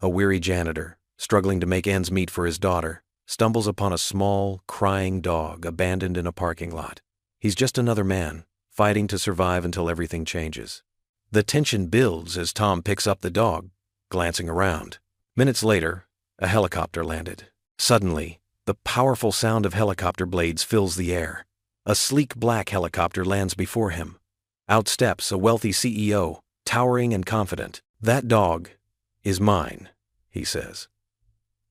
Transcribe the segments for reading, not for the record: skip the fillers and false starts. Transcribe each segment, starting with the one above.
A weary janitor, struggling to make ends meet for his daughter, stumbles upon a small, crying dog abandoned in a parking lot. He's just another man, fighting to survive until everything changes. The tension builds as Tom picks up the dog, glancing around. Minutes later, a helicopter landed. Suddenly, the powerful sound of helicopter blades fills the air. A sleek black helicopter lands before him. Out steps a wealthy CEO, towering and confident. "That dog is mine," he says.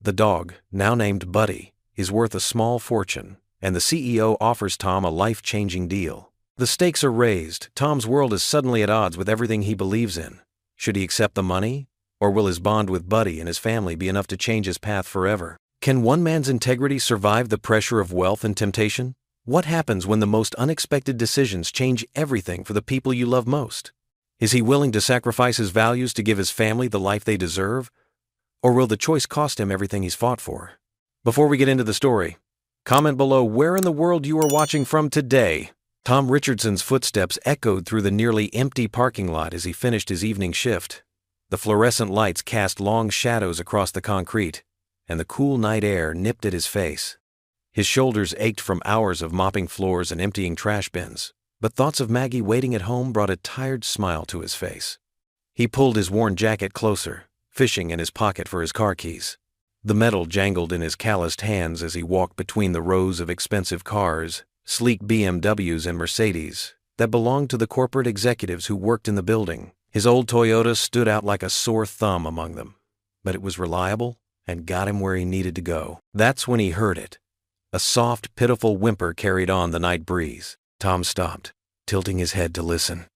The dog, now named Buddy, is worth a small fortune, and the CEO offers Tom a life-changing deal. The stakes are raised. Tom's world is suddenly at odds with everything he believes in. Should he accept the money, or will his bond with Buddy and his family be enough to change his path forever? Can one man's integrity survive the pressure of wealth and temptation? What happens when the most unexpected decisions change everything for the people you love most? Is he willing to sacrifice his values to give his family the life they deserve? Or will the choice cost him everything he's fought for? Before we get into the story, comment below where in the world you are watching from today. Tom Richardson's footsteps echoed through the nearly empty parking lot as he finished his evening shift. The fluorescent lights cast long shadows across the concrete, and the cool night air nipped at his face. His shoulders ached from hours of mopping floors and emptying trash bins, but thoughts of Maggie waiting at home brought a tired smile to his face. He pulled his worn jacket closer, fishing in his pocket for his car keys. The metal jangled in his calloused hands as he walked between the rows of expensive cars, sleek BMWs and Mercedes, that belonged to the corporate executives who worked in the building. His old Toyota stood out like a sore thumb among them, but it was reliable and got him where he needed to go. That's when he heard it. A soft, pitiful whimper carried on the night breeze. Tom stopped, tilting his head to listen.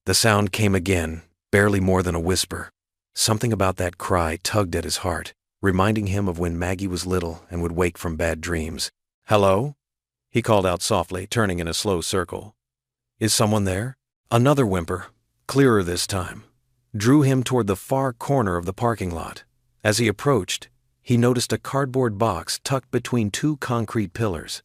The sound came again, barely more than a whisper. Something about that cry tugged at his heart, reminding him of when Maggie was little and would wake from bad dreams. "Hello?" he called out softly, turning in a slow circle. "Is someone there?" Another whimper, clearer this time, drew him toward the far corner of the parking lot. As he approached, he noticed a cardboard box tucked between two concrete pillars.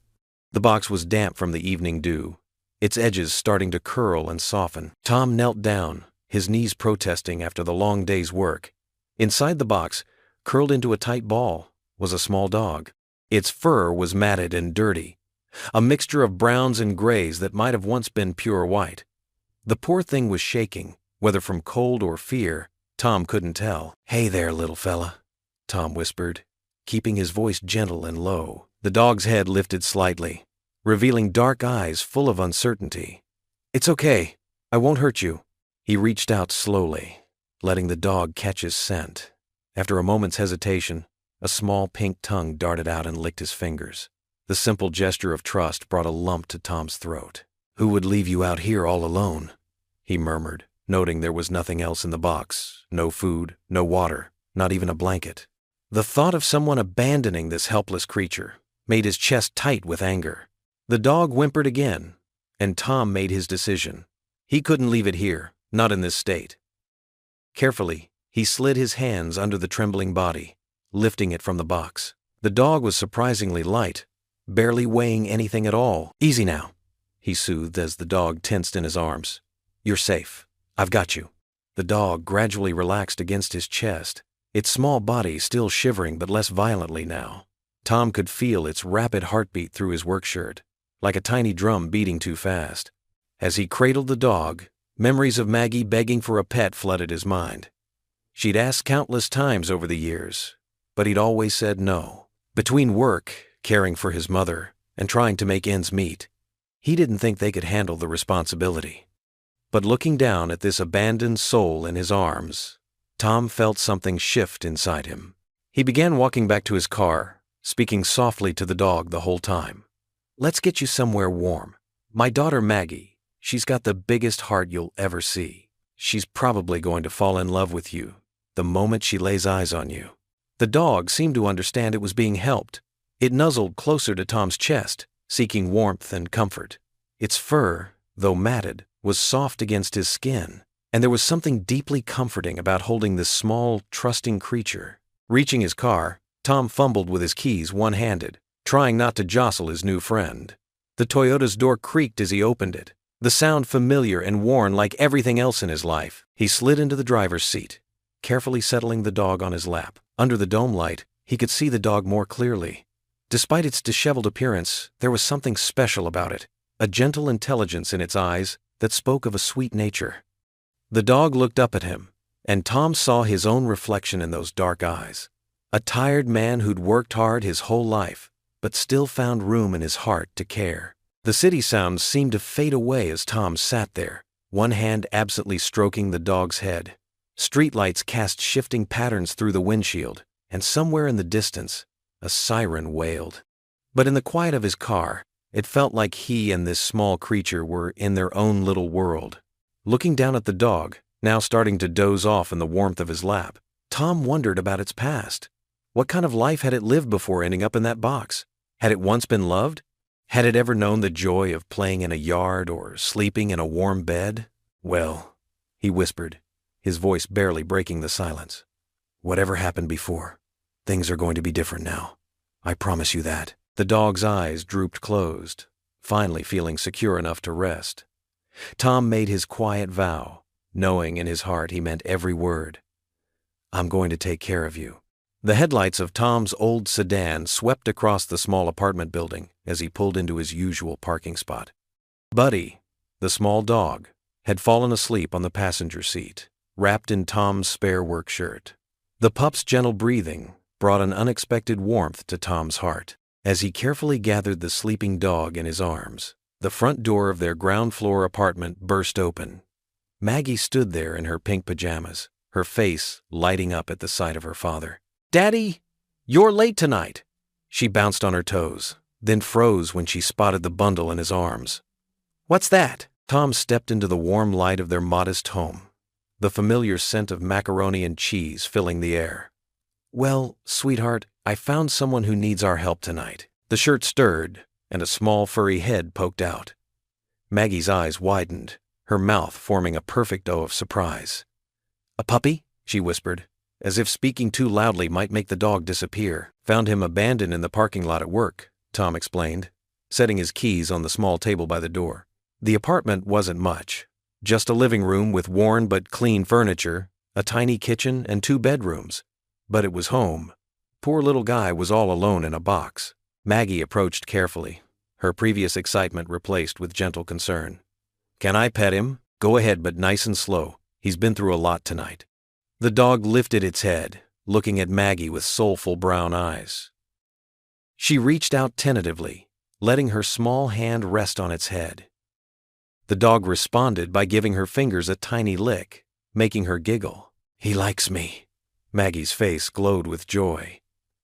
The box was damp from the evening dew, its edges starting to curl and soften. Tom knelt down, his knees protesting after the long day's work. Inside the box, curled into a tight ball, was a small dog. Its fur was matted and dirty, a mixture of browns and grays that might have once been pure white. The poor thing was shaking, whether from cold or fear, Tom couldn't tell. "Hey there, little fella," Tom whispered, keeping his voice gentle and low. The dog's head lifted slightly, revealing dark eyes full of uncertainty. "It's okay. I won't hurt you." He reached out slowly, letting the dog catch his scent. After a moment's hesitation, a small pink tongue darted out and licked his fingers. The simple gesture of trust brought a lump to Tom's throat. "Who would leave you out here all alone?" he murmured, noting there was nothing else in the box. No food, no water, not even a blanket. The thought of someone abandoning this helpless creature made his chest tight with anger. The dog whimpered again, and Tom made his decision. He couldn't leave it here, not in this state. Carefully, he slid his hands under the trembling body, lifting it from the box. The dog was surprisingly light, barely weighing anything at all. "Easy now," he soothed as the dog tensed in his arms. "You're safe. I've got you." The dog gradually relaxed against his chest, its small body still shivering but less violently now. Tom could feel its rapid heartbeat through his work shirt, like a tiny drum beating too fast. As he cradled the dog, memories of Maggie begging for a pet flooded his mind. She'd asked countless times over the years, but he'd always said no. Between work, caring for his mother, and trying to make ends meet, he didn't think they could handle the responsibility. But looking down at this abandoned soul in his arms, Tom felt something shift inside him. He began walking back to his car, speaking softly to the dog the whole time. "Let's get you somewhere warm. My daughter Maggie, she's got the biggest heart you'll ever see. She's probably going to fall in love with you the moment she lays eyes on you." The dog seemed to understand it was being helped. It nuzzled closer to Tom's chest, seeking warmth and comfort. Its fur, though matted, was soft against his skin, and there was something deeply comforting about holding this small, trusting creature. Reaching his car, Tom fumbled with his keys one-handed, trying not to jostle his new friend. The Toyota's door creaked as he opened it, the sound familiar and worn like everything else in his life. He slid into the driver's seat, carefully settling the dog on his lap. Under the dome light, he could see the dog more clearly. Despite its disheveled appearance, there was something special about it, a gentle intelligence in its eyes that spoke of a sweet nature. The dog looked up at him, and Tom saw his own reflection in those dark eyes. A tired man who'd worked hard his whole life, but still found room in his heart to care. The city sounds seemed to fade away as Tom sat there, one hand absently stroking the dog's head. Streetlights cast shifting patterns through the windshield, and somewhere in the distance, a siren wailed. But in the quiet of his car, it felt like he and this small creature were in their own little world. Looking down at the dog, now starting to doze off in the warmth of his lap, Tom wondered about its past. What kind of life had it lived before ending up in that box? Had it once been loved? Had it ever known the joy of playing in a yard or sleeping in a warm bed? Well, he whispered, his voice barely breaking the silence. Whatever happened before, things are going to be different now. I promise you that. The dog's eyes drooped closed, finally feeling secure enough to rest. Tom made his quiet vow, knowing in his heart he meant every word. I'm going to take care of you. The headlights of Tom's old sedan swept across the small apartment building as he pulled into his usual parking spot. Buddy, the small dog, had fallen asleep on the passenger seat, wrapped in Tom's spare work shirt. The pup's gentle breathing brought an unexpected warmth to Tom's heart. As he carefully gathered the sleeping dog in his arms, the front door of their ground-floor apartment burst open. Maggie stood there in her pink pajamas, her face lighting up at the sight of her father. "Daddy, you're late tonight." She bounced on her toes, then froze when she spotted the bundle in his arms. "What's that?" Tom stepped into the warm light of their modest home, the familiar scent of macaroni and cheese filling the air. "Well, sweetheart, I found someone who needs our help tonight." The shirt stirred, and a small furry head poked out. Maggie's eyes widened, her mouth forming a perfect O of surprise. "A puppy?" she whispered, as if speaking too loudly might make the dog disappear. "Found him abandoned in the parking lot at work," Tom explained, setting his keys on the small table by the door. The apartment wasn't much, just a living room with worn but clean furniture, a tiny kitchen, and 2 bedrooms. But it was home. Poor little guy was all alone in a box. Maggie approached carefully, her previous excitement replaced with gentle concern. "Can I pet him?" "Go ahead, but nice and slow. He's been through a lot tonight." The dog lifted its head, looking at Maggie with soulful brown eyes. She reached out tentatively, letting her small hand rest on its head. The dog responded by giving her fingers a tiny lick, making her giggle. "He likes me." Maggie's face glowed with joy,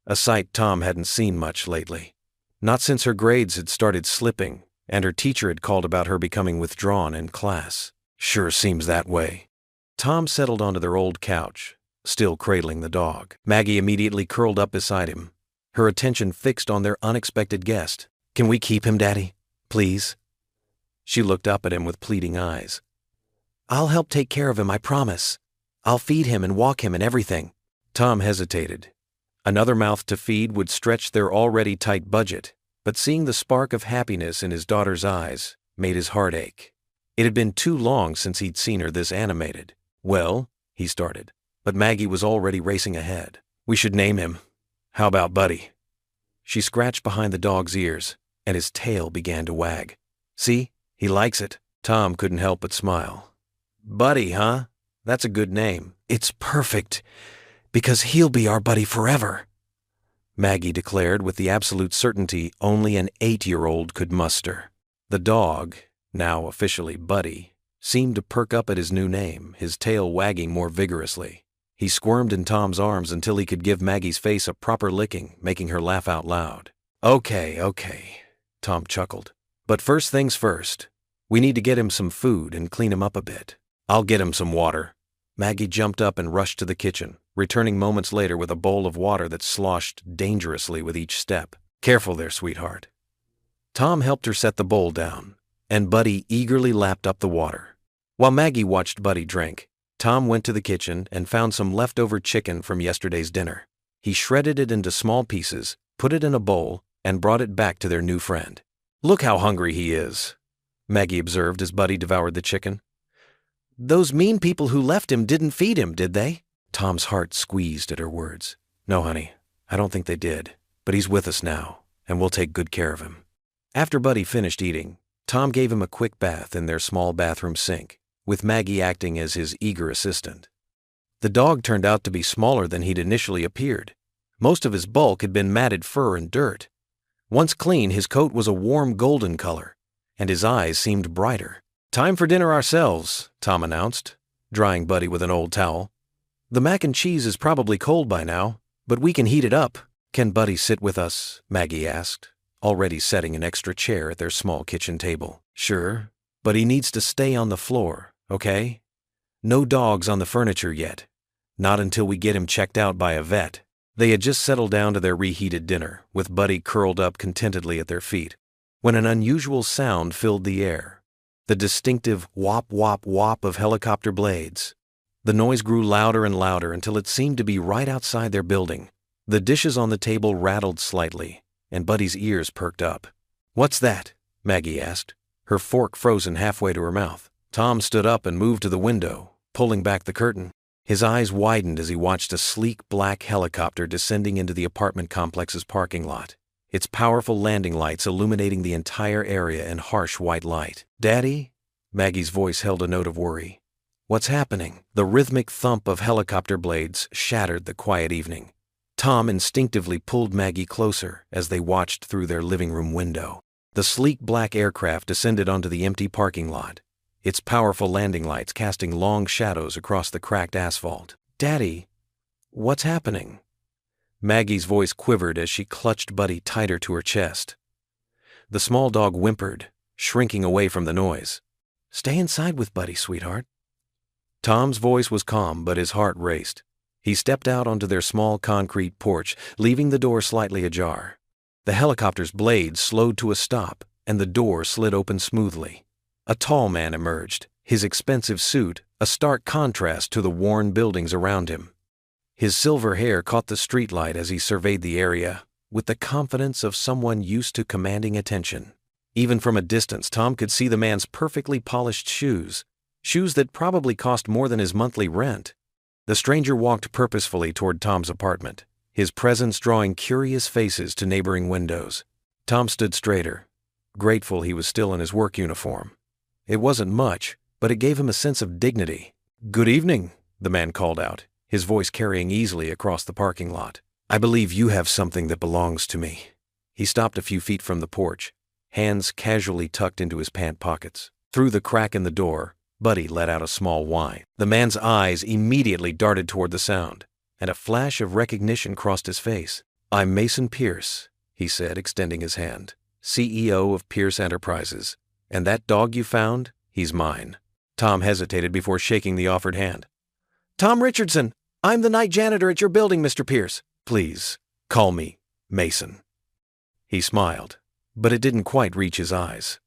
a sight Tom hadn't seen much lately. Not since her grades had started slipping and her teacher had called about her becoming withdrawn in class. "Sure seems that way." Tom settled onto their old couch, still cradling the dog. Maggie immediately curled up beside him, her attention fixed on their unexpected guest. "Can we keep him, Daddy? Please?" She looked up at him with pleading eyes. "I'll help take care of him, I promise. I'll feed him and walk him and everything." Tom hesitated. Another mouth to feed would stretch their already tight budget, but seeing the spark of happiness in his daughter's eyes made his heart ache. It had been too long since he'd seen her this animated. "Well," he started, but Maggie was already racing ahead. "We should name him. How about Buddy?" She scratched behind the dog's ears, and his tail began to wag. "See? He likes it." Tom couldn't help but smile. "Buddy, huh? That's a good name." "It's perfect, because he'll be our buddy forever," Maggie declared with the absolute certainty only an 8-year-old could muster. The dog, now officially Buddy, seemed to perk up at his new name, his tail wagging more vigorously. He squirmed in Tom's arms until he could give Maggie's face a proper licking, making her laugh out loud. Okay, Tom chuckled. "But first things first. We need to get him some food and clean him up a bit." "I'll get him some water." Maggie jumped up and rushed to the kitchen, returning moments later with a bowl of water that sloshed dangerously with each step. "Careful there, sweetheart." Tom helped her set the bowl down, and Buddy eagerly lapped up the water. While Maggie watched Buddy drink, Tom went to the kitchen and found some leftover chicken from yesterday's dinner. He shredded it into small pieces, put it in a bowl, and brought it back to their new friend. "Look how hungry he is," Maggie observed as Buddy devoured the chicken. "Those mean people who left him didn't feed him, did they?" Tom's heart squeezed at her words. No, honey, I don't think they did, but he's with us now, and we'll take good care of him. After Buddy finished eating, Tom gave him a quick bath in their small bathroom sink, with Maggie acting as his eager assistant. The dog turned out to be smaller than he'd initially appeared. Most of his bulk had been matted fur and dirt. Once clean, his coat was a warm golden color, and his eyes seemed brighter. "Time for dinner ourselves," Tom announced, drying Buddy with an old towel. "The mac and cheese is probably cold by now, but we can heat it up." "Can Buddy sit with us?" Maggie asked, already setting an extra chair at their small kitchen table. "Sure, but he needs to stay on the floor, okay? No dogs on the furniture yet. Not until we get him checked out by a vet." They had just settled down to their reheated dinner, with Buddy curled up contentedly at their feet, when an unusual sound filled the air. The distinctive whop, whop, whop of helicopter blades. The noise grew louder and louder until it seemed to be right outside their building. The dishes on the table rattled slightly, and Buddy's ears perked up. "What's that?" Maggie asked, her fork frozen halfway to her mouth. Tom stood up and moved to the window, pulling back the curtain. His eyes widened as he watched a sleek black helicopter descending into the apartment complex's parking lot, its powerful landing lights illuminating the entire area in harsh white light. "Daddy?" Maggie's voice held a note of worry. "What's happening?" The rhythmic thump of helicopter blades shattered the quiet evening. Tom instinctively pulled Maggie closer as they watched through their living room window. The sleek black aircraft descended onto the empty parking lot, its powerful landing lights casting long shadows across the cracked asphalt. "Daddy, what's happening?" Maggie's voice quivered as she clutched Buddy tighter to her chest. The small dog whimpered, shrinking away from the noise. "Stay inside with Buddy, sweetheart." Tom's voice was calm, but his heart raced. He stepped out onto their small concrete porch, leaving the door slightly ajar. The helicopter's blades slowed to a stop, and the door slid open smoothly. A tall man emerged, his expensive suit a stark contrast to the worn buildings around him. His silver hair caught the streetlight as he surveyed the area, with the confidence of someone used to commanding attention. Even from a distance, Tom could see the man's perfectly polished shoes that probably cost more than his monthly rent. The stranger walked purposefully toward Tom's apartment, his presence drawing curious faces to neighboring windows. Tom stood straighter, grateful he was still in his work uniform. It wasn't much, but it gave him a sense of dignity. "Good evening," the man called out, his voice carrying easily across the parking lot. "I believe you have something that belongs to me." He stopped a few feet from the porch, hands casually tucked into his pant pockets. Through the crack in the door, Buddy let out a small whine. The man's eyes immediately darted toward the sound, and a flash of recognition crossed his face. "I'm Mason Pierce," he said, extending his hand, "CEO of Pierce Enterprises. And that dog you found, he's mine." Tom hesitated before shaking the offered hand. "Tom Richardson, I'm the night janitor at your building, Mr. Pierce." "Please, call me Mason." He smiled, but it didn't quite reach his eyes.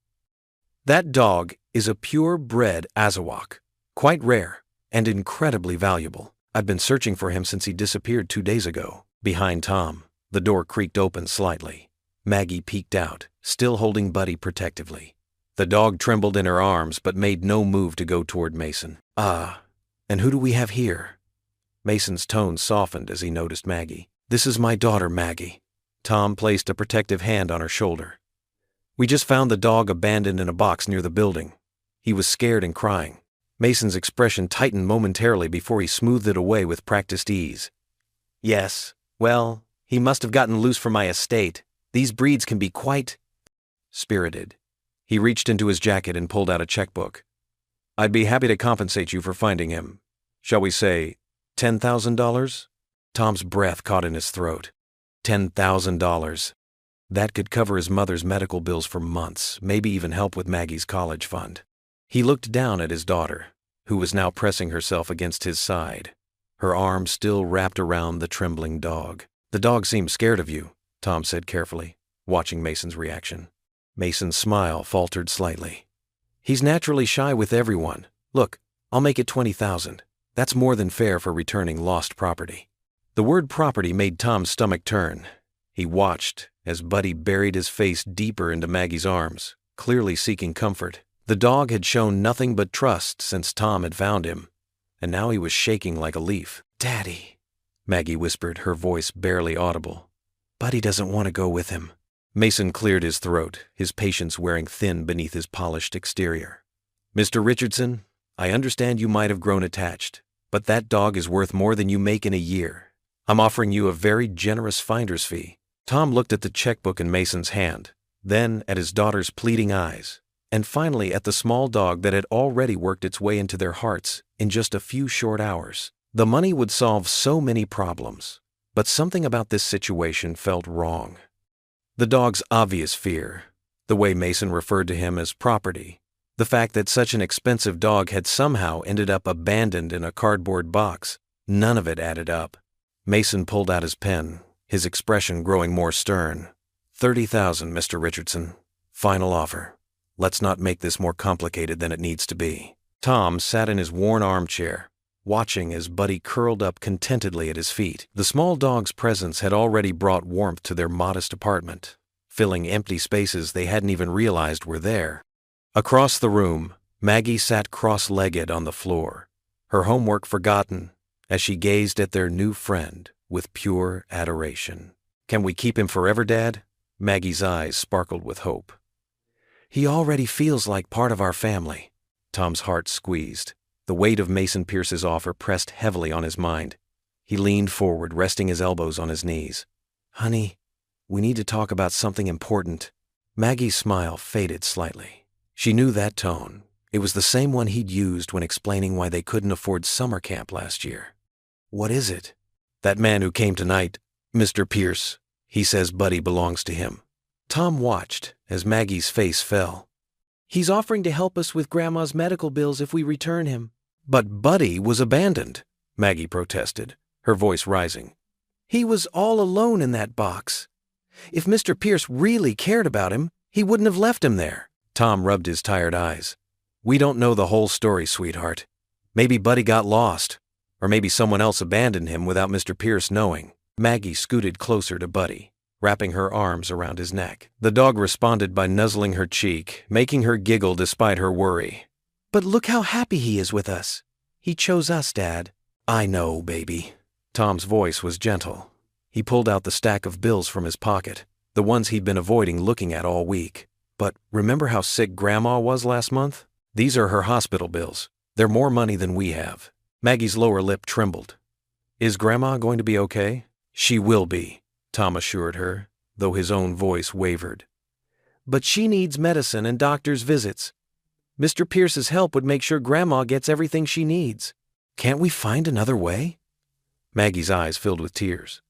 "That dog is a pure-bred Azawak, quite rare and incredibly valuable. I've been searching for him since he disappeared 2 days ago." Behind Tom, the door creaked open slightly. Maggie peeked out, still holding Buddy protectively. The dog trembled in her arms but made no move to go toward Mason. "Ah, and who do we have here?" Mason's tone softened as he noticed Maggie. "This is my daughter, Maggie." Tom placed a protective hand on her shoulder. "We just found the dog abandoned in a box near the building. He was scared and crying." Mason's expression tightened momentarily before he smoothed it away with practiced ease. "Yes, well, he must have gotten loose from my estate. These breeds can be quite spirited." He reached into his jacket and pulled out a checkbook. "I'd be happy to compensate you for finding him. Shall we say $10,000? Tom's breath caught in his throat. $10,000. That could cover his mother's medical bills for months, maybe even help with Maggie's college fund. He looked down at his daughter, who was now pressing herself against his side, her arm still wrapped around the trembling dog. "The dog seems scared of you," Tom said carefully, watching Mason's reaction. Mason's smile faltered slightly. "He's naturally shy with everyone. Look, I'll make it 20,000. That's more than fair for returning lost property." The word property made Tom's stomach turn. He watched as Buddy buried his face deeper into Maggie's arms, clearly seeking comfort. The dog had shown nothing but trust since Tom had found him, and now he was shaking like a leaf. "Daddy." Maggie whispered, her voice barely audible. Buddy doesn't want to go with him. Mason cleared his throat, his patience wearing thin beneath his polished exterior. Mr. Richardson, I understand you might have grown attached, but that dog is worth more than you make in a year. I'm offering you a very generous finder's fee. Tom looked at the checkbook in Mason's hand, then at his daughter's pleading eyes, and finally at the small dog that had already worked its way into their hearts in just a few short hours. The money would solve so many problems, but something about this situation felt wrong. The dog's obvious fear, the way Mason referred to him as property, the fact that such an expensive dog had somehow ended up abandoned in a cardboard box, none of it added up. Mason pulled out his pen, his expression growing more stern. $30,000, Mr. Richardson. Final offer. Let's not make this more complicated than it needs to be. Tom sat in his worn armchair, watching as Buddy curled up contentedly at his feet. The small dog's presence had already brought warmth to their modest apartment, filling empty spaces they hadn't even realized were there. Across the room, Maggie sat cross-legged on the floor, her homework forgotten, as she gazed at their new friend with pure adoration. Can we keep him forever, Dad? Maggie's eyes sparkled with hope. He already feels like part of our family. Tom's heart squeezed. The weight of Mason Pierce's offer pressed heavily on his mind. He leaned forward, resting his elbows on his knees. Honey, we need to talk about something important. Maggie's smile faded slightly. She knew that tone. It was the same one he'd used when explaining why they couldn't afford summer camp last year. What is it? That man who came tonight, Mr. Pierce, he says Buddy belongs to him. Tom watched as Maggie's face fell. He's offering to help us with Grandma's medical bills if we return him. But Buddy was abandoned, Maggie protested, her voice rising. He was all alone in that box. If Mr. Pierce really cared about him, he wouldn't have left him there. Tom rubbed his tired eyes. We don't know the whole story, sweetheart. Maybe Buddy got lost, or maybe someone else abandoned him without Mr. Pierce knowing. Maggie scooted closer to Buddy, wrapping her arms around his neck. The dog responded by nuzzling her cheek, making her giggle despite her worry. But look how happy he is with us. He chose us, Dad. I know, baby. Tom's voice was gentle. He pulled out the stack of bills from his pocket, the ones he'd been avoiding looking at all week. But remember how sick Grandma was last month? These are her hospital bills. They're more money than we have. Maggie's lower lip trembled. Is Grandma going to be okay? She will be, Tom assured her, though his own voice wavered. But she needs medicine and doctor's visits. Mr. Pierce's help would make sure Grandma gets everything she needs. Can't we find another way? Maggie's eyes filled with tears.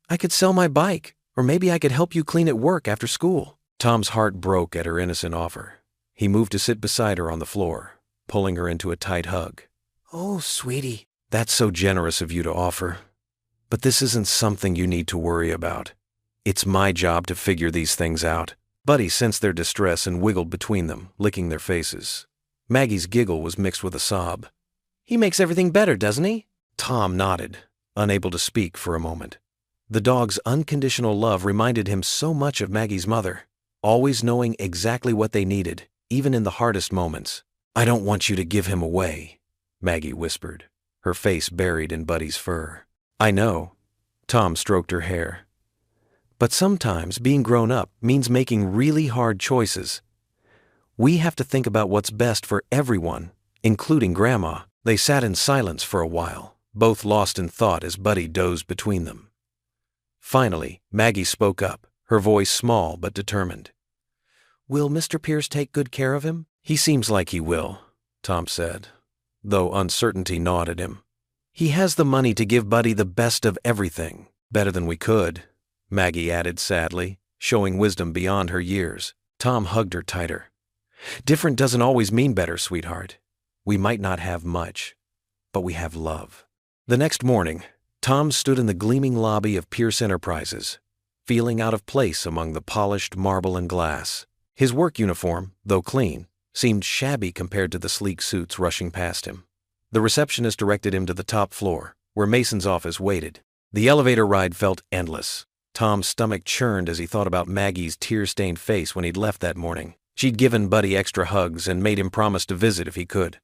I could sell my bike, or maybe I could help you clean at work after school. Tom's heart broke at her innocent offer. He moved to sit beside her on the floor, pulling her into a tight hug. Oh, sweetie. That's so generous of you to offer. But this isn't something you need to worry about. It's my job to figure these things out. Buddy sensed their distress and wiggled between them, licking their faces. Maggie's giggle was mixed with a sob. He makes everything better, doesn't he? Tom nodded, unable to speak for a moment. The dog's unconditional love reminded him so much of Maggie's mother, always knowing exactly what they needed, even in the hardest moments. I don't want you to give him away, Maggie whispered, her face buried in Buddy's fur. I know. Tom stroked her hair. But sometimes being grown up means making really hard choices. We have to think about what's best for everyone, including Grandma. They sat in silence for a while, both lost in thought as Buddy dozed between them. Finally, Maggie spoke up, her voice small but determined. Will Mr. Pierce take good care of him? He seems like he will, Tom said, though uncertainty gnawed at him. He has the money to give Buddy the best of everything, better than we could, Maggie added sadly, showing wisdom beyond her years. Tom hugged her tighter. Different doesn't always mean better, sweetheart. We might not have much, but we have love. The next morning, Tom stood in the gleaming lobby of Pierce Enterprises, feeling out of place among the polished marble and glass. His work uniform, though clean, seemed shabby compared to the sleek suits rushing past him. The receptionist directed him to the top floor, where Mason's office waited. The elevator ride felt endless. Tom's stomach churned as he thought about Maggie's tear-stained face when he'd left that morning. She'd given Buddy extra hugs and made him promise to visit if he could.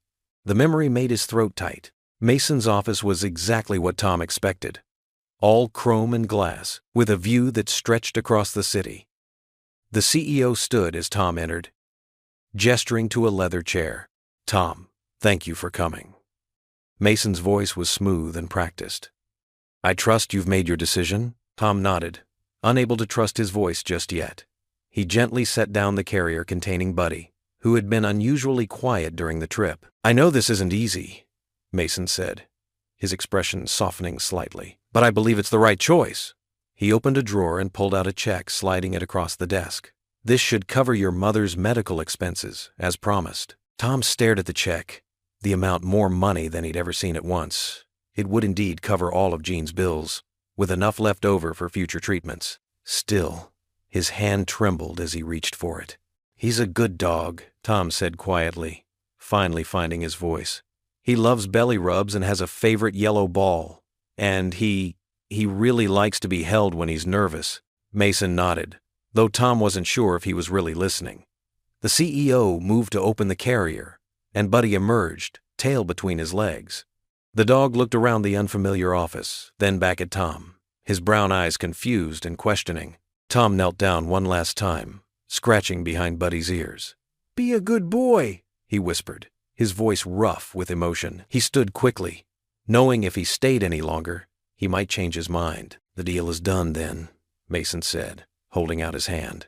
The memory made his throat tight. Mason's office was exactly what Tom expected. all chrome and glass, with a view that stretched across the city. The CEO stood as Tom entered, gesturing to a leather chair. "Tom, thank you for coming." Mason's voice was smooth and practiced. "I trust you've made your decision?" Tom nodded, unable to trust his voice just yet. He gently set down the carrier containing Buddy, who had been unusually quiet during the trip. "I know this isn't easy," Mason said, his expression softening slightly, "but I believe it's the right choice." He opened a drawer and pulled out a check, sliding it across the desk. "This should cover your mother's medical expenses, as promised." Tom stared at the check, the amount more money than he'd ever seen at once. It would indeed cover all of Jean's bills, with enough left over for future treatments. Still, his hand trembled as he reached for it. "He's a good dog," Tom said quietly, finally finding his voice. "He loves belly rubs and has a favorite yellow ball. And he really likes to be held when he's nervous." Mason nodded, though Tom wasn't sure if he was really listening. The CEO moved to open the carrier, and Buddy emerged, tail between his legs. The dog looked around the unfamiliar office, then back at Tom, his brown eyes confused and questioning. Tom knelt down one last time, scratching behind Buddy's ears. "Be a good boy," he whispered, his voice rough with emotion. He stood quickly, knowing if he stayed any longer, he might change his mind. "The deal is done then," Mason said, holding out his hand.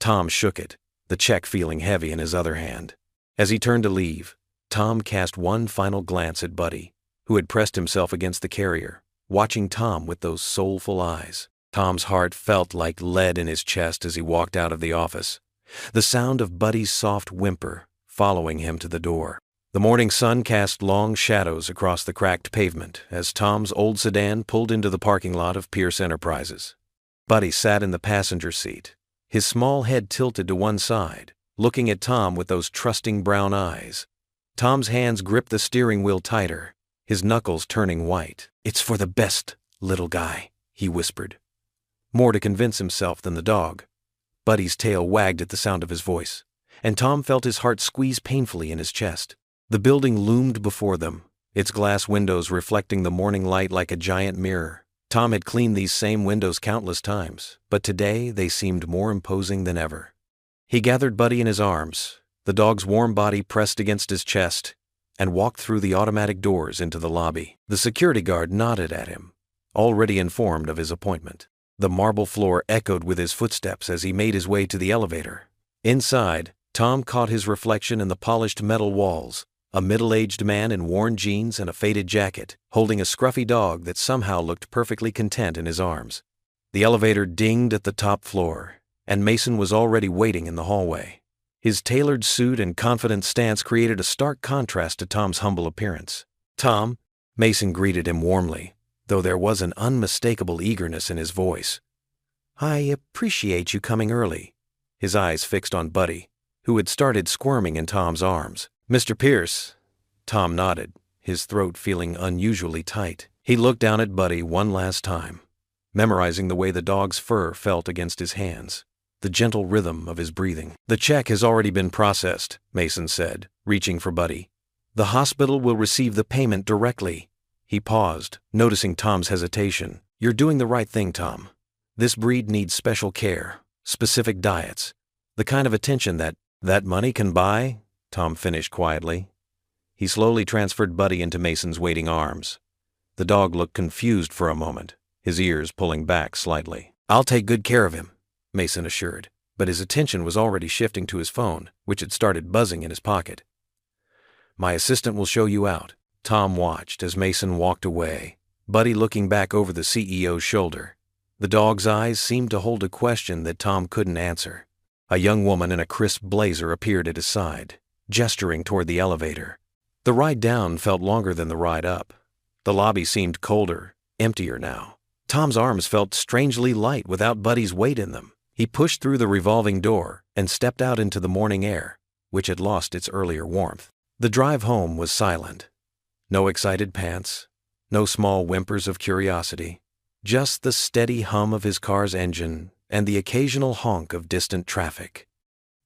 Tom shook it, the check feeling heavy in his other hand. As he turned to leave, Tom cast one final glance at Buddy, who had pressed himself against the carrier, watching Tom with those soulful eyes. Tom's heart felt like lead in his chest as he walked out of the office, the sound of Buddy's soft whimper following him to the door. The morning sun cast long shadows across the cracked pavement as Tom's old sedan pulled into the parking lot of Pierce Enterprises. Buddy sat in the passenger seat, his small head tilted to one side, looking at Tom with those trusting brown eyes. Tom's hands gripped the steering wheel tighter, his knuckles turning white. "It's for the best, little guy," he whispered, more to convince himself than the dog. Buddy's tail wagged at the sound of his voice, and Tom felt his heart squeeze painfully in his chest. The building loomed before them, its glass windows reflecting the morning light like a giant mirror. Tom had cleaned these same windows countless times, but today they seemed more imposing than ever. He gathered Buddy in his arms, the dog's warm body pressed against his chest, and walked through the automatic doors into the lobby. The security guard nodded at him, already informed of his appointment. The marble floor echoed with his footsteps as he made his way to the elevator. Inside, Tom caught his reflection in the polished metal walls, a middle-aged man in worn jeans and a faded jacket, holding a scruffy dog that somehow looked perfectly content in his arms. The elevator dinged at the top floor, and Mason was already waiting in the hallway. His tailored suit and confident stance created a stark contrast to Tom's humble appearance. "Tom," Mason greeted him warmly, though there was an unmistakable eagerness in his voice. "I appreciate you coming early," his eyes fixed on Buddy, who had started squirming in Tom's arms. "Mr. Pierce," Tom nodded, his throat feeling unusually tight. He looked down at Buddy one last time, memorizing the way the dog's fur felt against his hands, the gentle rhythm of his breathing. "The check has already been processed," Mason said, reaching for Buddy. "The hospital will receive the payment directly." He paused, noticing Tom's hesitation. "You're doing the right thing, Tom. This breed needs special care, specific diets, the kind of attention that money can buy," Tom finished quietly. He slowly transferred Buddy into Mason's waiting arms. The dog looked confused for a moment, his ears pulling back slightly. "I'll take good care of him," Mason assured, but his attention was already shifting to his phone, which had started buzzing in his pocket. "My assistant will show you out." Tom watched as Mason walked away, Buddy looking back over the CEO's shoulder. The dog's eyes seemed to hold a question that Tom couldn't answer. A young woman in a crisp blazer appeared at his side, gesturing toward the elevator. The ride down felt longer than the ride up. The lobby seemed colder, emptier now. Tom's arms felt strangely light without Buddy's weight in them. He pushed through the revolving door and stepped out into the morning air, which had lost its earlier warmth. The drive home was silent. No excited pants, no small whimpers of curiosity, just the steady hum of his car's engine and the occasional honk of distant traffic.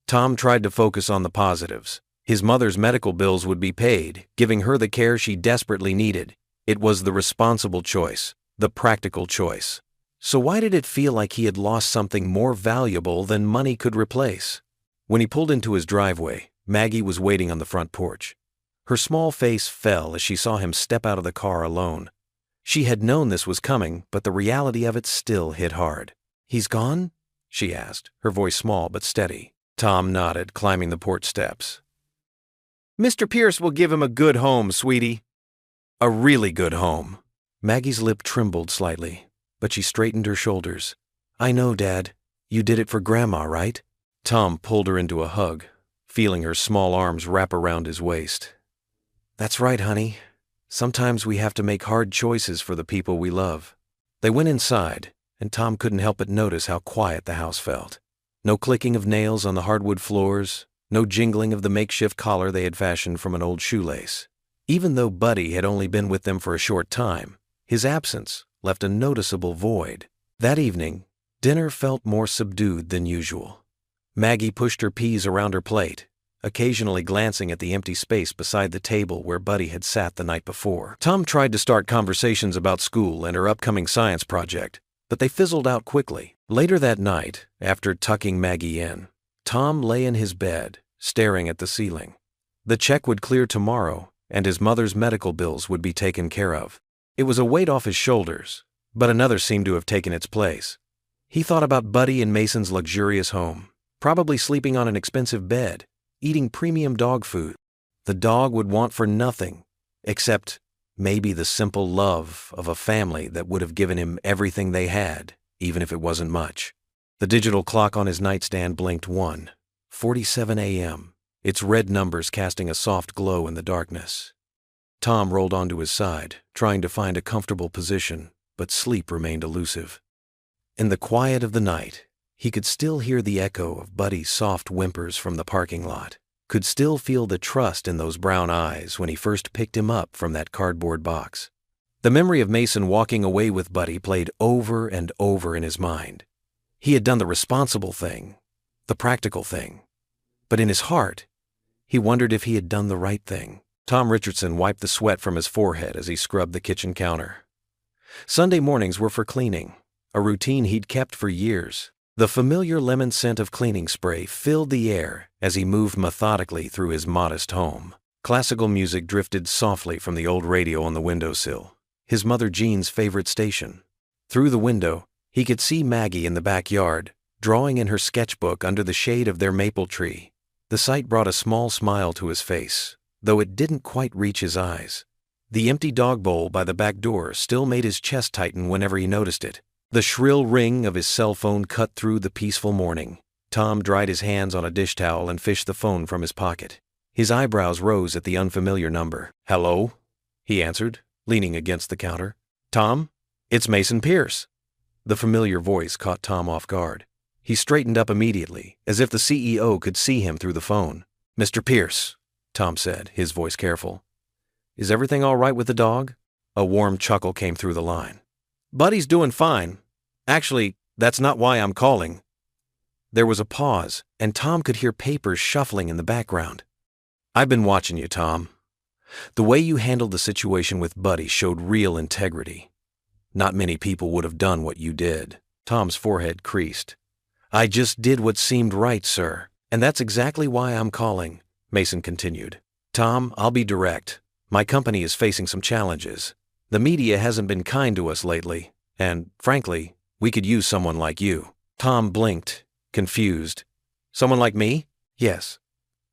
Tom tried to focus on the positives. His mother's medical bills would be paid, giving her the care she desperately needed. It was the responsible choice, The practical choice. So why did it feel like he had lost something more valuable than money could replace? When he pulled into his driveway, Maggie was waiting on the front porch. Her small face fell as she saw him step out of the car alone. She had known this was coming, but the reality of it still hit hard. "He's gone?" she asked, her voice small but steady. Tom nodded, climbing the porch steps. "Mr. Pierce will give him a good home, sweetie." "A really good home." Maggie's lip trembled slightly, but she straightened her shoulders. "I know, Dad. You did it for Grandma, right?" Tom pulled her into a hug, feeling her small arms wrap around his waist. "That's right, honey. Sometimes we have to make hard choices for the people we love." They went inside, and Tom couldn't help but notice how quiet the house felt. No clicking of nails on the hardwood floors, no jingling of the makeshift collar they had fashioned from an old shoelace. Even though Buddy had only been with them for a short time, his absence left a noticeable void. That evening, dinner felt more subdued than usual. Maggie pushed her peas around her plate, occasionally glancing at the empty space beside the table where Buddy had sat the night before. Tom tried to start conversations about school and her upcoming science project, but they fizzled out quickly. Later that night, after tucking Maggie in, Tom lay in his bed, staring at the ceiling. The check would clear tomorrow, and his mother's medical bills would be taken care of. It was a weight off his shoulders, but another seemed to have taken its place. He thought about Buddy in Mason's luxurious home, probably sleeping on an expensive bed, eating premium dog food. The dog would want for nothing, except maybe the simple love of a family that would have given him everything they had, even if it wasn't much. The digital clock on his nightstand blinked 1:47 a.m., its red numbers casting a soft glow in the darkness. Tom rolled onto his side, trying to find a comfortable position, but sleep remained elusive. In the quiet of the night, he could still hear the echo of Buddy's soft whimpers from the parking lot, could still feel the trust in those brown eyes when he first picked him up from that cardboard box. The memory of Mason walking away with Buddy played over and over in his mind. He had done the responsible thing, the practical thing, but in his heart, he wondered if he had done the right thing. Tom Richardson wiped the sweat from his forehead as he scrubbed the kitchen counter. Sunday mornings were for cleaning, a routine he'd kept for years. The familiar lemon scent of cleaning spray filled the air as he moved methodically through his modest home. Classical music drifted softly from the old radio on the windowsill, his mother Jean's favorite station. Through the window, he could see Maggie in the backyard, drawing in her sketchbook under the shade of their maple tree. The sight brought a small smile to his face, though it didn't quite reach his eyes. The empty dog bowl by the back door still made his chest tighten whenever he noticed it. The shrill ring of his cell phone cut through the peaceful morning. Tom dried his hands on a dish towel and fished the phone from his pocket. His eyebrows rose at the unfamiliar number. "Hello?" he answered, leaning against the counter. "Tom, it's Mason Pierce." The familiar voice caught Tom off guard. He straightened up immediately, as if the CEO could see him through the phone. "Mr. Pierce," Tom said, his voice careful. "Is everything all right with the dog?" A warm chuckle came through the line. "Buddy's doing fine. Actually, that's not why I'm calling." There was a pause, and Tom could hear papers shuffling in the background. "I've been watching you, Tom. The way you handled the situation with Buddy showed real integrity. Not many people would have done what you did." Tom's forehead creased. "I just did what seemed right, sir. And that's exactly why I'm calling," Mason continued. "Tom, I'll be direct. My company is facing some challenges. The media hasn't been kind to us lately, and, frankly, we could use someone like you." Tom blinked, confused. "Someone like me?" "Yes.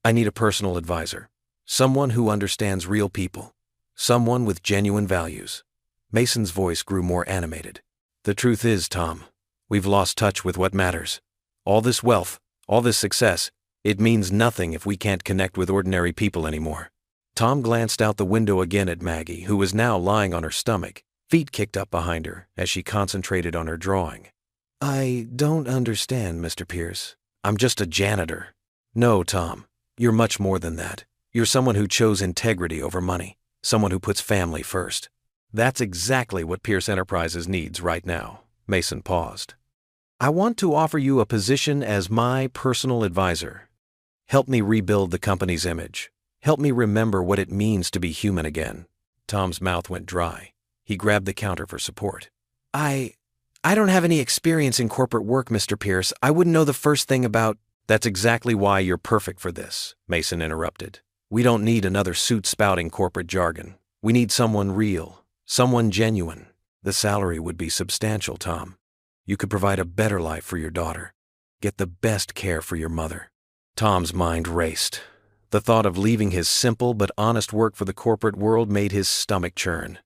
I need a personal advisor. Someone who understands real people. Someone with genuine values." Mason's voice grew more animated. "The truth is, Tom, we've lost touch with what matters. All this wealth, all this success, it means nothing if we can't connect with ordinary people anymore." Tom glanced out the window again at Maggie, who was now lying on her stomach, feet kicked up behind her as she concentrated on her drawing. "I don't understand, Mr. Pierce. I'm just a janitor." "No, Tom, you're much more than that. You're someone who chose integrity over money, someone who puts family first. That's exactly what Pierce Enterprises needs right now." Mason paused. "I want to offer you a position as my personal advisor. Help me rebuild the company's image. Help me remember what it means to be human again." Tom's mouth went dry. He grabbed the counter for support. I don't have any experience in corporate work, Mr. Pierce. I wouldn't know the first thing about— That's exactly why you're perfect for this, Mason interrupted. We don't need another suit-spouting corporate jargon. We need someone real, someone genuine. The salary would be substantial, Tom. You could provide a better life for your daughter. Get the best care for your mother. Tom's mind raced. The thought of leaving his simple but honest work for the corporate world made his stomach churn.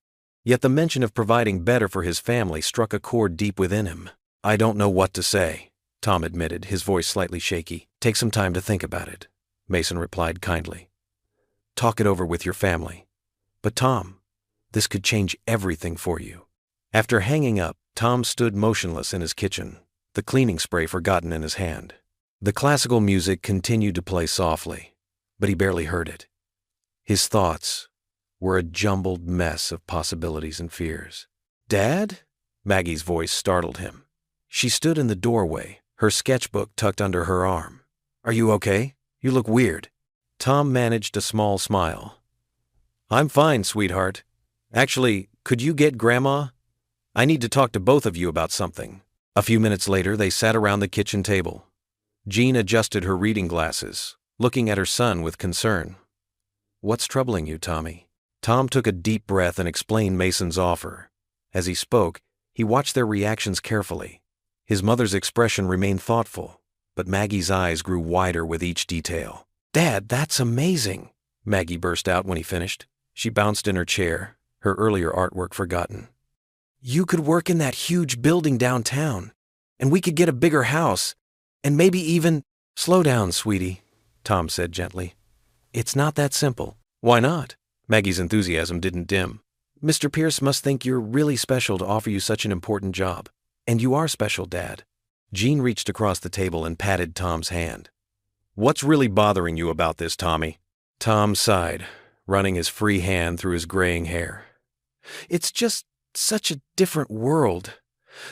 Yet the mention of providing better for his family struck a chord deep within him. I don't know what to say, Tom admitted, his voice slightly shaky. Take some time to think about it, Mason replied kindly. Talk it over with your family. But Tom, this could change everything for you. After hanging up, Tom stood motionless in his kitchen, the cleaning spray forgotten in his hand. The classical music continued to play softly, but he barely heard it. His thoughts were a jumbled mess of possibilities and fears. Dad? Maggie's voice startled him. She stood in the doorway, her sketchbook tucked under her arm. Are you okay? You look weird. Tom managed a small smile. I'm fine, sweetheart. Actually, could you get Grandma? I need to talk to both of you about something. A few minutes later, they sat around the kitchen table. Jean adjusted her reading glasses, looking at her son with concern. What's troubling you, Tommy? Tom took a deep breath and explained Mason's offer. As he spoke, he watched their reactions carefully. His mother's expression remained thoughtful, but Maggie's eyes grew wider with each detail. Dad, that's amazing, Maggie burst out when he finished. She bounced in her chair, her earlier artwork forgotten. You could work in that huge building downtown, and we could get a bigger house, and maybe even— Slow down, sweetie, Tom said gently. It's not that simple. Why not? Maggie's enthusiasm didn't dim. Mr. Pierce must think you're really special to offer you such an important job. And you are special, Dad. Jean reached across the table and patted Tom's hand. What's really bothering you about this, Tommy? Tom sighed, running his free hand through his graying hair. It's just such a different world.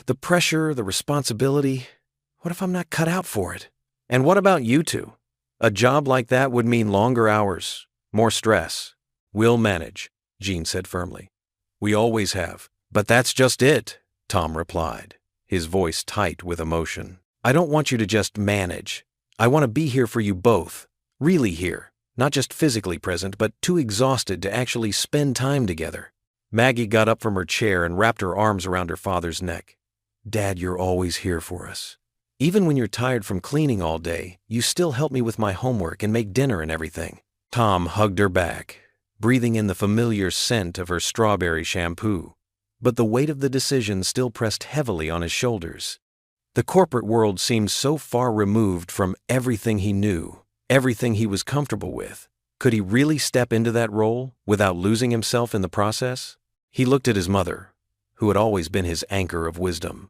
The pressure, the responsibility. What if I'm not cut out for it? And what about you two? A job like that would mean longer hours, more stress. We'll manage, Jean said firmly. We always have. But that's just it, Tom replied, his voice tight with emotion. I don't want you to just manage. I want to be here for you both. Really here. Not just physically present, but too exhausted to actually spend time together. Maggie got up from her chair and wrapped her arms around her father's neck. Dad, you're always here for us. Even when you're tired from cleaning all day, you still help me with my homework and make dinner and everything. Tom hugged her back, breathing in the familiar scent of her strawberry shampoo. But the weight of the decision still pressed heavily on his shoulders. The corporate world seemed so far removed from everything he knew, everything he was comfortable with. Could he really step into that role without losing himself in the process? He looked at his mother, who had always been his anchor of wisdom.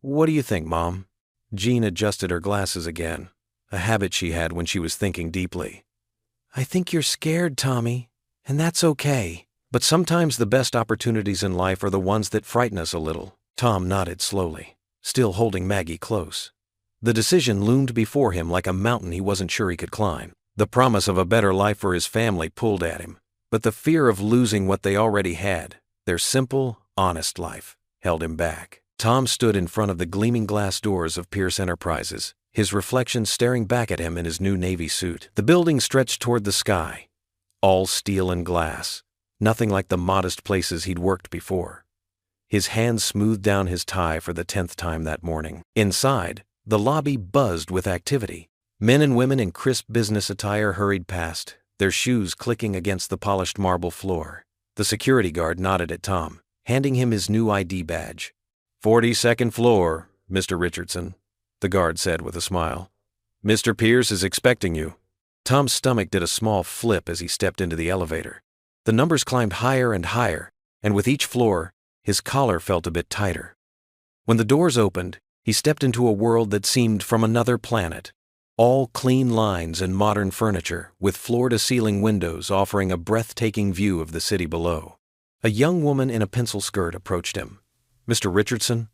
What do you think, Mom? Jean adjusted her glasses again, a habit she had when she was thinking deeply. I think you're scared, Tommy, and that's okay. But sometimes the best opportunities in life are the ones that frighten us a little. Tom nodded slowly, still holding Maggie close. The decision loomed before him like a mountain he wasn't sure he could climb. The promise of a better life for his family pulled at him, but the fear of losing what they already had, their simple, honest life, held him back. Tom stood in front of the gleaming glass doors of Pierce Enterprises, his reflection staring back at him in his new Navy suit. The building stretched toward the sky, all steel and glass, nothing like the modest places he'd worked before. His hand smoothed down his tie for the 10th time that morning. Inside, the lobby buzzed with activity. Men and women in crisp business attire hurried past, their shoes clicking against the polished marble floor. The security guard nodded at Tom, handing him his new ID badge. 42nd floor, Mr. Richardson, the guard said with a smile. Mr. Pierce is expecting you. Tom's stomach did a small flip as he stepped into the elevator. The numbers climbed higher and higher, and with each floor, his collar felt a bit tighter. When the doors opened, he stepped into a world that seemed from another planet. All clean lines and modern furniture, with floor-to-ceiling windows offering a breathtaking view of the city below. A young woman in a pencil skirt approached him. Mr. Richardson?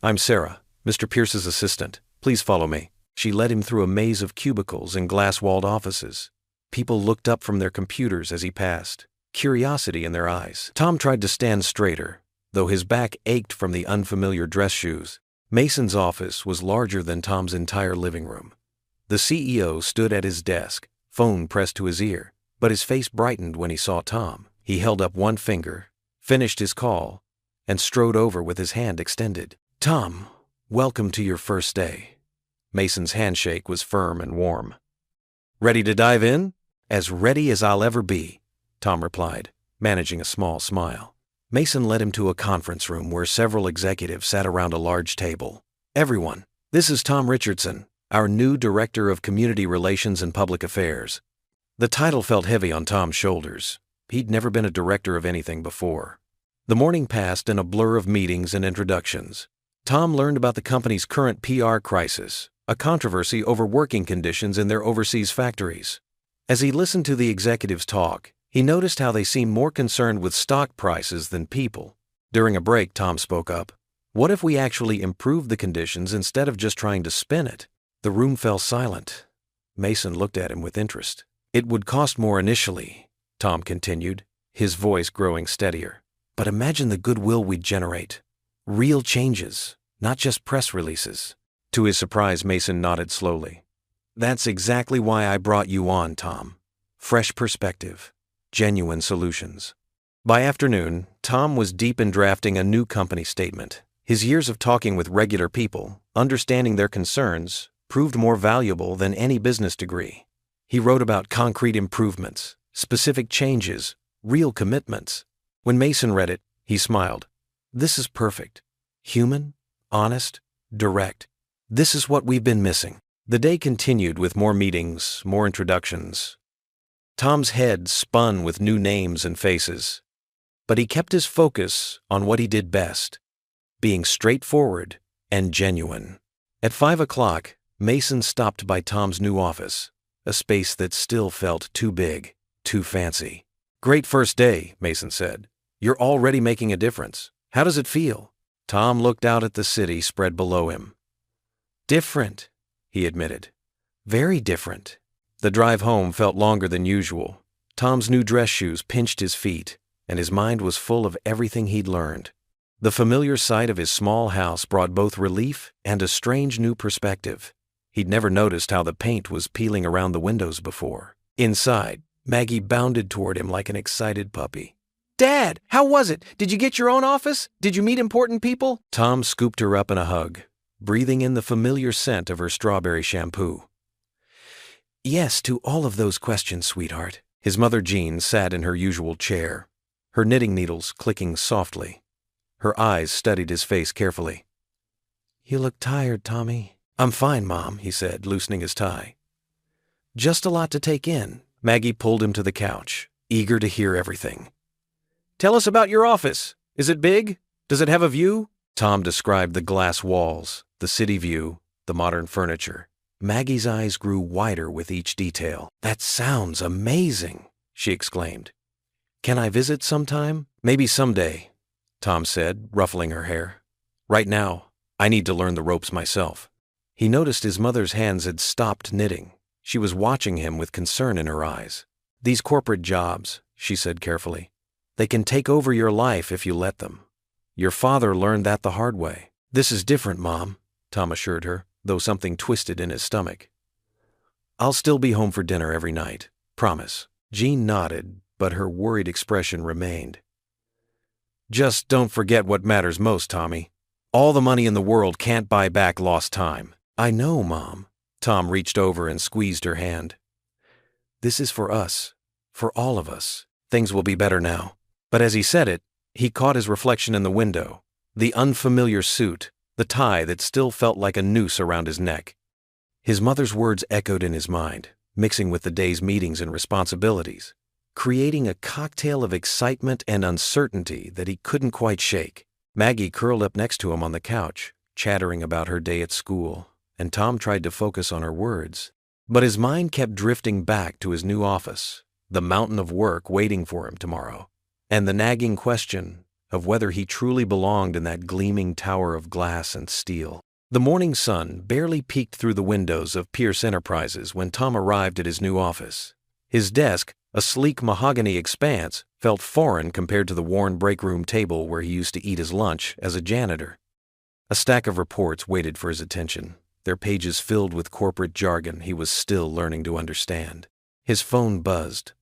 I'm Sarah, Mr. Pierce's assistant. Please follow me. She led him through a maze of cubicles and glass-walled offices. People looked up from their computers as he passed, curiosity in their eyes. Tom tried to stand straighter, though his back ached from the unfamiliar dress shoes. Mason's office was larger than Tom's entire living room. The CEO stood at his desk, phone pressed to his ear, but his face brightened when he saw Tom. He held up one finger, finished his call, and strode over with his hand extended. "Tom, welcome to your first day." Mason's handshake was firm and warm. "Ready to dive in?" "As ready as I'll ever be," Tom replied, managing a small smile. Mason led him to a conference room where several executives sat around a large table. "Everyone, this is Tom Richardson, our new Director of Community Relations and Public Affairs." The title felt heavy on Tom's shoulders. He'd never been a director of anything before. The morning passed in a blur of meetings and introductions. Tom learned about the company's current PR crisis, a controversy over working conditions in their overseas factories. As he listened to the executives talk, he noticed how they seemed more concerned with stock prices than people. During a break, Tom spoke up. "What if we actually improved the conditions instead of just trying to spin it?" The room fell silent. Mason looked at him with interest. "It would cost more initially," Tom continued, his voice growing steadier. "But imagine the goodwill we'd generate. Real changes, not just press releases." To his surprise, Mason nodded slowly. "That's exactly why I brought you on, Tom. Fresh perspective. Genuine solutions." By afternoon, Tom was deep in drafting a new company statement. His years of talking with regular people, understanding their concerns, proved more valuable than any business degree. He wrote about concrete improvements, specific changes, real commitments. When Mason read it, he smiled. "This is perfect. Human, honest, direct. This is what we've been missing." The day continued with more meetings, more introductions. Tom's head spun with new names and faces, but he kept his focus on what he did best, being straightforward and genuine. At 5 o'clock, Mason stopped by Tom's new office, a space that still felt too big, too fancy. "Great first day," Mason said. "You're already making a difference. How does it feel?" Tom looked out at the city spread below him. "Different," he admitted. "Very different." The drive home felt longer than usual. Tom's new dress shoes pinched his feet, and his mind was full of everything he'd learned. The familiar sight of his small house brought both relief and a strange new perspective. He'd never noticed how the paint was peeling around the windows before. Inside, Maggie bounded toward him like an excited puppy. "Dad, how was it? Did you get your own office? Did you meet important people?" Tom scooped her up in a hug, breathing in the familiar scent of her strawberry shampoo. "Yes to all of those questions, sweetheart." His mother Jean sat in her usual chair, her knitting needles clicking softly. Her eyes studied his face carefully. "You look tired, Tommy." "I'm fine, Mom," he said, loosening his tie. "Just a lot to take in." Maggie pulled him to the couch, eager to hear everything. "Tell us about your office. Is it big? Does it have a view?" Tom described the glass walls, the city view, the modern furniture. Maggie's eyes grew wider with each detail. "That sounds amazing," she exclaimed. "Can I visit sometime?" "Maybe someday," Tom said, ruffling her hair. "Right now, I need to learn the ropes myself." He noticed his mother's hands had stopped knitting. She was watching him with concern in her eyes. "These corporate jobs," she said carefully, "they can take over your life if you let them. Your father learned that the hard way." "This is different, Mom," Tom assured her, though something twisted in his stomach. "I'll still be home for dinner every night. Promise." Jean nodded, but her worried expression remained. "Just don't forget what matters most, Tommy. All the money in the world can't buy back lost time." "I know, Mom." Tom reached over and squeezed her hand. "This is for us, for all of us. Things will be better now." But as he said it, he caught his reflection in the window, the unfamiliar suit, the tie that still felt like a noose around his neck. His mother's words echoed in his mind, mixing with the day's meetings and responsibilities, creating a cocktail of excitement and uncertainty that he couldn't quite shake. Maggie curled up next to him on the couch, chattering about her day at school, and Tom tried to focus on her words. But his mind kept drifting back to his new office, the mountain of work waiting for him tomorrow, and the nagging question of whether he truly belonged in that gleaming tower of glass and steel. The morning sun barely peeked through the windows of Pierce Enterprises when Tom arrived at his new office. His desk, A sleek mahogany expanse felt foreign compared to the worn break-room table where he used to eat his lunch as a janitor. A stack of reports waited for his attention, their pages filled with corporate jargon he was still learning to understand. His phone buzzed.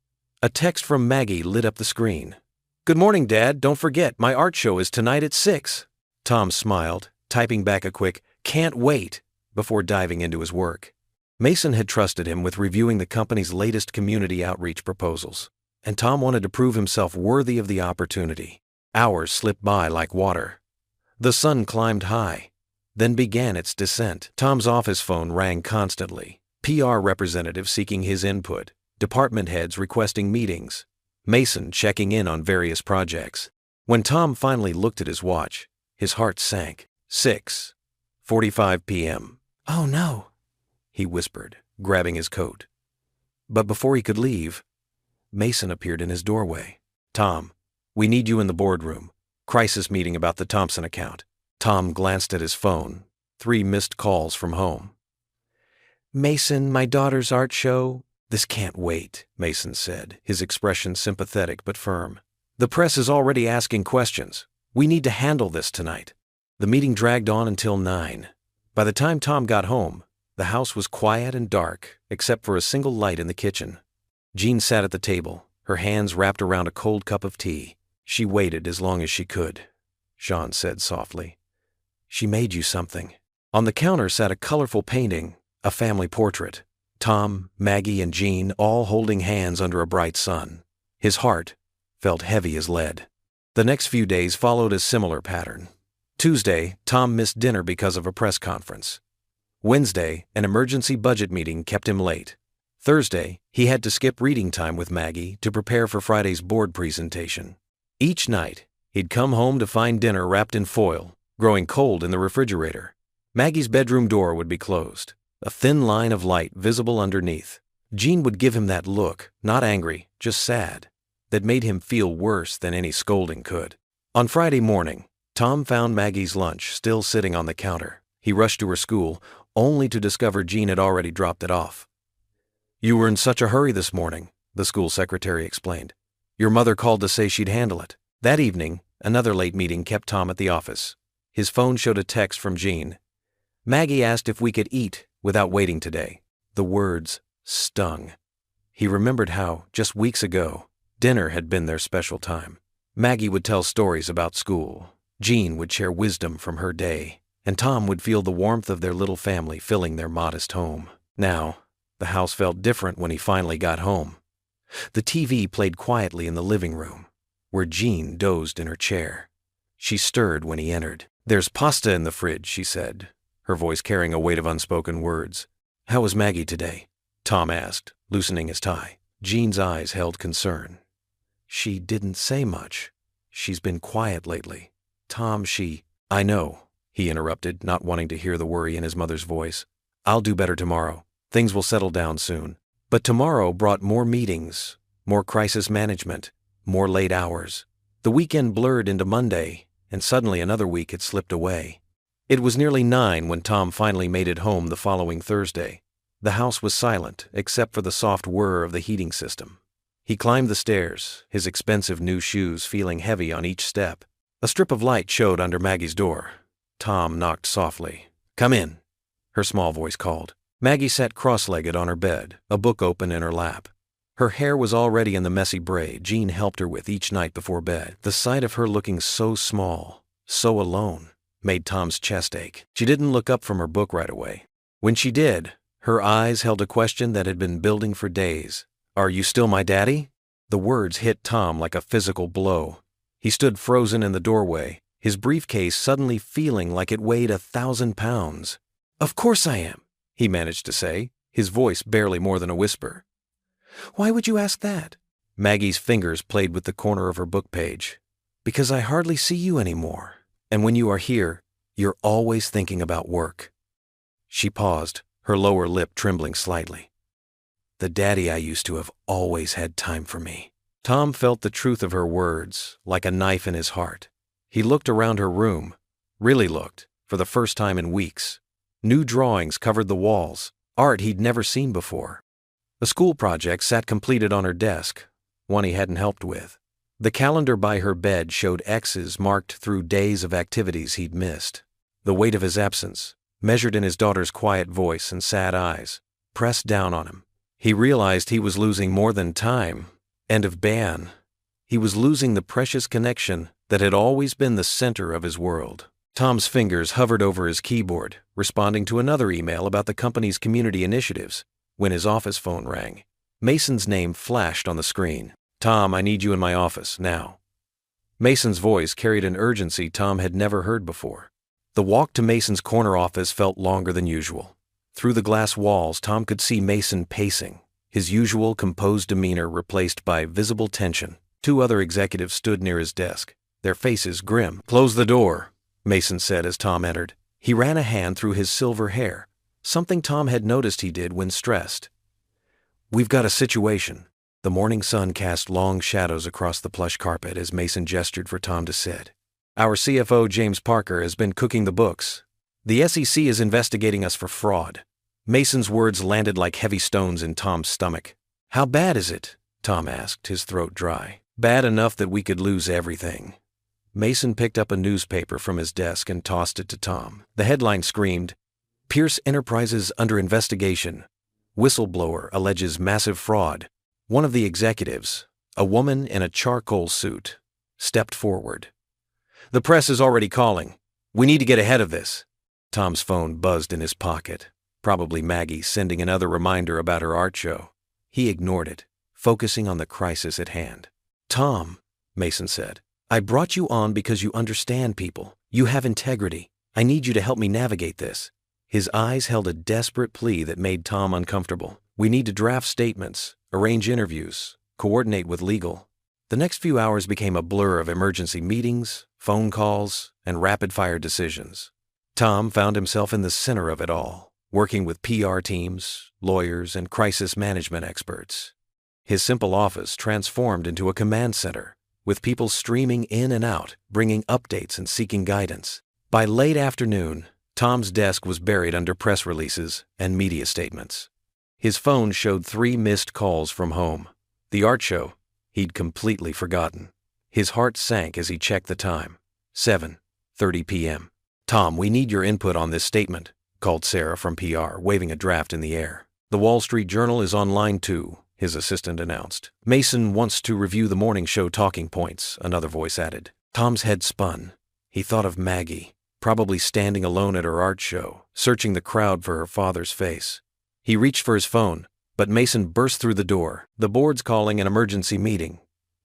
A text from Maggie lit up the screen. "Good morning, Dad. Don't forget, my art show is tonight at 6. Tom smiled, typing back a quick, "Can't wait," before diving into his work. Mason had trusted him with reviewing the company's latest community outreach proposals, and Tom wanted to prove himself worthy of the opportunity. Hours slipped by like water. The sun climbed high, then began its descent. Tom's office phone rang constantly, PR representatives seeking his input, department heads requesting meetings, Mason checking in on various projects. When Tom finally looked at his watch, his heart sank. 6:45 p.m. "Oh no," he whispered, grabbing his coat. But before he could leave, Mason appeared in his doorway. "Tom, we need you in the boardroom. Crisis meeting about the Thompson account." Tom glanced at his phone. 3 missed calls from home. "Mason, my daughter's art show." "This can't wait," Mason said, his expression sympathetic but firm. "The press is already asking questions. We need to handle this tonight." The meeting dragged on until 9. By the time Tom got home, the house was quiet and dark, except for a single light in the kitchen. Jean sat at the table, her hands wrapped around a cold cup of tea. "She waited as long as she could," Sean said softly. "She made you something." On the counter sat a colorful painting, a family portrait. Tom, Maggie, and Jean all holding hands under a bright sun. His heart felt heavy as lead. The next few days followed a similar pattern. Tuesday, Tom missed dinner because of a press conference. Wednesday, an emergency budget meeting kept him late. Thursday, he had to skip reading time with Maggie to prepare for Friday's board presentation. Each night, he'd come home to find dinner wrapped in foil, growing cold in the refrigerator. Maggie's bedroom door would be closed, a thin line of light visible underneath. Jean would give him that look, not angry, just sad, that made him feel worse than any scolding could. On Friday morning, Tom found Maggie's lunch still sitting on the counter. He rushed to her school, only to discover Jean had already dropped it off. "You were in such a hurry this morning," the school secretary explained. "Your mother called to say she'd handle it." That evening, another late meeting kept Tom at the office. His phone showed a text from Jean. "Maggie asked if we could eat without waiting today." The words stung. He remembered how, just weeks ago, dinner had been their special time. Maggie would tell stories about school. Jean would share wisdom from her day, and Tom would feel the warmth of their little family filling their modest home. Now, the house felt different when he finally got home. The TV played quietly in the living room, where Jean dozed in her chair. She stirred when he entered. "There's pasta in the fridge," she said, her voice carrying a weight of unspoken words. "How was Maggie today?" Tom asked, loosening his tie. Jean's eyes held concern. "She didn't say much. She's been quiet lately. Tom, I know," he interrupted, not wanting to hear the worry in his mother's voice. "I'll do better tomorrow. Things will settle down soon." But tomorrow brought more meetings, more crisis management, more late hours. The weekend blurred into Monday, and suddenly another week had slipped away. It was nearly 9 when Tom finally made it home the following Thursday. The house was silent, except for the soft whir of the heating system. He climbed the stairs, his expensive new shoes feeling heavy on each step. A strip of light showed under Maggie's door. Tom knocked softly. "Come in," her small voice called. Maggie sat cross-legged on her bed, a book open in her lap. Her hair was already in the messy braid Jean helped her with each night before bed. The sight of her looking so small, so alone, made Tom's chest ache. She didn't look up from her book right away. When she did, her eyes held a question that had been building for days. "Are you still my daddy?" The words hit Tom like a physical blow. He stood frozen in the doorway, his briefcase suddenly feeling like it weighed 1,000 pounds. "Of course I am," he managed to say, his voice barely more than a whisper. "Why would you ask that?" Maggie's fingers played with the corner of her book page. "Because I hardly see you anymore, and when you are here, you're always thinking about work." She paused, her lower lip trembling slightly. "The daddy I used to have always had time for me." Tom felt the truth of her words, like a knife in his heart. He looked around her room, really looked, for the first time in weeks. New drawings covered the walls, art he'd never seen before. A school project sat completed on her desk, one he hadn't helped with. The calendar by her bed showed X's marked through days of activities he'd missed. The weight of his absence, measured in his daughter's quiet voice and sad eyes, pressed down on him. He realized he was losing more than time, and of ban. He was losing the precious connection that had always been the center of his world. Tom's fingers hovered over his keyboard, responding to another email about the company's community initiatives, when his office phone rang. Mason's name flashed on the screen. "Tom, I need you in my office, now." Mason's voice carried an urgency Tom had never heard before. The walk to Mason's corner office felt longer than usual. Through the glass walls, Tom could see Mason pacing, his usual composed demeanor replaced by visible tension. Two other executives stood near his desk, their faces grim. "Close the door," Mason said as Tom entered. He ran a hand through his silver hair, something Tom had noticed he did when stressed. "We've got a situation." The morning sun cast long shadows across the plush carpet as Mason gestured for Tom to sit. "Our CFO, James Parker, has been cooking the books. The SEC is investigating us for fraud." Mason's words landed like heavy stones in Tom's stomach. "How bad is it?" Tom asked, his throat dry. "Bad enough that we could lose everything." Mason picked up a newspaper from his desk and tossed it to Tom. The headline screamed, "Pierce Enterprises under investigation. Whistleblower alleges massive fraud." One of the executives, a woman in a charcoal suit, stepped forward. "The press is already calling. We need to get ahead of this." Tom's phone buzzed in his pocket, probably Maggie sending another reminder about her art show. He ignored it, focusing on the crisis at hand. "Tom," Mason said, "I brought you on because you understand people. You have integrity. I need you to help me navigate this." His eyes held a desperate plea that made Tom uncomfortable. "We need to draft statements, arrange interviews, coordinate with legal." The next few hours became a blur of emergency meetings, phone calls, and rapid-fire decisions. Tom found himself in the center of it all, working with PR teams, lawyers, and crisis management experts. His simple office transformed into a command center, with people streaming in and out, bringing updates and seeking guidance. By late afternoon, Tom's desk was buried under press releases and media statements. His phone showed 3 missed calls from home. The art show, he'd completely forgotten. His heart sank as he checked the time. 7:30 p.m. "Tom, we need your input on this statement," called Sarah from PR, waving a draft in the air. "The Wall Street Journal is on line 2, his assistant announced. "Mason wants to review the morning show talking points," another voice added. Tom's head spun. He thought of Maggie, probably standing alone at her art show, searching the crowd for her father's face. He reached for his phone, but Mason burst through the door. "The board's calling an emergency meeting.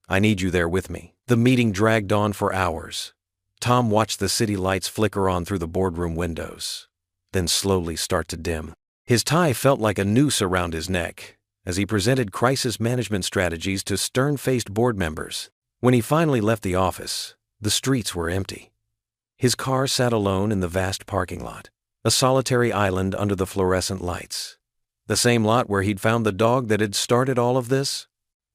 I need you there with me." The meeting dragged on for hours. Tom watched the city lights flicker on through the boardroom windows, then slowly start to dim. His tie felt like a noose around his neck as he presented crisis management strategies to stern-faced board members. When he finally left the office, the streets were empty. His car sat alone in the vast parking lot, a solitary island under the fluorescent lights. The same lot where he'd found the dog that had started all of this?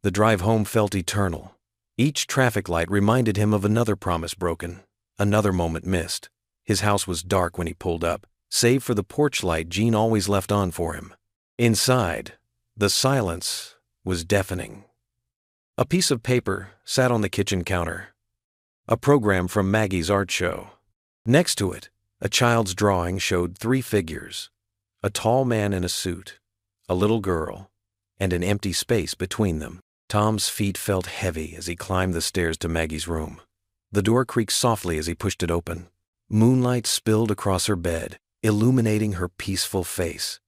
The drive home felt eternal. Each traffic light reminded him of another promise broken, another moment missed. His house was dark when he pulled up, save for the porch light Jean always left on for him. Inside, the silence was deafening. A piece of paper sat on the kitchen counter. A program from Maggie's art show. Next to it, a child's drawing showed 3 figures: a tall man in a suit, a little girl, and an empty space between them. Tom's feet felt heavy as he climbed the stairs to Maggie's room. The door creaked softly as he pushed it open. Moonlight spilled across her bed, illuminating her peaceful face.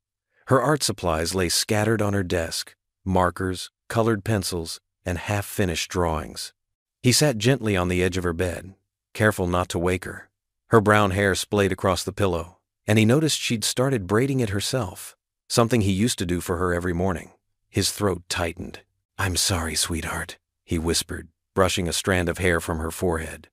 Her art supplies lay scattered on her desk: markers, colored pencils, and half-finished drawings. He sat gently on the edge of her bed, careful not to wake her. Her brown hair splayed across the pillow, and he noticed she'd started braiding it herself, something he used to do for her every morning. His throat tightened. "I'm sorry, sweetheart," he whispered, brushing a strand of hair from her forehead.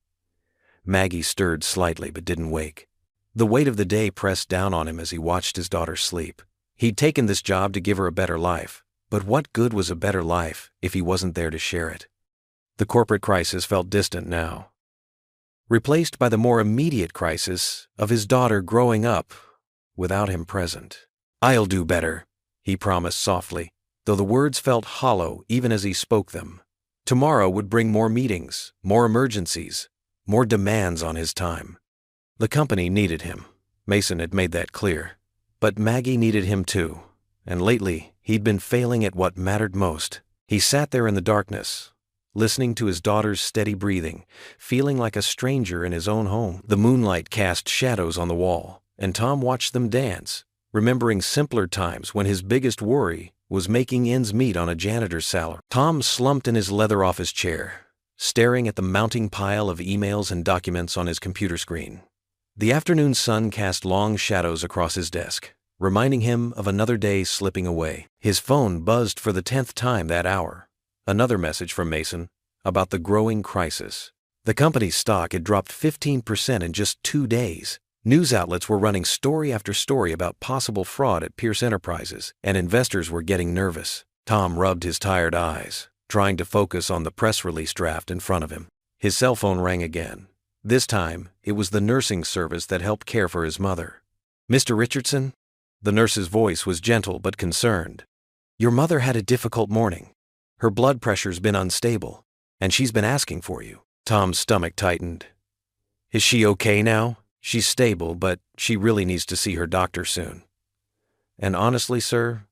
Maggie stirred slightly but didn't wake. The weight of the day pressed down on him as he watched his daughter sleep. He'd taken this job to give her a better life, but what good was a better life if he wasn't there to share it? The corporate crisis felt distant now, replaced by the more immediate crisis of his daughter growing up without him present. "I'll do better," he promised softly, though the words felt hollow even as he spoke them. Tomorrow would bring more meetings, more emergencies, more demands on his time. The company needed him. Mason had made that clear. But Maggie needed him too, and lately he'd been failing at what mattered most. He sat there in the darkness, listening to his daughter's steady breathing, feeling like a stranger in his own home. The moonlight cast shadows on the wall, and Tom watched them dance, remembering simpler times when his biggest worry was making ends meet on a janitor's salary. Tom slumped in his leather office chair, staring at the mounting pile of emails and documents on his computer screen. The afternoon sun cast long shadows across his desk, reminding him of another day slipping away. His phone buzzed for the 10th time that hour. Another message from Mason about the growing crisis. The company's stock had dropped 15% in just 2 days. News outlets were running story after story about possible fraud at Pierce Enterprises, and investors were getting nervous. Tom rubbed his tired eyes, trying to focus on the press release draft in front of him. His cell phone rang again. This time, it was the nursing service that helped care for his mother. "Mr. Richardson?" The nurse's voice was gentle but concerned. "Your mother had a difficult morning. Her blood pressure's been unstable, and she's been asking for you." Tom's stomach tightened. "Is she okay now?" "She's stable, but she really needs to see her doctor soon. And honestly, sir,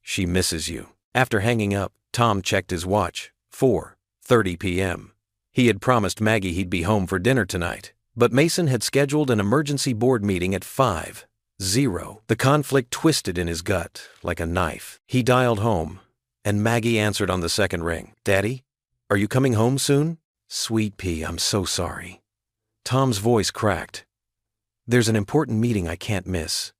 she misses you." After hanging up, Tom checked his watch. 4:30 p.m. He had promised Maggie he'd be home for dinner tonight, but Mason had scheduled an emergency board meeting at 5:00. The conflict twisted in his gut like a knife. He dialed home, and Maggie answered on the second ring. "Daddy, are you coming home soon?" "Sweet pea, I'm so sorry." Tom's voice cracked. "There's an important meeting I can't miss.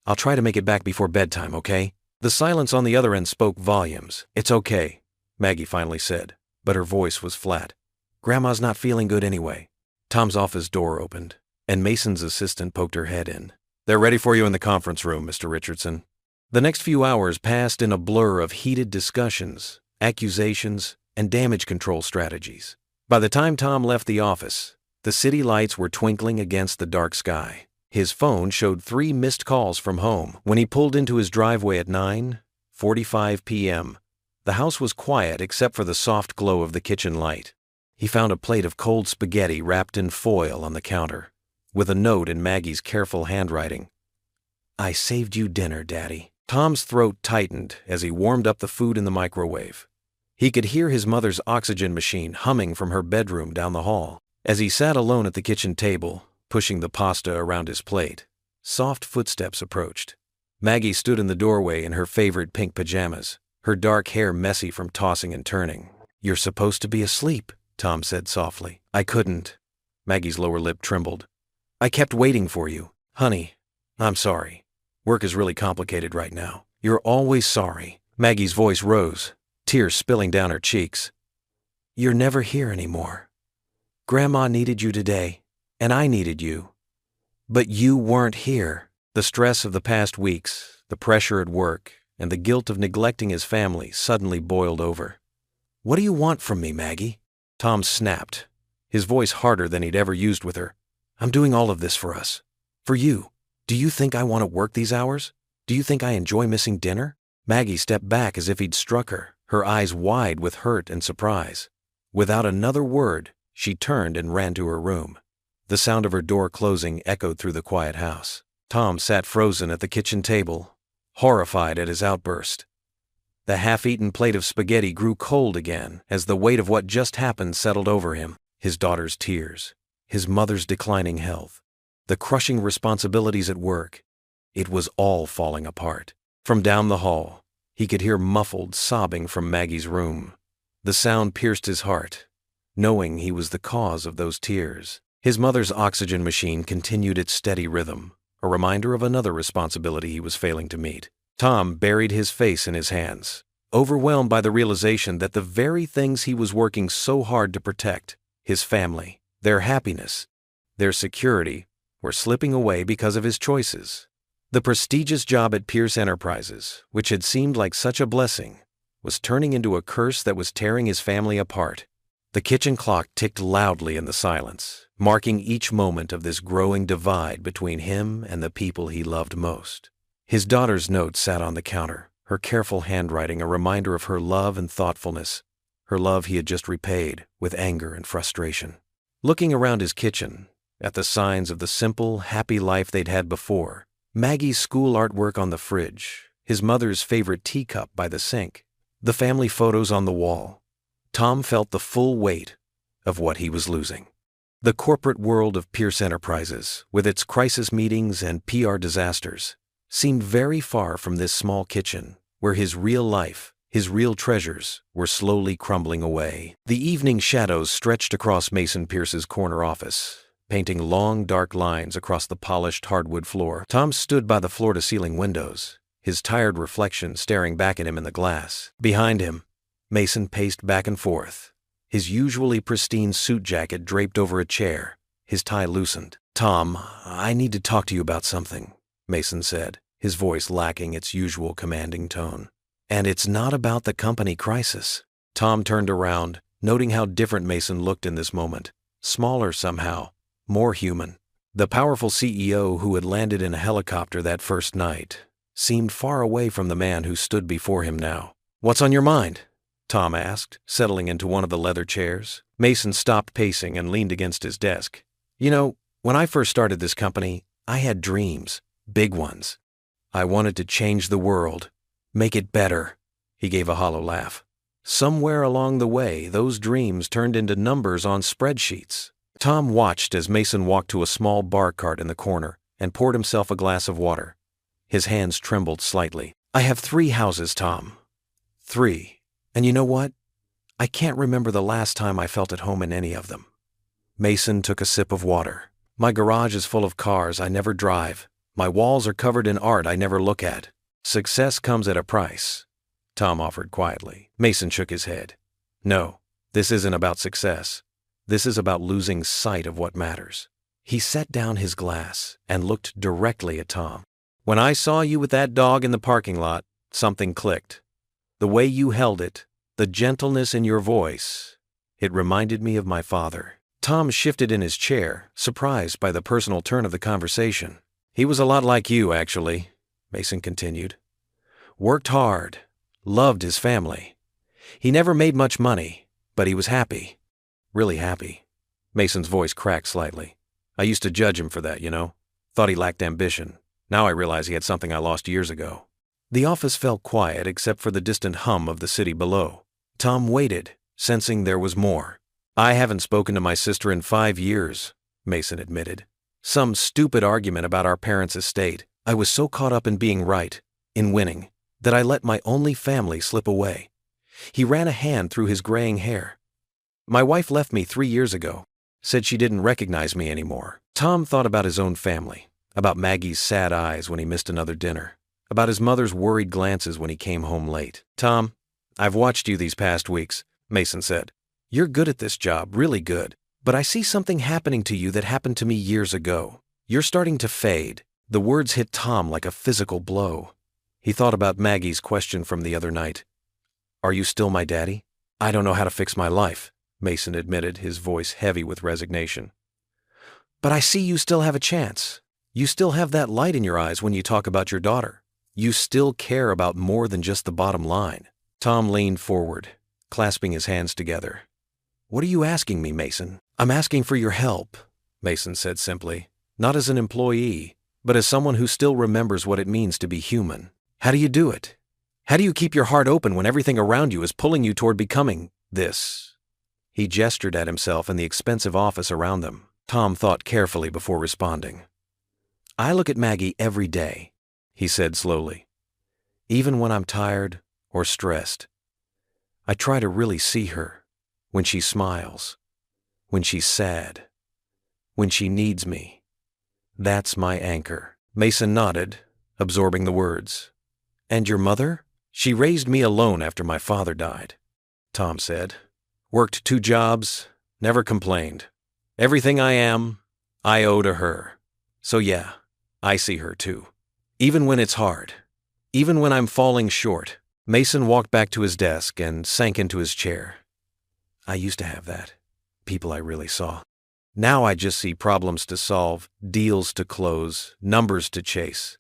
I'll try to make it back before bedtime, okay?" The silence on the other end spoke volumes. "It's okay," Maggie finally said, but her voice was flat. "Grandma's not feeling good anyway." Tom's office door opened, and Mason's assistant poked her head in. "They're ready for you in the conference room, Mr. Richardson." The next few hours passed in a blur of heated discussions, accusations, and damage control strategies. By the time Tom left the office, the city lights were twinkling against the dark sky. His phone showed 3 missed calls from home. When he pulled into his driveway at 9:45 p.m., the house was quiet except for the soft glow of the kitchen light. He found a plate of cold spaghetti wrapped in foil on the counter, with a note in Maggie's careful handwriting. "I saved you dinner, Daddy." Tom's throat tightened as he warmed up the food in the microwave. He could hear his mother's oxygen machine humming from her bedroom down the hall. As he sat alone at the kitchen table, pushing the pasta around his plate, soft footsteps approached. Maggie stood in the doorway in her favorite pink pajamas, her dark hair messy from tossing and turning. "You're supposed to be asleep," Tom said softly. "I couldn't." Maggie's lower lip trembled. "I kept waiting for you. Honey, I'm sorry. Work is really complicated right now." "You're always sorry." Maggie's voice rose, tears spilling down her cheeks. "You're never here anymore. Grandma needed you today, and I needed you. But you weren't here." The stress of the past weeks, the pressure at work, and the guilt of neglecting his family suddenly boiled over. "What do you want from me, Maggie?" Tom snapped, his voice harder than he'd ever used with her. "I'm doing all of this for us. For you. Do you think I want to work these hours? Do you think I enjoy missing dinner?" Maggie stepped back as if he'd struck her, her eyes wide with hurt and surprise. Without another word, she turned and ran to her room. The sound of her door closing echoed through the quiet house. Tom sat frozen at the kitchen table, horrified at his outburst. The half-eaten plate of spaghetti grew cold again as the weight of what just happened settled over him. His daughter's tears, his mother's declining health, the crushing responsibilities at work. It was all falling apart. From down the hall, he could hear muffled sobbing from Maggie's room. The sound pierced his heart, knowing he was the cause of those tears. His mother's oxygen machine continued its steady rhythm, a reminder of another responsibility he was failing to meet. Tom buried his face in his hands, overwhelmed by the realization that the very things he was working so hard to protect, his family, their happiness, their security, were slipping away because of his choices. The prestigious job at Pierce Enterprises, which had seemed like such a blessing, was turning into a curse that was tearing his family apart. The kitchen clock ticked loudly in the silence, marking each moment of this growing divide between him and the people he loved most. His daughter's note sat on the counter, her careful handwriting a reminder of her love and thoughtfulness, her love he had just repaid with anger and frustration. Looking around his kitchen, at the signs of the simple, happy life they'd had before, Maggie's school artwork on the fridge, his mother's favorite teacup by the sink, the family photos on the wall, Tom felt the full weight of what he was losing. The corporate world of Pierce Enterprises, with its crisis meetings and PR disasters, seemed very far from this small kitchen where his real life, his real treasures, were slowly crumbling away. The evening shadows stretched across Mason Pierce's corner office, painting long, dark lines across the polished hardwood floor. Tom stood by the floor-to-ceiling windows, his tired reflection staring back at him in the glass. Behind him, Mason paced back and forth, his usually pristine suit jacket draped over a chair, his tie loosened. "Tom, I need to talk to you about something," Mason said, his voice lacking its usual commanding tone. "And it's not about the company crisis." Tom turned around, noting how different Mason looked in this moment, smaller somehow, more human. The powerful CEO who had landed in a helicopter that first night seemed far away from the man who stood before him now. "What's on your mind?" Tom asked, settling into one of the leather chairs. Mason stopped pacing and leaned against his desk. "You know, when I first started this company, I had dreams, big ones. I wanted to change the world, make it better." He gave a hollow laugh. "Somewhere along the way, those dreams turned into numbers on spreadsheets." Tom watched as Mason walked to a small bar cart in the corner and poured himself a glass of water. His hands trembled slightly. "I have 3 houses, Tom. 3. And you know what? I can't remember the last time I felt at home in any of them." Mason took a sip of water. "My garage is full of cars I never drive. My walls are covered in art I never look at. Success comes at a price," Tom offered quietly. Mason shook his head. "No, this isn't about success. This is about losing sight of what matters." He set down his glass and looked directly at Tom. "When I saw you with that dog in the parking lot, something clicked. The way you held it, the gentleness in your voice, it reminded me of my father." Tom shifted in his chair, surprised by the personal turn of the conversation. "He was a lot like you, actually," Mason continued. "Worked hard, loved his family. He never made much money, but he was happy, really happy." Mason's voice cracked slightly. "I used to judge him for that, you know. Thought he lacked ambition. Now I realize he had something I lost years ago." The office felt quiet except for the distant hum of the city below. Tom waited, sensing there was more. "I haven't spoken to my sister in 5 years," Mason admitted. "Some stupid argument about our parents' estate. I was so caught up in being right, in winning, that I let my only family slip away." He ran a hand through his graying hair. "My wife left me 3 years ago, said she didn't recognize me anymore." Tom thought about his own family, about Maggie's sad eyes when he missed another dinner, about his mother's worried glances when he came home late. "Tom, I've watched you these past weeks," Mason said. "You're good at this job, really good. But I see something happening to you that happened to me years ago. You're starting to fade." The words hit Tom like a physical blow. He thought about Maggie's question from the other night. "Are you still my daddy?" "I don't know how to fix my life," Mason admitted, his voice heavy with resignation. "But I see you still have a chance. You still have that light in your eyes when you talk about your daughter. You still care about more than just the bottom line." Tom leaned forward, clasping his hands together. "What are you asking me, Mason?" "I'm asking for your help," Mason said simply. "Not as an employee, but as someone who still remembers what it means to be human. How do you do it? How do you keep your heart open when everything around you is pulling you toward becoming this?" He gestured at himself and the expensive office around them. Tom thought carefully before responding. "I look at Maggie every day," he said slowly. "Even when I'm tired or stressed. I try to really see her, when she smiles, when she's sad, when she needs me. That's my anchor." Mason nodded, absorbing the words. "And your mother?" "She raised me alone after my father died," Tom said. "Worked 2 jobs, never complained. Everything I am, I owe to her. So yeah, I see her too. Even when it's hard. Even when I'm falling short." Mason walked back to his desk and sank into his chair. "I used to have that. People I really saw. Now I just see problems to solve, deals to close, numbers to chase."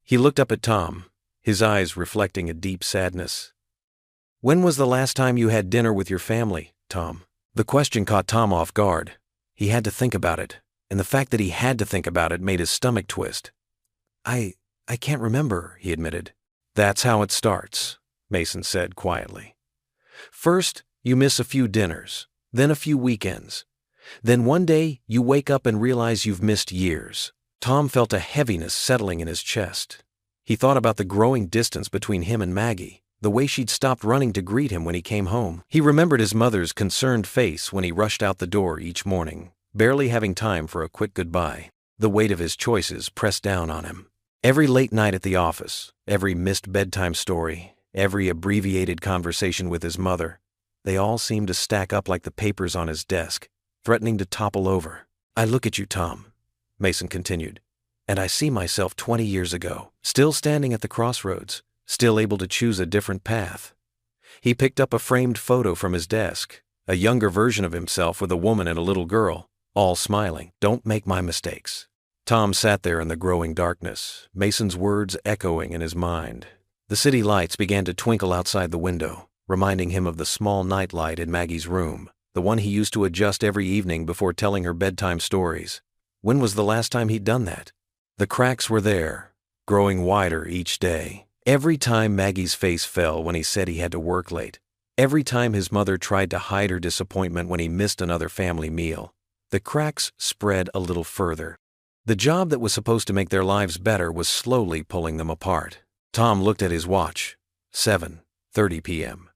He looked up at Tom, his eyes reflecting a deep sadness. "When was the last time you had dinner with your family, Tom?" The question caught Tom off guard. He had to think about it, and the fact that he had to think about it made his stomach twist. I can't remember," he admitted. "That's how it starts," Mason said quietly. "First, you miss a few dinners, then a few weekends. Then one day, you wake up and realize you've missed years." Tom felt a heaviness settling in his chest. He thought about the growing distance between him and Maggie, the way she'd stopped running to greet him when he came home. He remembered his mother's concerned face when he rushed out the door each morning, barely having time for a quick goodbye. The weight of his choices pressed down on him. Every late night at the office, every missed bedtime story, every abbreviated conversation with his mother, they all seemed to stack up like the papers on his desk, threatening to topple over. "I look at you, Tom," Mason continued, "and I see myself 20 years ago, still standing at the crossroads, still able to choose a different path." He picked up a framed photo from his desk, a younger version of himself with a woman and a little girl, all smiling. "Don't make my mistakes." Tom sat there in the growing darkness, Mason's words echoing in his mind. The city lights began to twinkle outside the window, reminding him of the small nightlight in Maggie's room, the one he used to adjust every evening before telling her bedtime stories. When was the last time he'd done that? The cracks were there, growing wider each day. Every time Maggie's face fell when he said he had to work late, every time his mother tried to hide her disappointment when he missed another family meal, the cracks spread a little further. The job that was supposed to make their lives better was slowly pulling them apart. Tom looked at his watch. 7:30 p.m.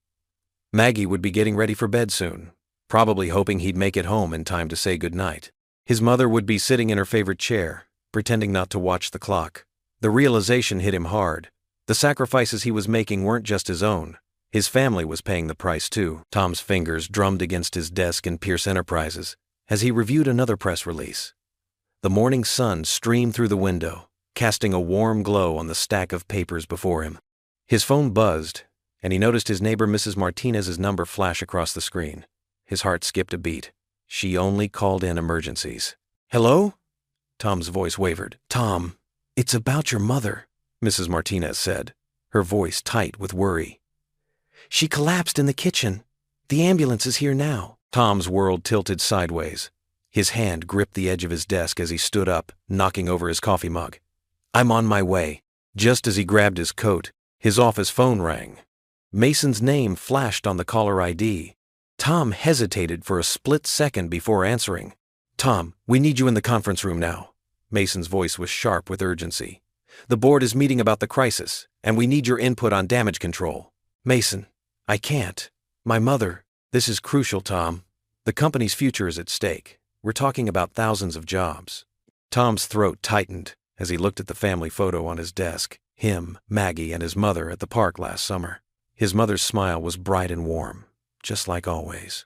Maggie would be getting ready for bed soon, probably hoping he'd make it home in time to say goodnight. His mother would be sitting in her favorite chair, pretending not to watch the clock. The realization hit him hard. The sacrifices he was making weren't just his own. His family was paying the price too. Tom's fingers drummed against his desk in Pierce Enterprises as he reviewed another press release. The morning sun streamed through the window, casting a warm glow on the stack of papers before him. His phone buzzed, and he noticed his neighbor Mrs. Martinez's number flash across the screen. His heart skipped a beat. She only called in emergencies. "Hello?" Tom's voice wavered. "Tom, it's about your mother," Mrs. Martinez said, her voice tight with worry. "She collapsed in the kitchen. The ambulance is here now." Tom's world tilted sideways. His hand gripped the edge of his desk as he stood up, knocking over his coffee mug. "I'm on my way." Just as he grabbed his coat, his office phone rang. Mason's name flashed on the caller ID. Tom hesitated for a split second before answering. "Tom, we need you in the conference room now." Mason's voice was sharp with urgency. "The board is meeting about the crisis, and we need your input on damage control." "Mason, I can't. My mother." "This is crucial, Tom. The company's future is at stake. We're talking about thousands of jobs." Tom's throat tightened as he looked at the family photo on his desk. Him, Maggie, and his mother at the park last summer. His mother's smile was bright and warm, just like always.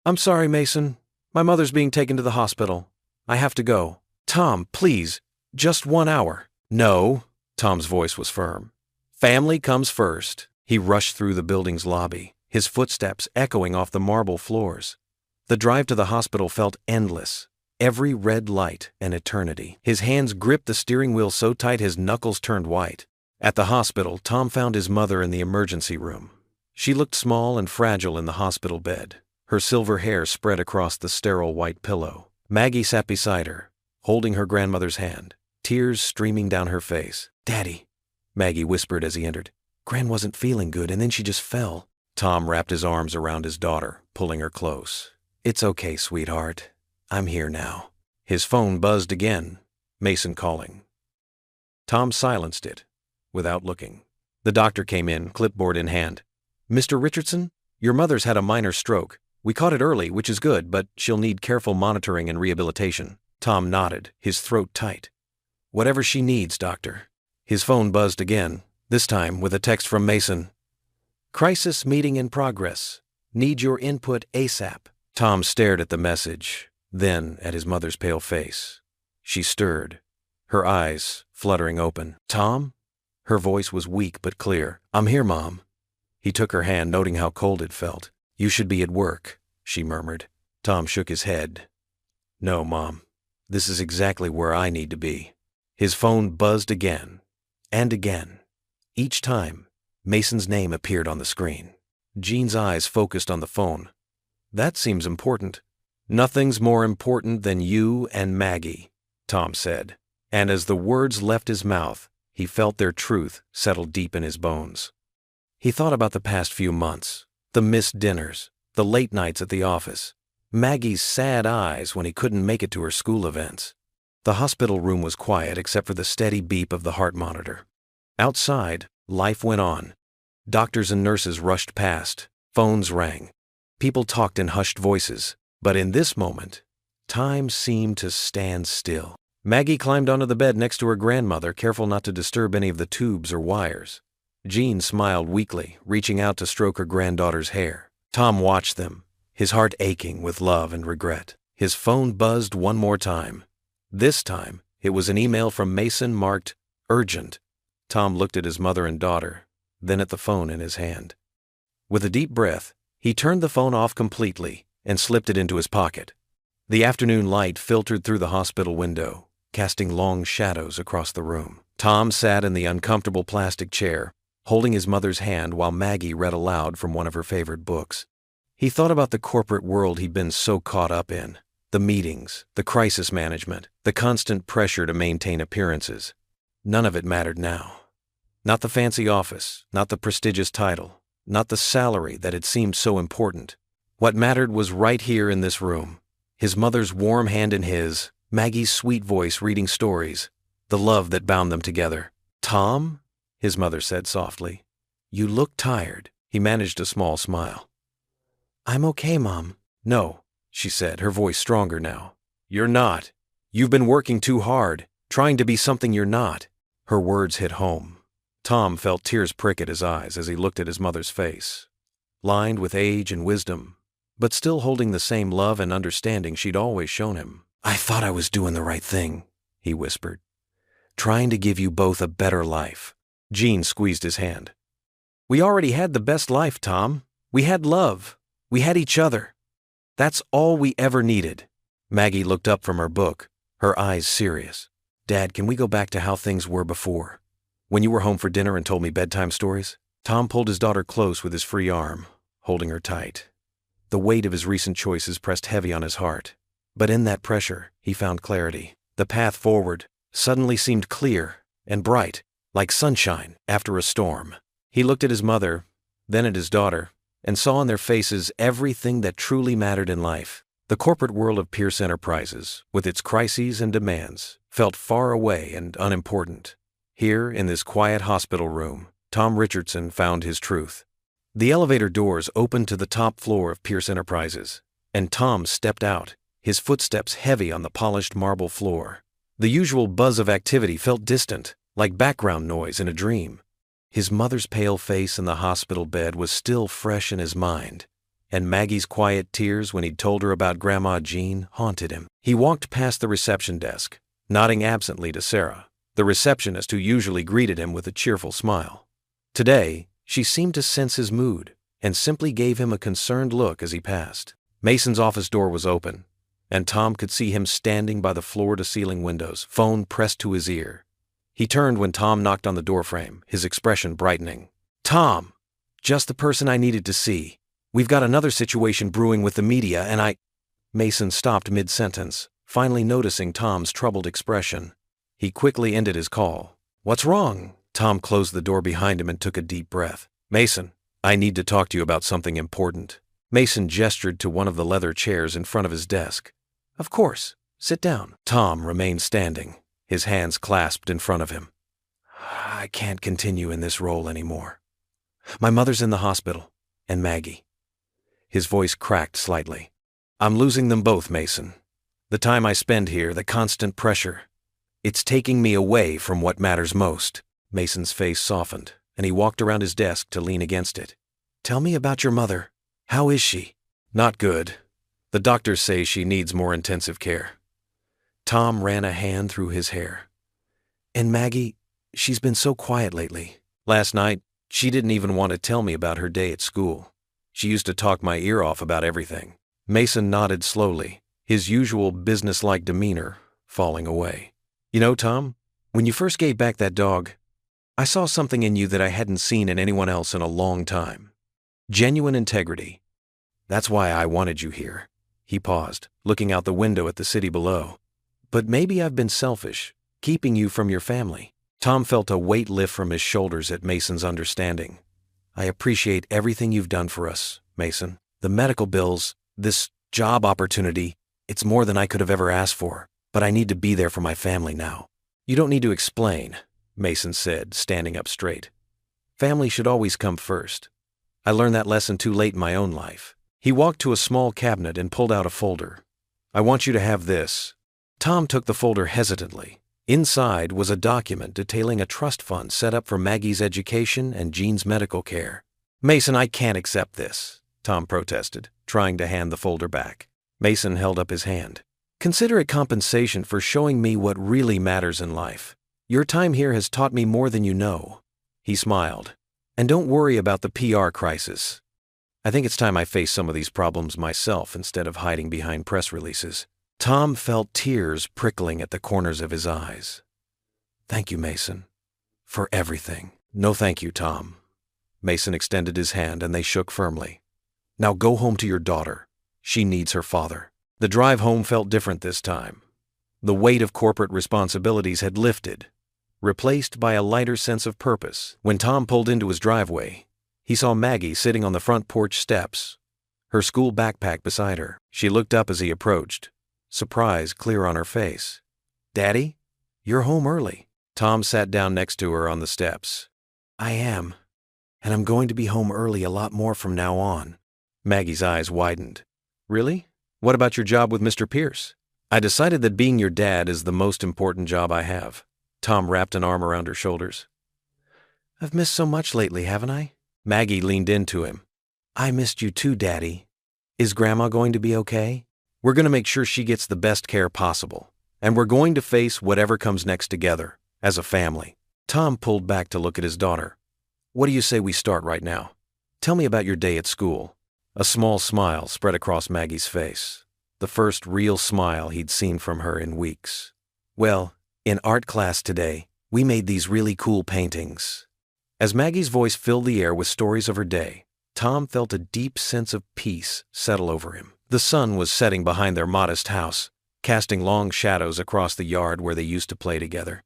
"I'm sorry, Mason. My mother's being taken to the hospital. I have to go." "Tom, please, just 1 hour." "No," Tom's voice was firm. "Family comes first." He rushed through the building's lobby, his footsteps echoing off the marble floors. The drive to the hospital felt endless, every red light an eternity. His hands gripped the steering wheel so tight his knuckles turned white. At the hospital, Tom found his mother in the emergency room. She looked small and fragile in the hospital bed, her silver hair spread across the sterile white pillow. Maggie sat beside her, holding her grandmother's hand, tears streaming down her face. "Daddy," Maggie whispered as he entered. "Gran wasn't feeling good and then she just fell." Tom wrapped his arms around his daughter, pulling her close. "It's okay, sweetheart. I'm here now." His phone buzzed again, Mason calling. Tom silenced it, without looking. The doctor came in, clipboard in hand. "Mr. Richardson, your mother's had a minor stroke. We caught it early, which is good, but she'll need careful monitoring and rehabilitation." Tom nodded, his throat tight. "Whatever she needs, doctor." His phone buzzed again, this time with a text from Mason. "Crisis meeting in progress. Need your input ASAP." Tom stared at the message, then at his mother's pale face. She stirred, her eyes fluttering open. "Tom?" Her voice was weak but clear. "I'm here, Mom." He took her hand, noting how cold it felt. "You should be at work," she murmured. Tom shook his head. "No, Mom. This is exactly where I need to be." His phone buzzed again, and again, Each time, Mason's name appeared on the screen. Jean's eyes focused on the phone. That seems important. Nothing's more important than you and Maggie, Tom said. And as the words left his mouth, he felt their truth settle deep in his bones. He thought about the past few months, the missed dinners, the late nights at the office, Maggie's sad eyes when he couldn't make it to her school events. The hospital room was quiet except for the steady beep of the heart monitor. Outside, life went on. Doctors and nurses rushed past, phones rang. People talked in hushed voices, but in this moment, time seemed to stand still. Maggie climbed onto the bed next to her grandmother, careful not to disturb any of the tubes or wires. Jean smiled weakly, reaching out to stroke her granddaughter's hair. Tom watched them, his heart aching with love and regret. His phone buzzed one more time. This time, it was an email from Mason marked urgent. Tom looked at his mother and daughter, then at the phone in his hand. With a deep breath, he turned the phone off completely and slipped it into his pocket. The afternoon light filtered through the hospital window, casting long shadows across the room. Tom sat in the uncomfortable plastic chair, holding his mother's hand while Maggie read aloud from one of her favorite books. He thought about the corporate world he'd been so caught up in, the meetings, the crisis management, the constant pressure to maintain appearances. None of it mattered now. Not the fancy office, not the prestigious title, not the salary that had seemed so important. What mattered was right here in this room. His mother's warm hand in his, Maggie's sweet voice reading stories, the love that bound them together. "Tom," his mother said softly, "you look tired." He managed a small smile. "I'm okay, Mom." "No," she said, her voice stronger now. "You're not. You've been working too hard, trying to be something you're not." Her words hit home. Tom felt tears prick at his eyes as he looked at his mother's face, lined with age and wisdom, but still holding the same love and understanding she'd always shown him. "I thought I was doing the right thing," he whispered, "trying to give you both a better life." Jean squeezed his hand. "We already had the best life, Tom. We had love. We had each other. That's all we ever needed." Maggie looked up from her book, her eyes serious. "Dad, can we go back to how things were before? When you were home for dinner and told me bedtime stories?" Tom pulled his daughter close with his free arm, holding her tight. The weight of his recent choices pressed heavy on his heart. But in that pressure, he found clarity. The path forward suddenly seemed clear and bright, like sunshine after a storm. He looked at his mother, then at his daughter, and saw in their faces everything that truly mattered in life. The corporate world of Pierce Enterprises, with its crises and demands, felt far away and unimportant. Here, in this quiet hospital room, Tom Richardson found his truth. The elevator doors opened to the top floor of Pierce Enterprises, and Tom stepped out, his footsteps heavy on the polished marble floor. The usual buzz of activity felt distant, like background noise in a dream. His mother's pale face in the hospital bed was still fresh in his mind, and Maggie's quiet tears when he'd told her about Grandma Jean haunted him. He walked past the reception desk, nodding absently to Sarah, the receptionist who usually greeted him with a cheerful smile. Today, she seemed to sense his mood and simply gave him a concerned look as he passed. Mason's office door was open, and Tom could see him standing by the floor-to-ceiling windows, phone pressed to his ear. He turned when Tom knocked on the doorframe, his expression brightening. "Tom, just the person I needed to see. We've got another situation brewing with the media and I—" Mason stopped mid-sentence, finally noticing Tom's troubled expression. He quickly ended his call. "What's wrong?" Tom closed the door behind him and took a deep breath. "Mason, I need to talk to you about something important." Mason gestured to one of the leather chairs in front of his desk. "Of course. Sit down." Tom remained standing, his hands clasped in front of him. "I can't continue in this role anymore. My mother's in the hospital, and Maggie." His voice cracked slightly. "I'm losing them both, Mason. The time I spend here, the constant pressure, it's taking me away from what matters most." Mason's face softened, and he walked around his desk to lean against it. "Tell me about your mother. How is she?" "Not good. The doctors say she needs more intensive care." Tom ran a hand through his hair. "And Maggie, she's been so quiet lately. Last night, she didn't even want to tell me about her day at school. She used to talk my ear off about everything." Mason nodded slowly, his usual businesslike demeanor falling away. "You know, Tom, when you first gave back that dog, I saw something in you that I hadn't seen in anyone else in a long time. Genuine integrity. That's why I wanted you here." He paused, looking out the window at the city below. "But maybe I've been selfish, keeping you from your family." Tom felt a weight lift from his shoulders at Mason's understanding. "I appreciate everything you've done for us, Mason. The medical bills, this job opportunity, it's more than I could have ever asked for, but I need to be there for my family now." "You don't need to explain," Mason said, standing up straight. "Family should always come first. I learned that lesson too late in my own life." He walked to a small cabinet and pulled out a folder. "I want you to have this." Tom took the folder hesitantly. Inside was a document detailing a trust fund set up for Maggie's education and Jean's medical care. "Mason, I can't accept this," Tom protested, trying to hand the folder back. Mason held up his hand. "Consider it compensation for showing me what really matters in life. Your time here has taught me more than you know." He smiled. "And don't worry about the PR crisis. I think it's time I face some of these problems myself instead of hiding behind press releases." Tom felt tears prickling at the corners of his eyes. "Thank you, Mason, for everything." "No thank you, Tom." Mason extended his hand and they shook firmly. "Now go home to your daughter. She needs her father." The drive home felt different this time. The weight of corporate responsibilities had lifted, replaced by a lighter sense of purpose. When Tom pulled into his driveway, he saw Maggie sitting on the front porch steps, her school backpack beside her. She looked up as he approached, surprise clear on her face. "Daddy, you're home early." Tom sat down next to her on the steps. "I am, and I'm going to be home early a lot more from now on." Maggie's eyes widened. "Really? What about your job with Mr. Pierce?" "I decided that being your dad is the most important job I have." Tom wrapped an arm around her shoulders. "I've missed so much lately, haven't I?" Maggie leaned into him. "I missed you too, Daddy. Is Grandma going to be okay?" "We're going to make sure she gets the best care possible, and we're going to face whatever comes next together, as a family." Tom pulled back to look at his daughter. "What do you say we start right now? Tell me about your day at school." A small smile spread across Maggie's face, the first real smile he'd seen from her in weeks. "Well, in art class today, we made these really cool paintings." As Maggie's voice filled the air with stories of her day, Tom felt a deep sense of peace settle over him. The sun was setting behind their modest house, casting long shadows across the yard where they used to play together.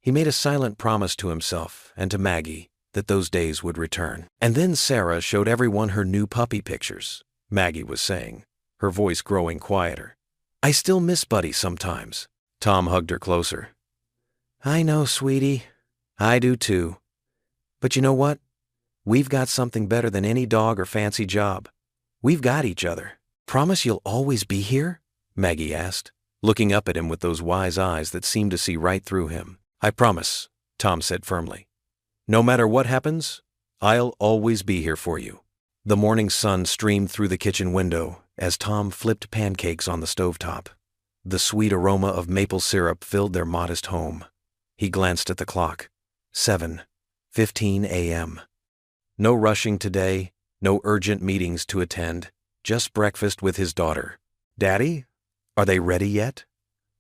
He made a silent promise to himself and to Maggie that those days would return. "And then Sarah showed everyone her new puppy pictures," Maggie was saying, her voice growing quieter. "I still miss Buddy sometimes." Tom hugged her closer. "I know, sweetie. I do too. But you know what? We've got something better than any dog or fancy job. We've got each other." "Promise you'll always be here?" Maggie asked, looking up at him with those wise eyes that seemed to see right through him. "I promise," Tom said firmly. "No matter what happens, I'll always be here for you." The morning sun streamed through the kitchen window as Tom flipped pancakes on the stovetop. The sweet aroma of maple syrup filled their modest home. He glanced at the clock. 7:15 a.m. No rushing today, no urgent meetings to attend, just breakfast with his daughter. "Daddy, are they ready yet?"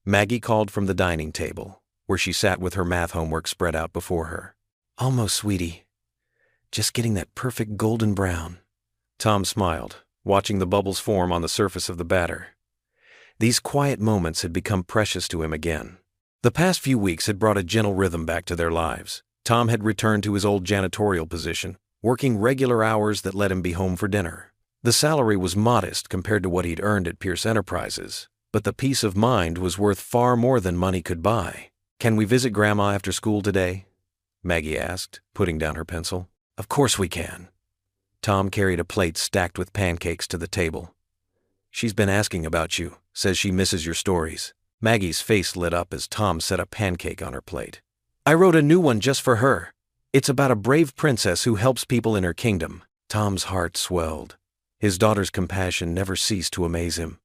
Maggie called from the dining table, where she sat with her math homework spread out before her. "Almost, sweetie. Just getting that perfect golden brown." Tom smiled, watching the bubbles form on the surface of the batter. These quiet moments had become precious to him again. The past few weeks had brought a gentle rhythm back to their lives. Tom had returned to his old janitorial position, working regular hours that let him be home for dinner. The salary was modest compared to what he'd earned at Pierce Enterprises, but the peace of mind was worth far more than money could buy. "Can we visit Grandma after school today?" Maggie asked, putting down her pencil. "Of course we can." Tom carried a plate stacked with pancakes to the table. "She's been asking about you, says she misses your stories." Maggie's face lit up as Tom set a pancake on her plate. "I wrote a new one just for her. It's about a brave princess who helps people in her kingdom." Tom's heart swelled. His daughter's compassion never ceased to amaze him.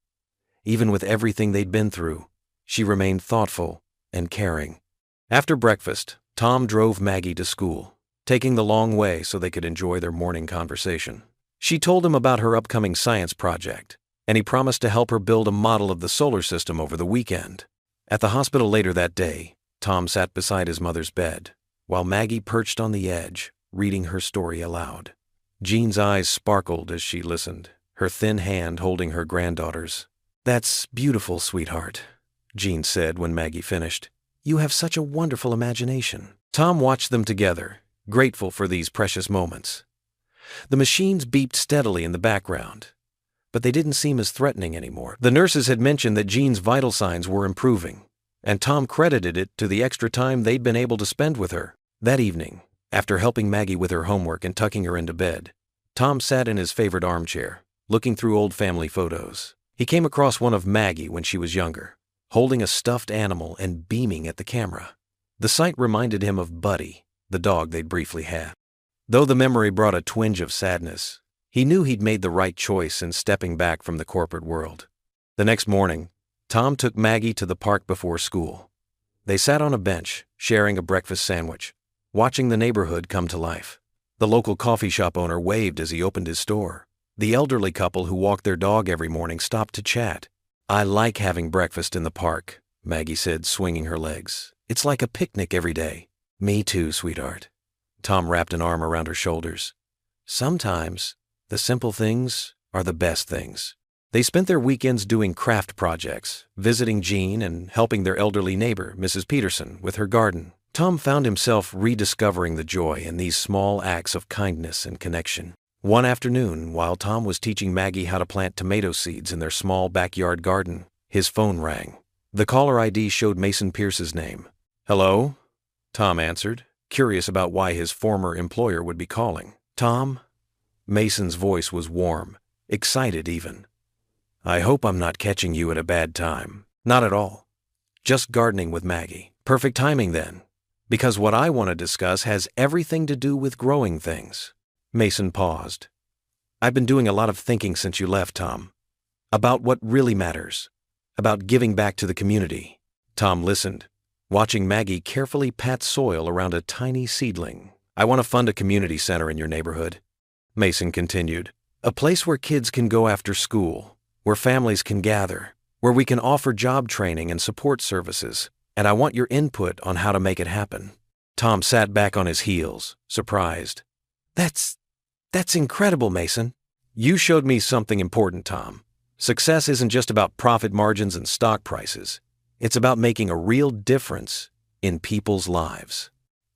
Even with everything they'd been through, she remained thoughtful and caring. After breakfast, Tom drove Maggie to school, taking the long way so they could enjoy their morning conversation. She told him about her upcoming science project, and he promised to help her build a model of the solar system over the weekend. At the hospital later that day, Tom sat beside his mother's bed. while Maggie perched on the edge, reading her story aloud. Jean's eyes sparkled as she listened, her thin hand holding her granddaughter's. "That's beautiful, sweetheart," Jean said when Maggie finished. "You have such a wonderful imagination." Tom watched them together, grateful for these precious moments. The machines beeped steadily in the background, but they didn't seem as threatening anymore. The nurses had mentioned that Jean's vital signs were improving, and Tom credited it to the extra time they'd been able to spend with her. That evening, after helping Maggie with her homework and tucking her into bed, Tom sat in his favorite armchair, looking through old family photos. He came across one of Maggie when she was younger, holding a stuffed animal and beaming at the camera. The sight reminded him of Buddy, the dog they'd briefly had. Though the memory brought a twinge of sadness, he knew he'd made the right choice in stepping back from the corporate world. The next morning, Tom took Maggie to the park before school. They sat on a bench, sharing a breakfast sandwich, watching the neighborhood come to life. The local coffee shop owner waved as he opened his store. The elderly couple who walked their dog every morning stopped to chat. "I like having breakfast in the park," Maggie said, swinging her legs. "It's like a picnic every day." "Me too, sweetheart." Tom wrapped an arm around her shoulders. "Sometimes, the simple things are the best things." They spent their weekends doing craft projects, visiting Jean and helping their elderly neighbor, Mrs. Peterson, with her garden. Tom found himself rediscovering the joy in these small acts of kindness and connection. One afternoon, while Tom was teaching Maggie how to plant tomato seeds in their small backyard garden, his phone rang. The caller ID showed Mason Pierce's name. "Hello?" Tom answered, curious about why his former employer would be calling. "Tom?" Mason's voice was warm, excited even. "I hope I'm not catching you at a bad time." "Not at all. Just gardening with Maggie." "Perfect timing then, because what I want to discuss has everything to do with growing things." Mason paused. "I've been doing a lot of thinking since you left, Tom. About what really matters. About giving back to the community." Tom listened, watching Maggie carefully pat soil around a tiny seedling. "I want to fund a community center in your neighborhood," Mason continued. "A place where kids can go after school, where families can gather, where we can offer job training and support services, and I want your input on how to make it happen." Tom sat back on his heels, surprised. That's incredible, Mason." "You showed me something important, Tom. Success isn't just about profit margins and stock prices. It's about making a real difference in people's lives."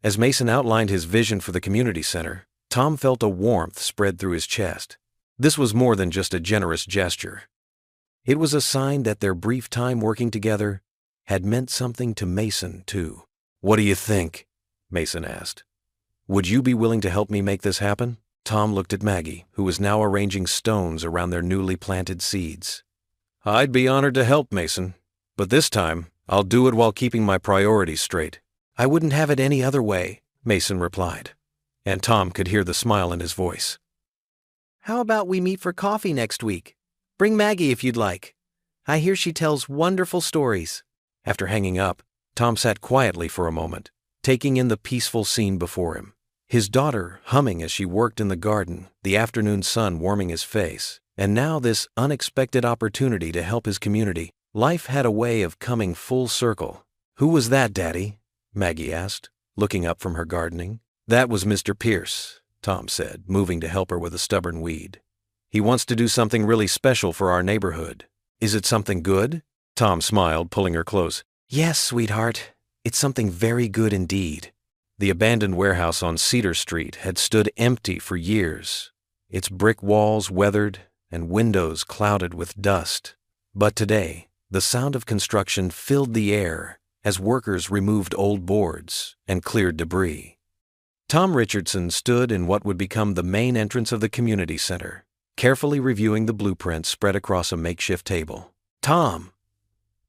As Mason outlined his vision for the community center, Tom felt a warmth spread through his chest. This was more than just a generous gesture. It was a sign that their brief time working together had meant something to Mason, too. "What do you think?" Mason asked. "Would you be willing to help me make this happen?" Tom looked at Maggie, who was now arranging stones around their newly planted seeds. "I'd be honored to help, Mason, but this time I'll do it while keeping my priorities straight." "I wouldn't have it any other way," Mason replied, and Tom could hear the smile in his voice. "How about we meet for coffee next week? Bring Maggie if you'd like. I hear she tells wonderful stories." After hanging up, Tom sat quietly for a moment, taking in the peaceful scene before him. His daughter humming as she worked in the garden, the afternoon sun warming his face, and now this unexpected opportunity to help his community. Life had a way of coming full circle. "Who was that, Daddy?" Maggie asked, looking up from her gardening. "That was Mr. Pierce," Tom said, moving to help her with a stubborn weed. "He wants to do something really special for our neighborhood." "Is it something good?" Tom smiled, pulling her close. "Yes, sweetheart. It's something very good indeed." The abandoned warehouse on Cedar Street had stood empty for years, its brick walls weathered and windows clouded with dust. But today, the sound of construction filled the air as workers removed old boards and cleared debris. Tom Richardson stood in what would become the main entrance of the community center, carefully reviewing the blueprints spread across a makeshift table. "Tom,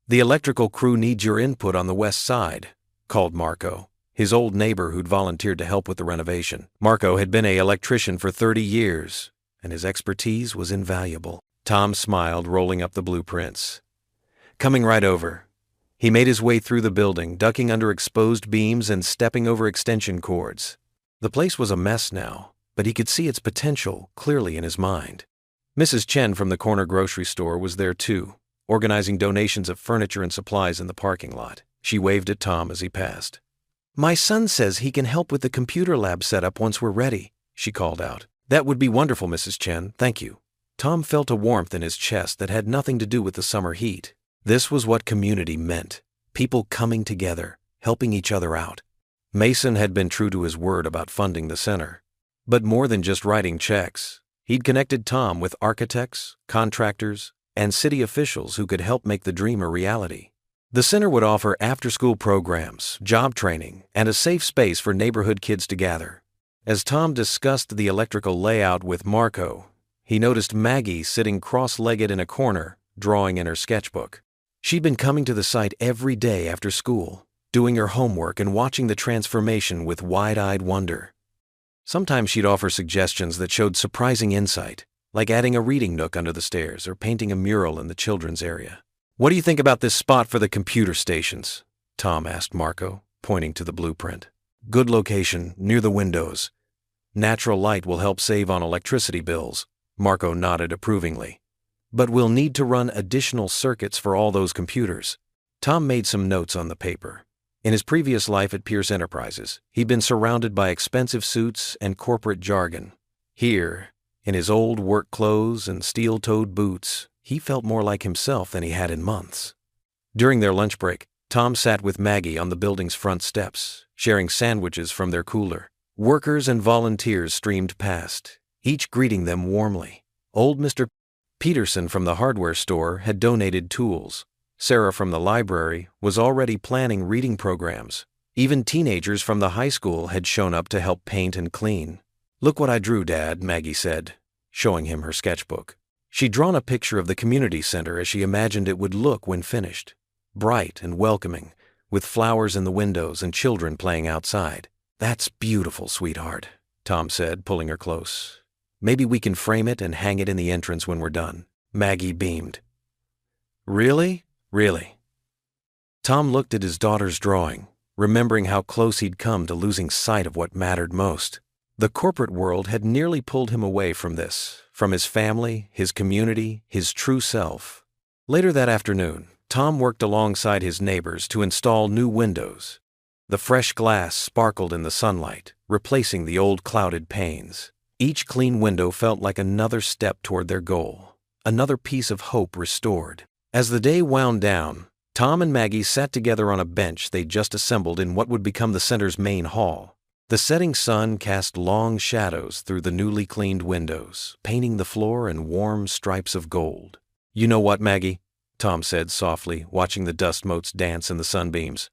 the electrical crew needs your input on the west side," called Marco, his old neighbor who'd volunteered to help with the renovation. Marco had been an electrician for 30 years, and his expertise was invaluable. Tom smiled, rolling up the blueprints. "Coming right over." He made his way through the building, ducking under exposed beams and stepping over extension cords. The place was a mess now, but he could see its potential clearly in his mind. Mrs. Chen from the corner grocery store was there too, organizing donations of furniture and supplies in the parking lot. She waved at Tom as he passed. My son says he can help with the computer lab setup once we're ready, she called out. That would be wonderful, Mrs. Chen, thank you. Tom felt a warmth in his chest that had nothing to do with the summer heat. This was what community meant. People coming together, helping each other out. Mason had been true to his word about funding the center. But more than just writing checks, he'd connected Tom with architects, contractors, and city officials who could help make the dream a reality. The center would offer after-school programs, job training, and a safe space for neighborhood kids to gather. As Tom discussed the electrical layout with Marco, he noticed Maggie sitting cross-legged in a corner, drawing in her sketchbook. She'd been coming to the site every day after school, doing her homework and watching the transformation with wide-eyed wonder. Sometimes she'd offer suggestions that showed surprising insight, like adding a reading nook under the stairs or painting a mural in the children's area. What do you think about this spot for the computer stations? Tom asked Marco, pointing to the blueprint. Good location, near the windows. Natural light will help save on electricity bills. Marco nodded approvingly. But we'll need to run additional circuits for all those computers. Tom made some notes on the paper. In his previous life at Pierce Enterprises, he'd been surrounded by expensive suits and corporate jargon. Here, in his old work clothes and steel-toed boots, he felt more like himself than he had in months. During their lunch break, Tom sat with Maggie on the building's front steps, sharing sandwiches from their cooler. Workers and volunteers streamed past, each greeting them warmly. Old Mr. Peterson from the hardware store had donated tools. Sarah from the library was already planning reading programs. Even teenagers from the high school had shown up to help paint and clean. Look what I drew, Dad, Maggie said, showing him her sketchbook. She'd drawn a picture of the community center as she imagined it would look when finished. Bright and welcoming, with flowers in the windows and children playing outside. That's beautiful, sweetheart, Tom said, pulling her close. Maybe we can frame it and hang it in the entrance when we're done. Maggie beamed. Really? Really? Tom looked at his daughter's drawing, remembering how close he'd come to losing sight of what mattered most. The corporate world had nearly pulled him away from this, from his family, his community, his true self. Later that afternoon, Tom worked alongside his neighbors to install new windows. The fresh glass sparkled in the sunlight, replacing the old clouded panes. Each clean window felt like another step toward their goal, another piece of hope restored. As the day wound down, Tom and Maggie sat together on a bench they'd just assembled in what would become the center's main hall. The setting sun cast long shadows through the newly cleaned windows, painting the floor in warm stripes of gold. You know what, Maggie? Tom said softly, watching the dust motes dance in the sunbeams.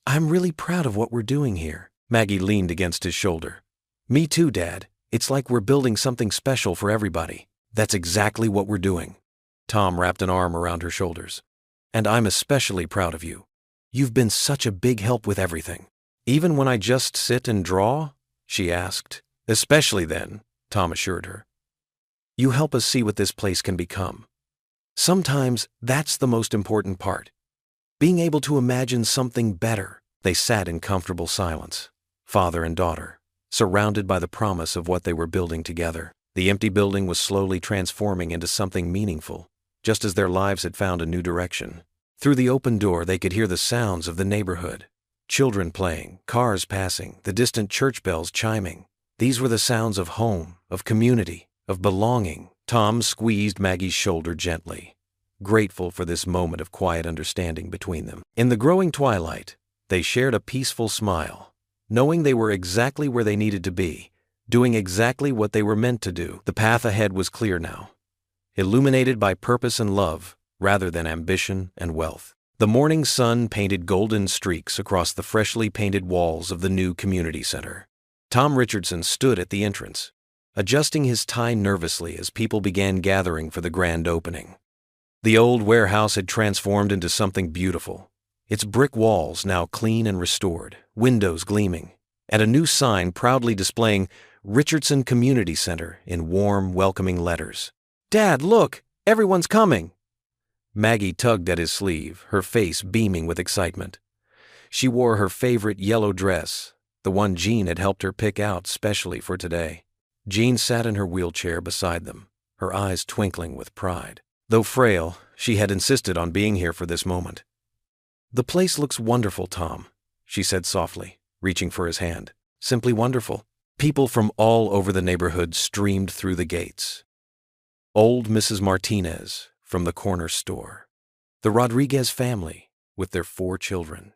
I'm really proud of what we're doing here. Maggie leaned against his shoulder. Me too, Dad. It's like we're building something special for everybody. That's exactly what we're doing. Tom wrapped an arm around her shoulders. And I'm especially proud of you. You've been such a big help with everything. Even when I just sit and draw? She asked. Especially then, Tom assured her. You help us see what this place can become. Sometimes that's the most important part. Being able to imagine something better. They sat in comfortable silence, father and daughter, surrounded by the promise of what they were building together. The empty building was slowly transforming into something meaningful, just as their lives had found a new direction. Through the open door, they could hear the sounds of the neighborhood. Children playing, cars passing, the distant church bells chiming. These were the sounds of home, of community, of belonging. Tom squeezed Maggie's shoulder gently, grateful for this moment of quiet understanding between them. In the growing twilight, they shared a peaceful smile, knowing they were exactly where they needed to be, doing exactly what they were meant to do. The path ahead was clear now, illuminated by purpose and love rather than ambition and wealth. The morning sun painted golden streaks across the freshly painted walls of the new community center. Tom Richardson stood at the entrance, adjusting his tie nervously as people began gathering for the grand opening. The old warehouse had transformed into something beautiful, its brick walls now clean and restored, windows gleaming, and a new sign proudly displaying Richardson Community Center in warm, welcoming letters. Dad, look! Everyone's coming! Maggie tugged at his sleeve, her face beaming with excitement. She wore her favorite yellow dress, the one Jean had helped her pick out specially for today. Jean sat in her wheelchair beside them, her eyes twinkling with pride. Though frail, she had insisted on being here for this moment. The place looks wonderful, Tom. she said softly, reaching for his hand. Simply wonderful. People from all over the neighborhood streamed through the gates. Old Mrs. Martinez from the corner store. The Rodriguez family with their 4 children.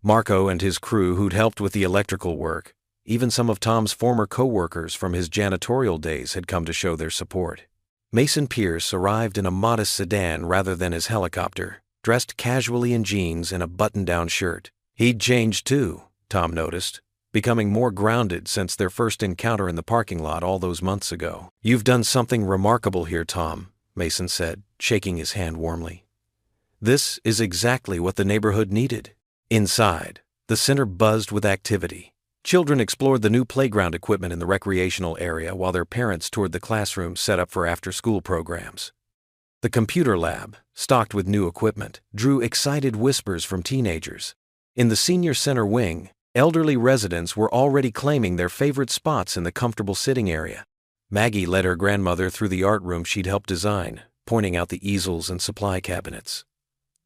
Marco and his crew who'd helped with the electrical work. Even some of Tom's former co-workers from his janitorial days had come to show their support. Mason Pierce arrived in a modest sedan rather than his helicopter, dressed casually in jeans and a button-down shirt. He'd changed too, Tom noticed, becoming more grounded since their first encounter in the parking lot all those months ago. "You've done something remarkable here, Tom," Mason said, shaking his hand warmly. "This is exactly what the neighborhood needed." Inside, the center buzzed with activity. Children explored the new playground equipment in the recreational area while their parents toured the classrooms set up for after-school programs. The computer lab, stocked with new equipment, drew excited whispers from teenagers. In the senior center wing, elderly residents were already claiming their favorite spots in the comfortable sitting area. Maggie led her grandmother through the art room she'd helped design, pointing out the easels and supply cabinets.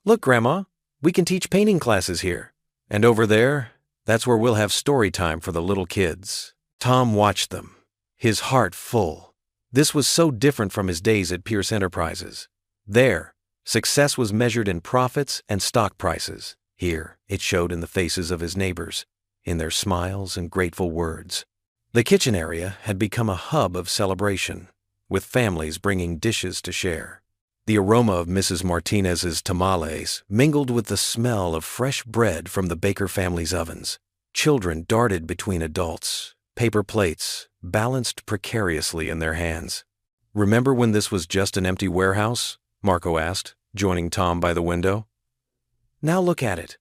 "Look, Grandma, we can teach painting classes here. And over there, that's where we'll have story time for the little kids." Tom watched them, his heart full. This was so different from his days at Pierce Enterprises. There, success was measured in profits and stock prices. Here, it showed in the faces of his neighbors, in their smiles and grateful words. The kitchen area had become a hub of celebration, with families bringing dishes to share. The aroma of Mrs. Martinez's tamales mingled with the smell of fresh bread from the Baker family's ovens. Children darted between adults, paper plates balanced precariously in their hands. "Remember when this was just an empty warehouse?" Marco asked, joining Tom by the window. "Now look at it.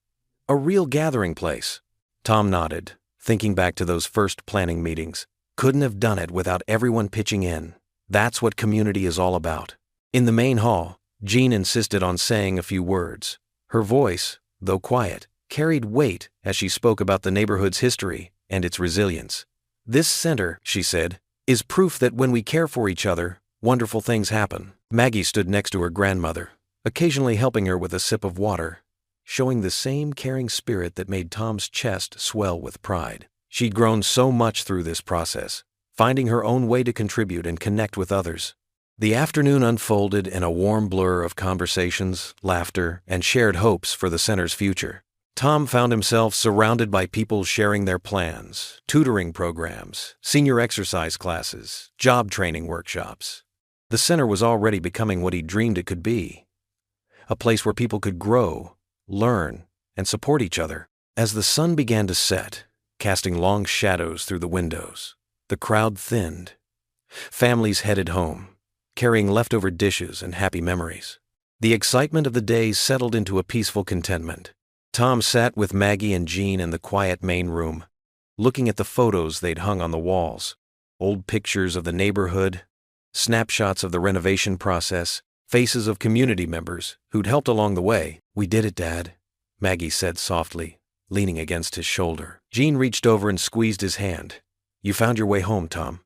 A real gathering place." Tom nodded, thinking back to those first planning meetings. Couldn't have done it without everyone pitching in. That's what community is all about. In the main hall, Jean insisted on saying a few words. Her voice, though quiet, carried weight as she spoke about the neighborhood's history and its resilience. "This center," she said, "is proof that when we care for each other, wonderful things happen." Maggie stood next to her grandmother, occasionally helping her with a sip of water, showing the same caring spirit that made Tom's chest swell with pride. She'd grown so much through this process, finding her own way to contribute and connect with others. The afternoon unfolded in a warm blur of conversations, laughter, and shared hopes for the center's future. Tom found himself surrounded by people sharing their plans, tutoring programs, senior exercise classes, job training workshops. The center was already becoming what he dreamed it could be, a place where people could grow, learn, and support each other. As the sun began to set, casting long shadows through the windows, the crowd thinned. Families headed home, carrying leftover dishes and happy memories. The excitement of the day settled into a peaceful contentment. Tom sat with Maggie and Jean in the quiet main room, looking at the photos they'd hung on the walls, old pictures of the neighborhood, snapshots of the renovation process, faces of community members who'd helped along the way. "We did it, Dad," Maggie said softly, leaning against his shoulder. Jean reached over and squeezed his hand. "You found your way home, Tom.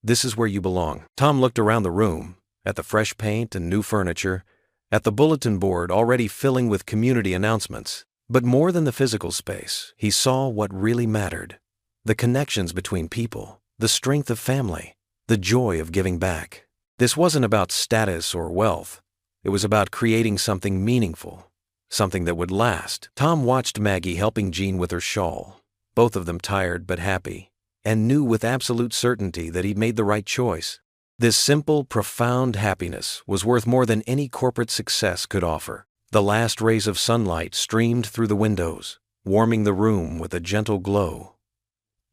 This is where you belong." Tom looked around the room, at the fresh paint and new furniture, at the bulletin board already filling with community announcements. But more than the physical space, he saw what really mattered. The connections between people, the strength of family, the joy of giving back. This wasn't about status or wealth. It was about creating something meaningful, something that would last. Tom watched Maggie helping Jean with her shawl, both of them tired but happy, and knew with absolute certainty that he'd made the right choice. This simple, profound happiness was worth more than any corporate success could offer. The last rays of sunlight streamed through the windows, warming the room with a gentle glow.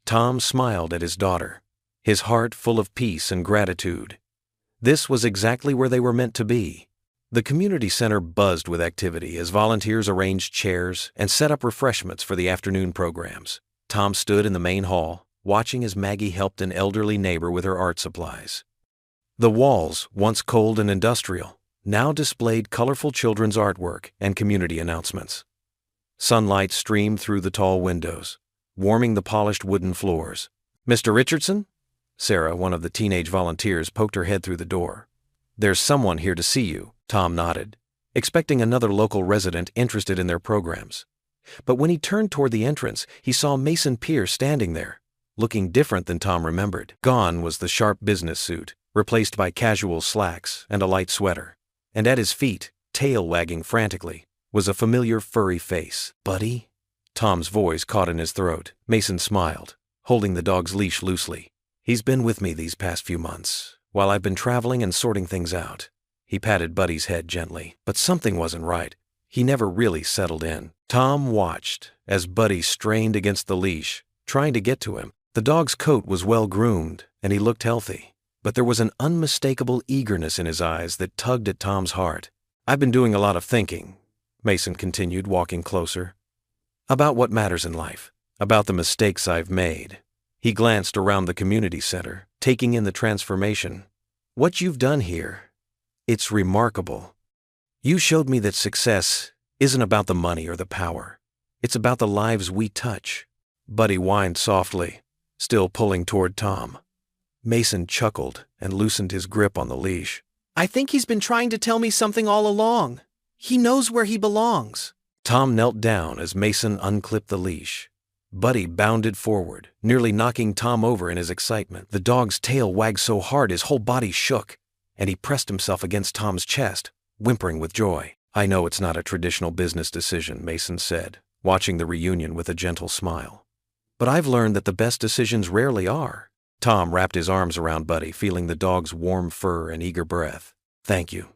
Tom smiled at his daughter, his heart full of peace and gratitude. This was exactly where they were meant to be. The community center buzzed with activity as volunteers arranged chairs and set up refreshments for the afternoon programs. Tom stood in the main hall, watching as Maggie helped an elderly neighbor with her art supplies. The walls, once cold and industrial, now displayed colorful children's artwork and community announcements. Sunlight streamed through the tall windows, warming the polished wooden floors. "Mr. Richardson?" Sarah, one of the teenage volunteers, poked her head through the door. "There's someone here to see you." Tom nodded, expecting another local resident interested in their programs. But when he turned toward the entrance, he saw Mason Pierce standing there, looking different than Tom remembered. Gone was the sharp business suit, replaced by casual slacks and a light sweater. And at his feet, tail wagging frantically, was a familiar furry face. "Buddy?" Tom's voice caught in his throat. Mason smiled, holding the dog's leash loosely. "He's been with me these past few months, while I've been traveling and sorting things out." He patted Buddy's head gently, but something wasn't right. He never really settled in. Tom watched as Buddy strained against the leash, trying to get to him. The dog's coat was well-groomed, and he looked healthy, but there was an unmistakable eagerness in his eyes that tugged at Tom's heart. "I've been doing a lot of thinking," Mason continued, walking closer, "about what matters in life, about the mistakes I've made." He glanced around the community center, taking in the transformation. "What you've done here, it's remarkable. You showed me that success isn't about the money or the power. It's about the lives we touch." Buddy whined softly, still pulling toward Tom. Mason chuckled and loosened his grip on the leash. "I think he's been trying to tell me something all along. He knows where he belongs." Tom knelt down as Mason unclipped the leash. Buddy bounded forward, nearly knocking Tom over in his excitement. The dog's tail wagged so hard his whole body shook, and he pressed himself against Tom's chest, whimpering with joy. "I know it's not a traditional business decision," Mason said, watching the reunion with a gentle smile. "But I've learned that the best decisions rarely are." Tom wrapped his arms around Buddy, feeling the dog's warm fur and eager breath. "Thank you,"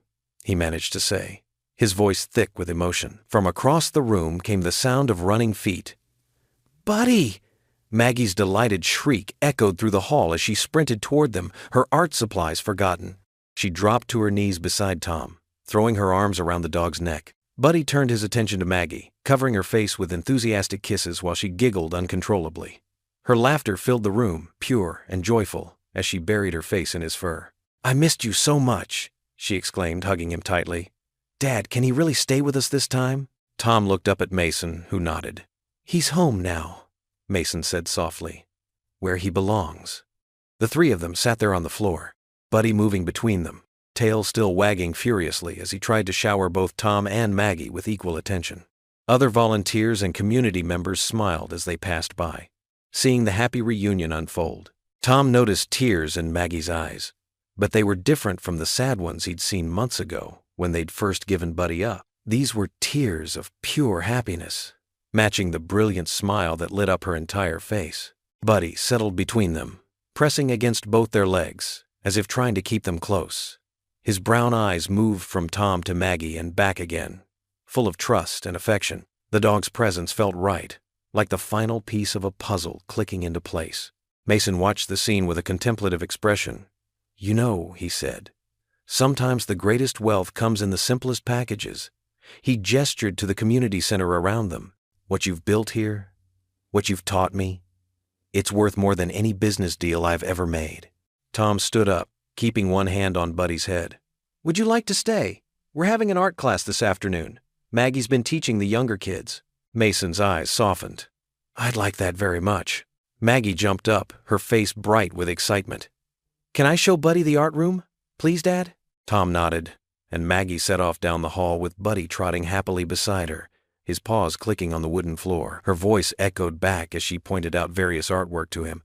he managed to say, his voice thick with emotion. From across the room came the sound of running feet. "Buddy!" Maggie's delighted shriek echoed through the hall as she sprinted toward them, her art supplies forgotten. She dropped to her knees beside Tom, throwing her arms around the dog's neck. Buddy turned his attention to Maggie, covering her face with enthusiastic kisses while she giggled uncontrollably. Her laughter filled the room, pure and joyful, as she buried her face in his fur. "I missed you so much," she exclaimed, hugging him tightly. "Dad, can he really stay with us this time?" Tom looked up at Mason, who nodded. "He's home now," Mason said softly, "where he belongs." The three of them sat there on the floor, Buddy moving between them, tail still wagging furiously as he tried to shower both Tom and Maggie with equal attention. Other volunteers and community members smiled as they passed by, seeing the happy reunion unfold. Tom noticed tears in Maggie's eyes, but they were different from the sad ones he'd seen months ago when they'd first given Buddy up. These were tears of pure happiness, matching the brilliant smile that lit up her entire face. Buddy settled between them, pressing against both their legs, as if trying to keep them close. His brown eyes moved from Tom to Maggie and back again, full of trust and affection. The dog's presence felt right, like the final piece of a puzzle clicking into place. Mason watched the scene with a contemplative expression. "You know," he said, "sometimes the greatest wealth comes in the simplest packages." He gestured to the community center around them. "What you've built here, what you've taught me, it's worth more than any business deal I've ever made." Tom stood up, keeping one hand on Buddy's head. "Would you like to stay? We're having an art class this afternoon. Maggie's been teaching the younger kids." Mason's eyes softened. "I'd like that very much." Maggie jumped up, her face bright with excitement. "Can I show Buddy the art room? Please, Dad?" Tom nodded, and Maggie set off down the hall with Buddy trotting happily beside her, his paws clicking on the wooden floor. Her voice echoed back as she pointed out various artwork to him,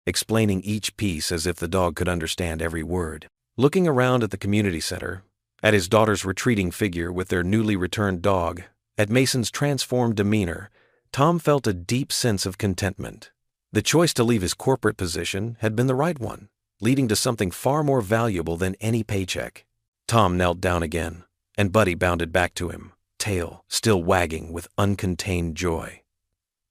explaining each piece as if the dog could understand every word. Looking around at the community center, at his daughter's retreating figure with their newly returned dog, at Mason's transformed demeanor, Tom felt a deep sense of contentment. The choice to leave his corporate position had been the right one, leading to something far more valuable than any paycheck. Tom knelt down again, and Buddy bounded back to him, tail still wagging with uncontained joy.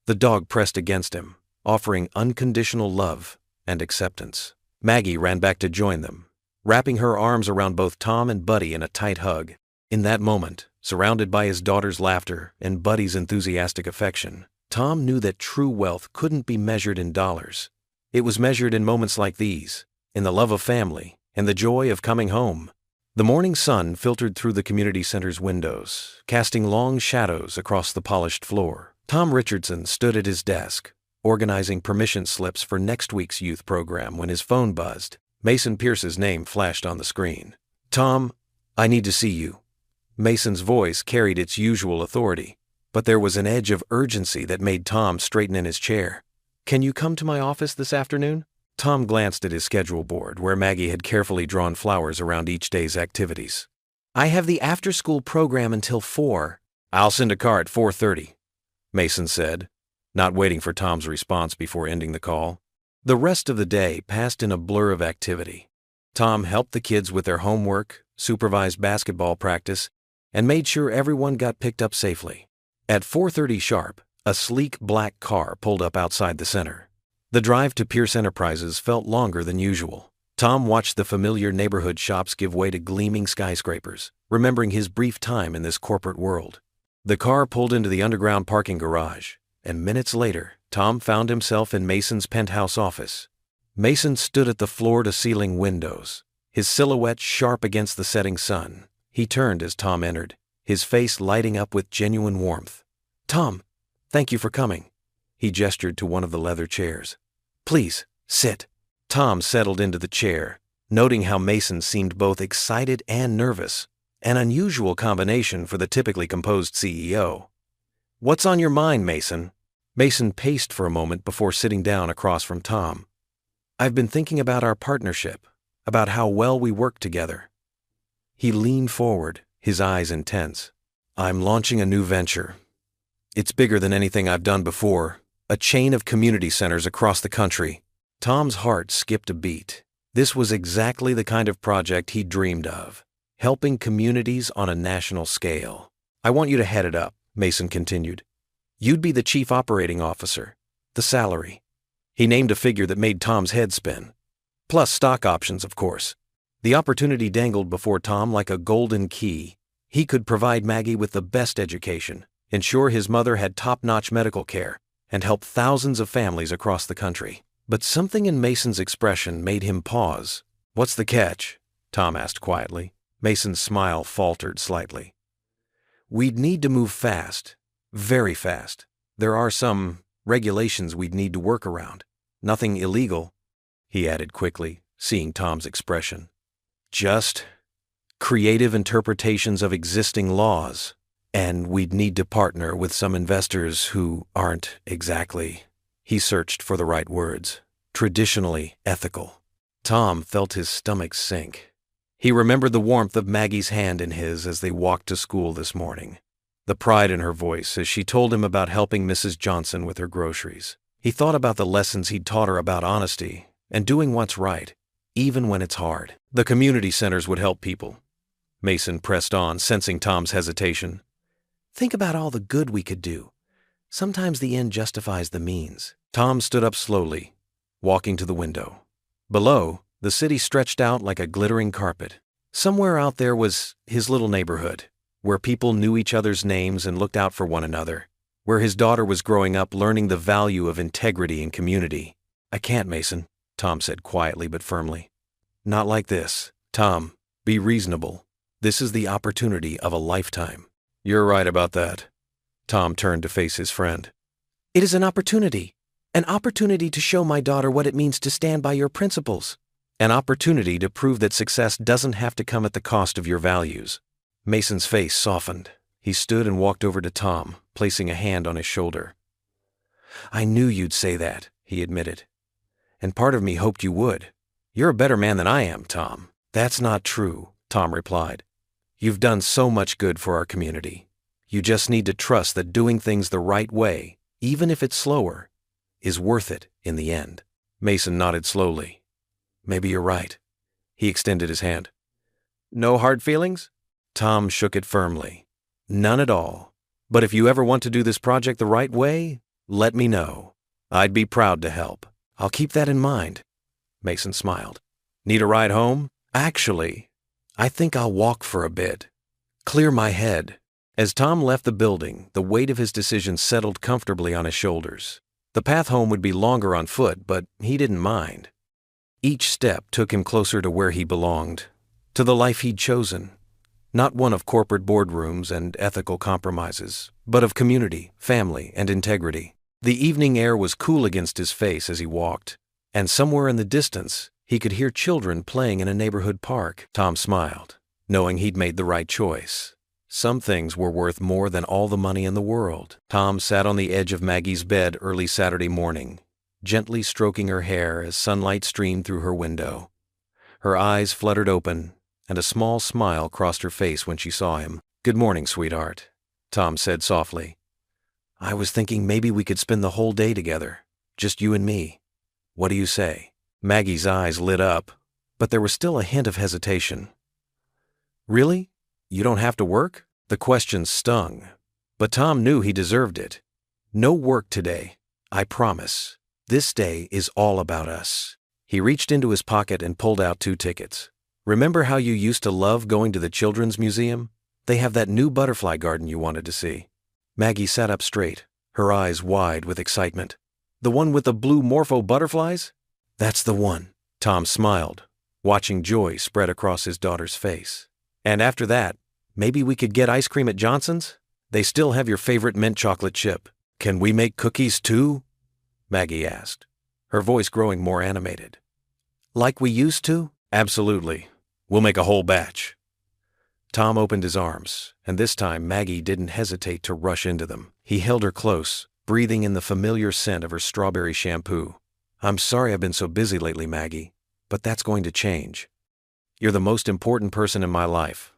The dog pressed against him, offering unconditional love and acceptance. Maggie ran back to join them, wrapping her arms around both Tom and Buddy in a tight hug. In that moment, surrounded by his daughter's laughter and Buddy's enthusiastic affection, Tom knew that true wealth couldn't be measured in dollars. It was measured in moments like these, in the love of family and the joy of coming home. The morning sun filtered through the community center's windows, casting long shadows across the polished floor. Tom Richardson stood at his desk, organizing permission slips for next week's youth program when his phone buzzed. Mason Pierce's name flashed on the screen. "Tom, I need to see you." Mason's voice carried its usual authority, but there was an edge of urgency that made Tom straighten in his chair. "Can you come to my office this afternoon?" Tom glanced at his schedule board, where Maggie had carefully drawn flowers around each day's activities. "I have the after-school program until 4. "I'll send a car at 4:30, Mason said, not waiting for Tom's response before ending the call. The rest of the day passed in a blur of activity. Tom helped the kids with their homework, supervised basketball practice, and made sure everyone got picked up safely. At 4:30 sharp, a sleek black car pulled up outside the center. The drive to Pierce Enterprises felt longer than usual. Tom watched the familiar neighborhood shops give way to gleaming skyscrapers, remembering his brief time in this corporate world. The car pulled into the underground parking garage, and minutes later, Tom found himself in Mason's penthouse office. Mason stood at the floor-to-ceiling windows, his silhouette sharp against the setting sun. He turned as Tom entered, his face lighting up with genuine warmth. "Tom, thank you for coming." He gestured to one of the leather chairs. "Please, sit." Tom settled into the chair, noting how Mason seemed both excited and nervous, an unusual combination for the typically composed CEO. "What's on your mind, Mason?" Mason paced for a moment before sitting down across from Tom. "I've been thinking about our partnership, about how well we work together." He leaned forward, his eyes intense. "I'm launching a new venture. It's bigger than anything I've done before, a chain of community centers across the country." Tom's heart skipped a beat. This was exactly the kind of project he dreamed of, helping communities on a national scale. "I want you to head it up," Mason continued. "You'd be the chief operating officer. The salary." He named a figure that made Tom's head spin. "Plus stock options, of course." The opportunity dangled before Tom like a golden key. He could provide Maggie with the best education, ensure his mother had top-notch medical care, and help thousands of families across the country. But something in Mason's expression made him pause. "What's the catch?" Tom asked quietly. Mason's smile faltered slightly. "We'd need to move fast, very fast. There are some regulations we'd need to work around. Nothing illegal," he added quickly, seeing Tom's expression. "Just creative interpretations of existing laws, and we'd need to partner with some investors who aren't exactly," he searched for the right words, "traditionally ethical." Tom felt his stomach sink. He remembered the warmth of Maggie's hand in his as they walked to school this morning, the pride in her voice as she told him about helping Mrs. Johnson with her groceries. He thought about the lessons he'd taught her about honesty and doing what's right, even when it's hard. The community centers would help people. Mason pressed on, sensing Tom's hesitation. "Think about all the good we could do. Sometimes the end justifies the means." Tom stood up slowly, walking to the window. Below, the city stretched out like a glittering carpet. Somewhere out there was his little neighborhood, where people knew each other's names and looked out for one another, where his daughter was growing up learning the value of integrity and community. "I can't, Mason," Tom said quietly but firmly. "Not like this. Tom, be reasonable. This is the opportunity of a lifetime." "You're right about that." Tom turned to face his friend. "It is an opportunity to show my daughter what it means to stand by your principles." "An opportunity to prove that success doesn't have to come at the cost of your values." Mason's face softened. He stood and walked over to Tom, placing a hand on his shoulder. "I knew you'd say that," he admitted. "And part of me hoped you would. You're a better man than I am, Tom." "That's not true," Tom replied. "You've done so much good for our community. You just need to trust that doing things the right way, even if it's slower, is worth it in the end." Mason nodded slowly. "Maybe you're right." He extended his hand. "No hard feelings?" Tom shook it firmly. "None at all. But if you ever want to do this project the right way, let me know. I'd be proud to help." "I'll keep that in mind." Mason smiled. "Need a ride home?" "Actually, I think I'll walk for a bit. Clear my head." As Tom left the building, the weight of his decision settled comfortably on his shoulders. The path home would be longer on foot, but he didn't mind. Each step took him closer to where he belonged, to the life he'd chosen. Not one of corporate boardrooms and ethical compromises, but of community, family, and integrity. The evening air was cool against his face as he walked, and somewhere in the distance, he could hear children playing in a neighborhood park. Tom smiled, knowing he'd made the right choice. Some things were worth more than all the money in the world. Tom sat on the edge of Maggie's bed early Saturday morning, gently stroking her hair as sunlight streamed through her window. Her eyes fluttered open, and a small smile crossed her face when she saw him. "Good morning, sweetheart," Tom said softly. "I was thinking maybe we could spend the whole day together, just you and me. What do you say?" Maggie's eyes lit up, but there was still a hint of hesitation. "Really? You don't have to work?" The question stung, but Tom knew he deserved it. "No work today, I promise. This day is all about us." He reached into his pocket and pulled out 2 tickets. "Remember how you used to love going to the Children's Museum? They have that new butterfly garden you wanted to see." Maggie sat up straight, her eyes wide with excitement. "The one with the blue morpho butterflies?" "That's the one." Tom smiled, watching joy spread across his daughter's face. "And after that, maybe we could get ice cream at Johnson's? They still have your favorite mint chocolate chip." "Can we make cookies too?" Maggie asked, her voice growing more animated. "Like we used to?" "Absolutely. We'll make a whole batch." Tom opened his arms, and this time Maggie didn't hesitate to rush into them. He held her close, breathing in the familiar scent of her strawberry shampoo. "I'm sorry I've been so busy lately, Maggie, but that's going to change. You're the most important person in my life,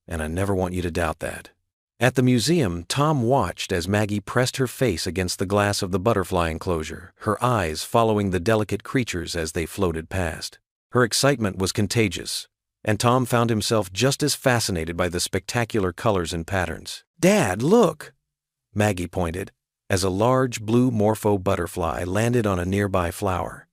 and I never want you to doubt that." At the museum, Tom watched as Maggie pressed her face against the glass of the butterfly enclosure, her eyes following the delicate creatures as they floated past. Her excitement was contagious, and Tom found himself just as fascinated by the spectacular colors and patterns. "Dad, look!" Maggie pointed, as a large blue morpho butterfly landed on a nearby flower.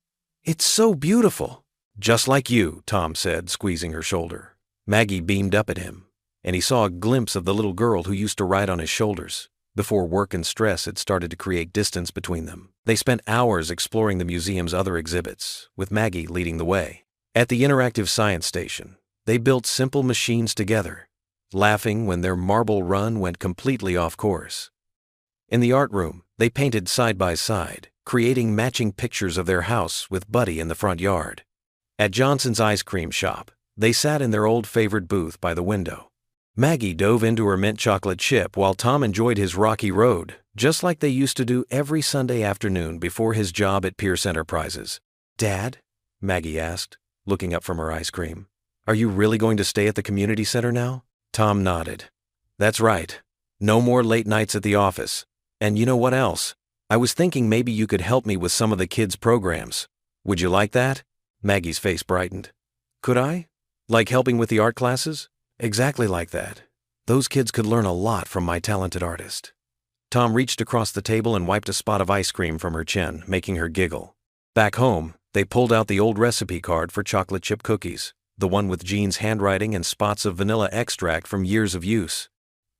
"It's so beautiful." "Just like you," Tom said, squeezing her shoulder. Maggie beamed up at him, and he saw a glimpse of the little girl who used to ride on his shoulders, before work and stress had started to create distance between them. They spent hours exploring the museum's other exhibits, with Maggie leading the way. At the interactive science station, they built simple machines together, laughing when their marble run went completely off course. In the art room, they painted side by side, creating matching pictures of their house with Buddy in the front yard. At Johnson's ice cream shop, they sat in their old favorite booth by the window. Maggie dove into her mint chocolate chip while Tom enjoyed his rocky road, just like they used to do every Sunday afternoon before his job at Pierce Enterprises. "Dad?" Maggie asked, looking up from her ice cream. "Are you really going to stay at the community center now?" Tom nodded. "That's right. No more late nights at the office. And you know what else? I was thinking maybe you could help me with some of the kids' programs. Would you like that?" Maggie's face brightened. "Could I? Like helping with the art classes?" "Exactly like that. Those kids could learn a lot from my talented artist." Tom reached across the table and wiped a spot of ice cream from her chin, making her giggle. Back home, they pulled out the old recipe card for chocolate chip cookies, the one with Jean's handwriting and spots of vanilla extract from years of use.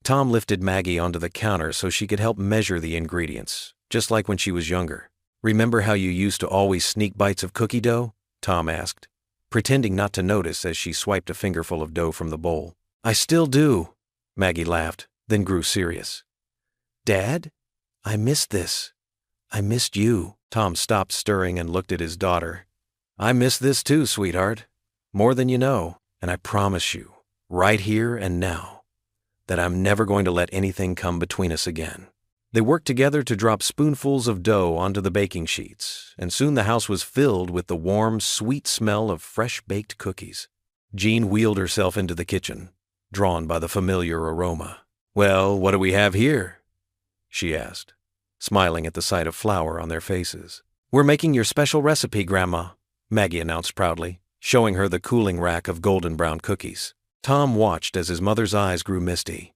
Tom lifted Maggie onto the counter so she could help measure the ingredients, just like when she was younger. "Remember how you used to always sneak bites of cookie dough?" Tom asked, pretending not to notice as she swiped a fingerful of dough from the bowl. "I still do," Maggie laughed, then grew serious. "Dad, I missed this. I missed you." Tom stopped stirring and looked at his daughter. "I miss this too, sweetheart. More than you know, and I promise you, right here and now, that I'm never going to let anything come between us again." They worked together to drop spoonfuls of dough onto the baking sheets, and soon the house was filled with the warm, sweet smell of fresh-baked cookies. Jean wheeled herself into the kitchen, drawn by the familiar aroma. "Well, what do we have here?" she asked, smiling at the sight of flour on their faces. "We're making your special recipe, Grandma," Maggie announced proudly, showing her the cooling rack of golden brown cookies. Tom watched as his mother's eyes grew misty.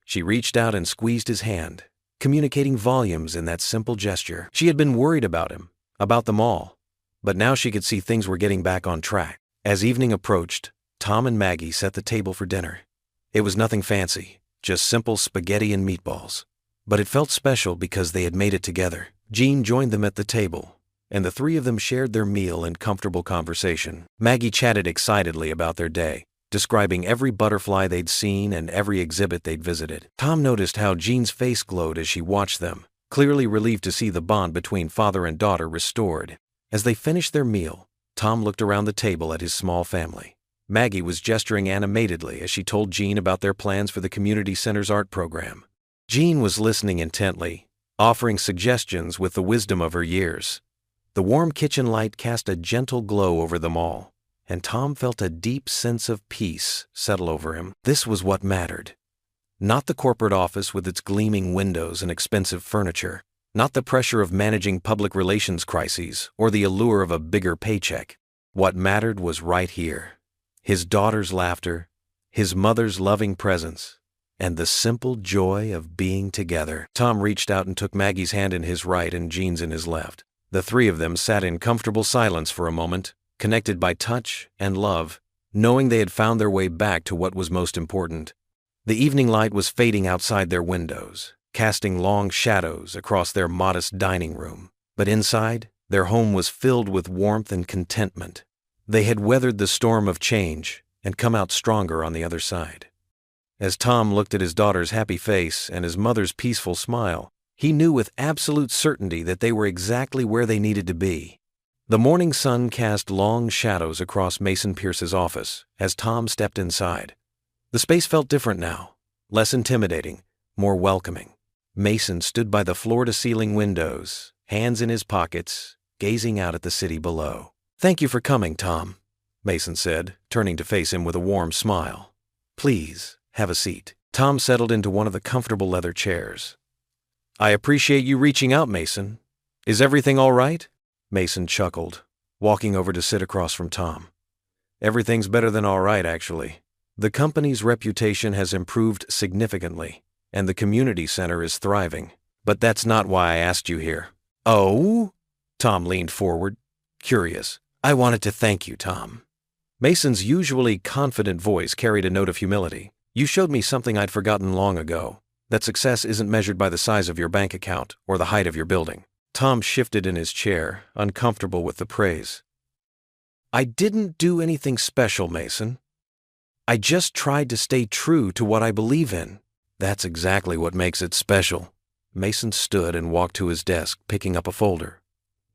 She reached out and squeezed his hand, communicating volumes in that simple gesture. She had been worried about him, about them all, but now she could see things were getting back on track. As evening approached, Tom and Maggie set the table for dinner. It was nothing fancy, just simple spaghetti and meatballs. But it felt special because they had made it together. Jean joined them at the table, and the three of them shared their meal in comfortable conversation. Maggie chatted excitedly about their day, describing every butterfly they'd seen and every exhibit they'd visited. Tom noticed how Jean's face glowed as she watched them, clearly relieved to see the bond between father and daughter restored. As they finished their meal, Tom looked around the table at his small family. Maggie was gesturing animatedly as she told Jean about their plans for the community center's art program. Jean was listening intently, offering suggestions with the wisdom of her years. The warm kitchen light cast a gentle glow over them all, and Tom felt a deep sense of peace settle over him. This was what mattered. Not the corporate office with its gleaming windows and expensive furniture, not the pressure of managing public relations crises or the allure of a bigger paycheck. What mattered was right here. His daughter's laughter, his mother's loving presence, and the simple joy of being together. Tom reached out and took Maggie's hand in his right and Jean's in his left. The three of them sat in comfortable silence for a moment, connected by touch and love, knowing they had found their way back to what was most important. The evening light was fading outside their windows, casting long shadows across their modest dining room. But inside, their home was filled with warmth and contentment. They had weathered the storm of change and come out stronger on the other side. As Tom looked at his daughter's happy face and his mother's peaceful smile, he knew with absolute certainty that they were exactly where they needed to be. The morning sun cast long shadows across Mason Pierce's office as Tom stepped inside. The space felt different now, less intimidating, more welcoming. Mason stood by the floor-to-ceiling windows, hands in his pockets, gazing out at the city below. "Thank you for coming, Tom," Mason said, turning to face him with a warm smile. "Please, have a seat." Tom settled into one of the comfortable leather chairs. "I appreciate you reaching out, Mason. Is everything all right?" Mason chuckled, walking over to sit across from Tom. "Everything's better than all right, actually. The company's reputation has improved significantly, and the community center is thriving. But that's not why I asked you here." "Oh?" Tom leaned forward, curious. "I wanted to thank you, Tom." Mason's usually confident voice carried a note of humility. "You showed me something I'd forgotten long ago, that success isn't measured by the size of your bank account or the height of your building." Tom shifted in his chair, uncomfortable with the praise. "I didn't do anything special, Mason. I just tried to stay true to what I believe in." "That's exactly what makes it special." Mason stood and walked to his desk, picking up a folder.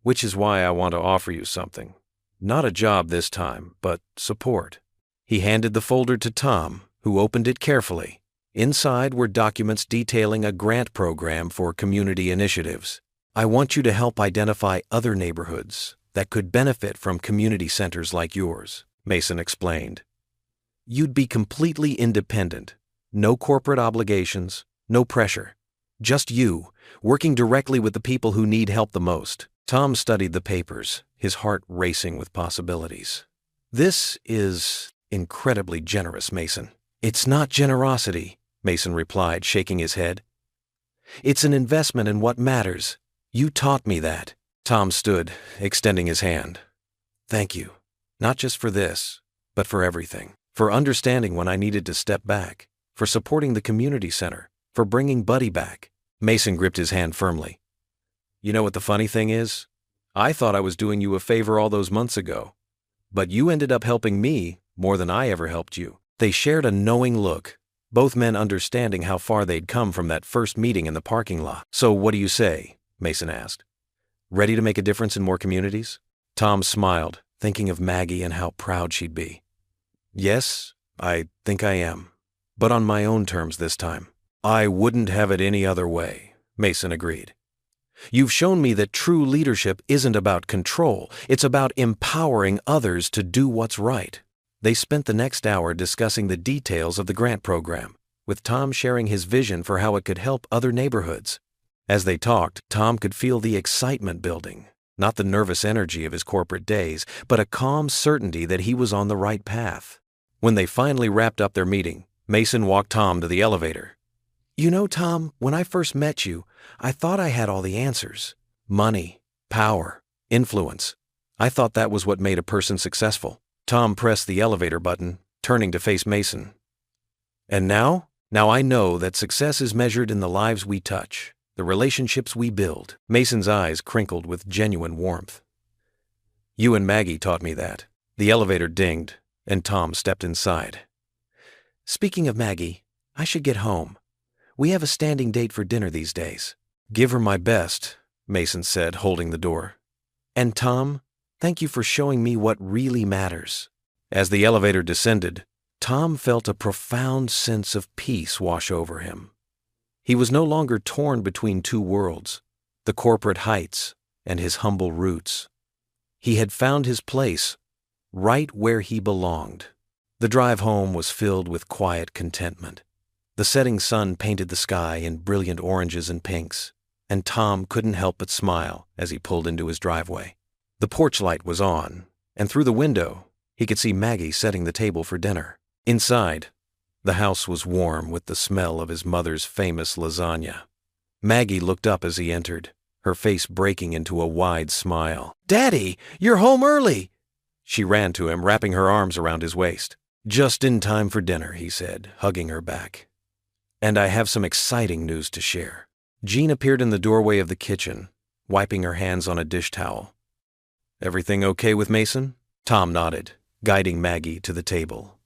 "Which is why I want to offer you something. Not a job this time, but support." He handed the folder to Tom, who opened it carefully. Inside were documents detailing a grant program for community initiatives. "I want you to help identify other neighborhoods that could benefit from community centers like yours," Mason explained. "You'd be completely independent. No corporate obligations, no pressure. Just you, working directly with the people who need help the most." Tom studied the papers, his heart racing with possibilities. "This is incredibly generous, Mason." "It's not generosity," Mason replied, shaking his head. "It's an investment in what matters. You taught me that." Tom stood, extending his hand. "Thank you, not just for this, but for everything. For understanding when I needed to step back, for supporting the community center, for bringing Buddy back." Mason gripped his hand firmly. "You know what the funny thing is? I thought I was doing you a favor all those months ago, but you ended up helping me more than I ever helped you." They shared a knowing look, both men understanding how far they'd come from that first meeting in the parking lot. "So what do you say?" Mason asked. "Ready to make a difference in more communities?" Tom smiled, thinking of Maggie and how proud she'd be. "Yes, I think I am, but on my own terms this time." "I wouldn't have it any other way," Mason agreed. "You've shown me that true leadership isn't about control, it's about empowering others to do what's right." They spent the next hour discussing the details of the grant program, with Tom sharing his vision for how it could help other neighborhoods. As they talked, Tom could feel the excitement building, not the nervous energy of his corporate days, but a calm certainty that he was on the right path. When they finally wrapped up their meeting, Mason walked Tom to the elevator. "You know, Tom, when I first met you, I thought I had all the answers. Money, power, influence. I thought that was what made a person successful." Tom pressed the elevator button, turning to face Mason. "And now? Now I know that success is measured in the lives we touch, the relationships we build." Mason's eyes crinkled with genuine warmth. "You and Maggie taught me that." The elevator dinged, and Tom stepped inside. "Speaking of Maggie, I should get home. We have a standing date for dinner these days." "Give her my best," Mason said, holding the door. "And Tom, thank you for showing me what really matters." As the elevator descended, Tom felt a profound sense of peace wash over him. He was no longer torn between two worlds, the corporate heights and his humble roots. He had found his place, right where he belonged. The drive home was filled with quiet contentment. The setting sun painted the sky in brilliant oranges and pinks, and Tom couldn't help but smile as he pulled into his driveway. The porch light was on, and through the window, he could see Maggie setting the table for dinner. Inside, the house was warm with the smell of his mother's famous lasagna. Maggie looked up as he entered, her face breaking into a wide smile. "Daddy, you're home early!" She ran to him, wrapping her arms around his waist. "Just in time for dinner," he said, hugging her back. "And I have some exciting news to share." Jean appeared in the doorway of the kitchen, wiping her hands on a dish towel. "Everything okay with Mason?" Tom nodded, guiding Maggie to the table.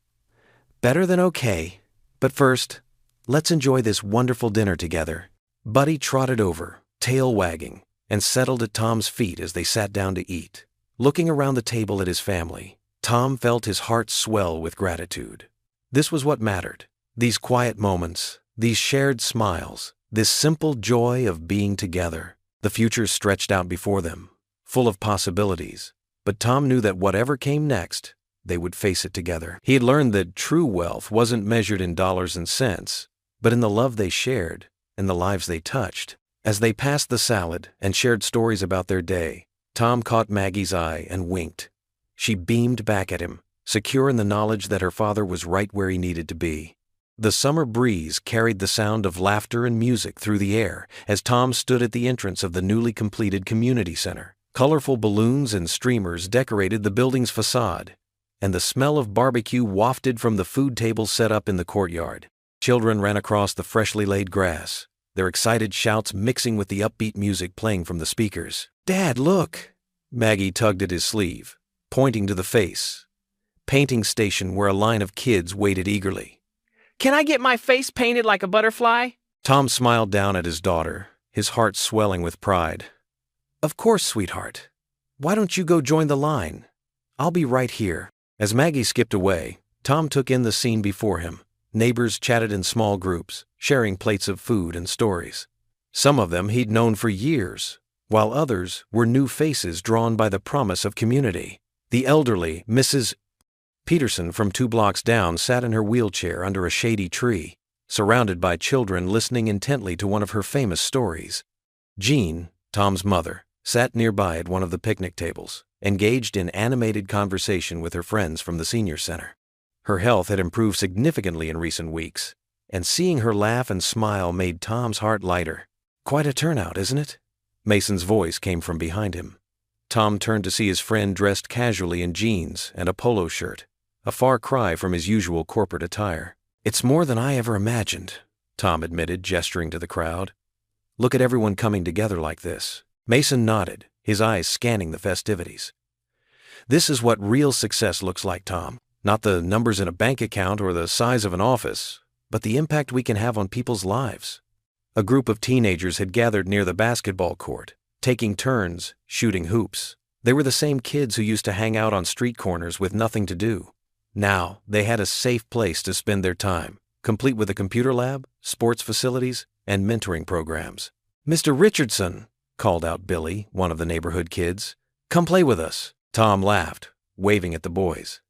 "Better than okay. But first, let's enjoy this wonderful dinner together." Buddy trotted over, tail wagging, and settled at Tom's feet as they sat down to eat. Looking around the table at his family, Tom felt his heart swell with gratitude. This was what mattered. These quiet moments, these shared smiles, this simple joy of being together. The future stretched out before them, full of possibilities, but Tom knew that whatever came next, they would face it together. He had learned that true wealth wasn't measured in dollars and cents, but in the love they shared and the lives they touched. As they passed the salad and shared stories about their day, Tom caught Maggie's eye and winked. She beamed back at him, secure in the knowledge that her father was right where he needed to be. The summer breeze carried the sound of laughter and music through the air as Tom stood at the entrance of the newly completed community center. Colorful balloons and streamers decorated the building's facade, and the smell of barbecue wafted from the food tables set up in the courtyard. Children ran across the freshly laid grass, their excited shouts mixing with the upbeat music playing from the speakers. "Dad, look!" Maggie tugged at his sleeve, pointing to the painting station where a line of kids waited eagerly. "Can I get my face painted like a butterfly?" Tom smiled down at his daughter, his heart swelling with pride. "Of course, sweetheart. Why don't you go join the line? I'll be right here." As Maggie skipped away, Tom took in the scene before him. Neighbors chatted in small groups, sharing plates of food and stories. Some of them he'd known for years, while others were new faces drawn by the promise of community. The elderly Mrs. Peterson from 2 blocks down sat in her wheelchair under a shady tree, surrounded by children listening intently to one of her famous stories. Jean, Tom's mother, sat nearby at one of the picnic tables, engaged in animated conversation with her friends from the senior center. Her health had improved significantly in recent weeks, and seeing her laugh and smile made Tom's heart lighter. "Quite a turnout, isn't it?" Mason's voice came from behind him. Tom turned to see his friend dressed casually in jeans and a polo shirt, a far cry from his usual corporate attire. "It's more than I ever imagined," Tom admitted, gesturing to the crowd. "Look at everyone coming together like this." Mason nodded, his eyes scanning the festivities. "This is what real success looks like, Tom. Not the numbers in a bank account or the size of an office, but the impact we can have on people's lives." A group of teenagers had gathered near the basketball court, taking turns shooting hoops. They were the same kids who used to hang out on street corners with nothing to do. Now they had a safe place to spend their time, complete with a computer lab, sports facilities, and mentoring programs. "Mr. Richardson," called out Billy, one of the neighborhood kids, "come play with us." Tom laughed, waving at the boys.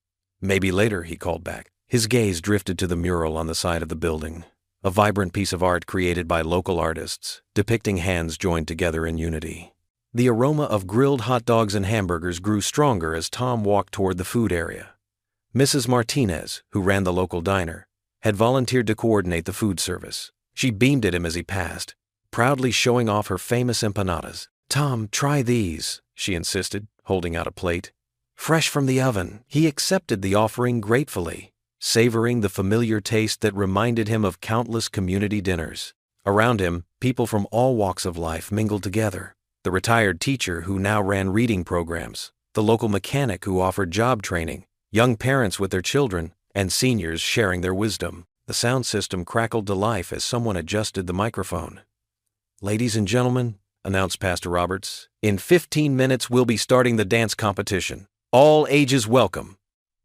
"Maybe later," he called back. His gaze drifted to the mural on the side of the building, a vibrant piece of art created by local artists, depicting hands joined together in unity. The aroma of grilled hot dogs and hamburgers grew stronger as Tom walked toward the food area. Mrs. Martinez, who ran the local diner, had volunteered to coordinate the food service. She beamed at him as he passed, proudly showing off her famous empanadas. "Tom, try these," she insisted, holding out a plate. Fresh from the oven, he accepted the offering gratefully, savoring the familiar taste that reminded him of countless community dinners. Around him, people from all walks of life mingled together. The retired teacher who now ran reading programs, the local mechanic who offered job training, young parents with their children, and seniors sharing their wisdom. The sound system crackled to life as someone adjusted the microphone. "Ladies and gentlemen," announced Pastor Roberts, "in 15 minutes we'll be starting the dance competition. All ages welcome."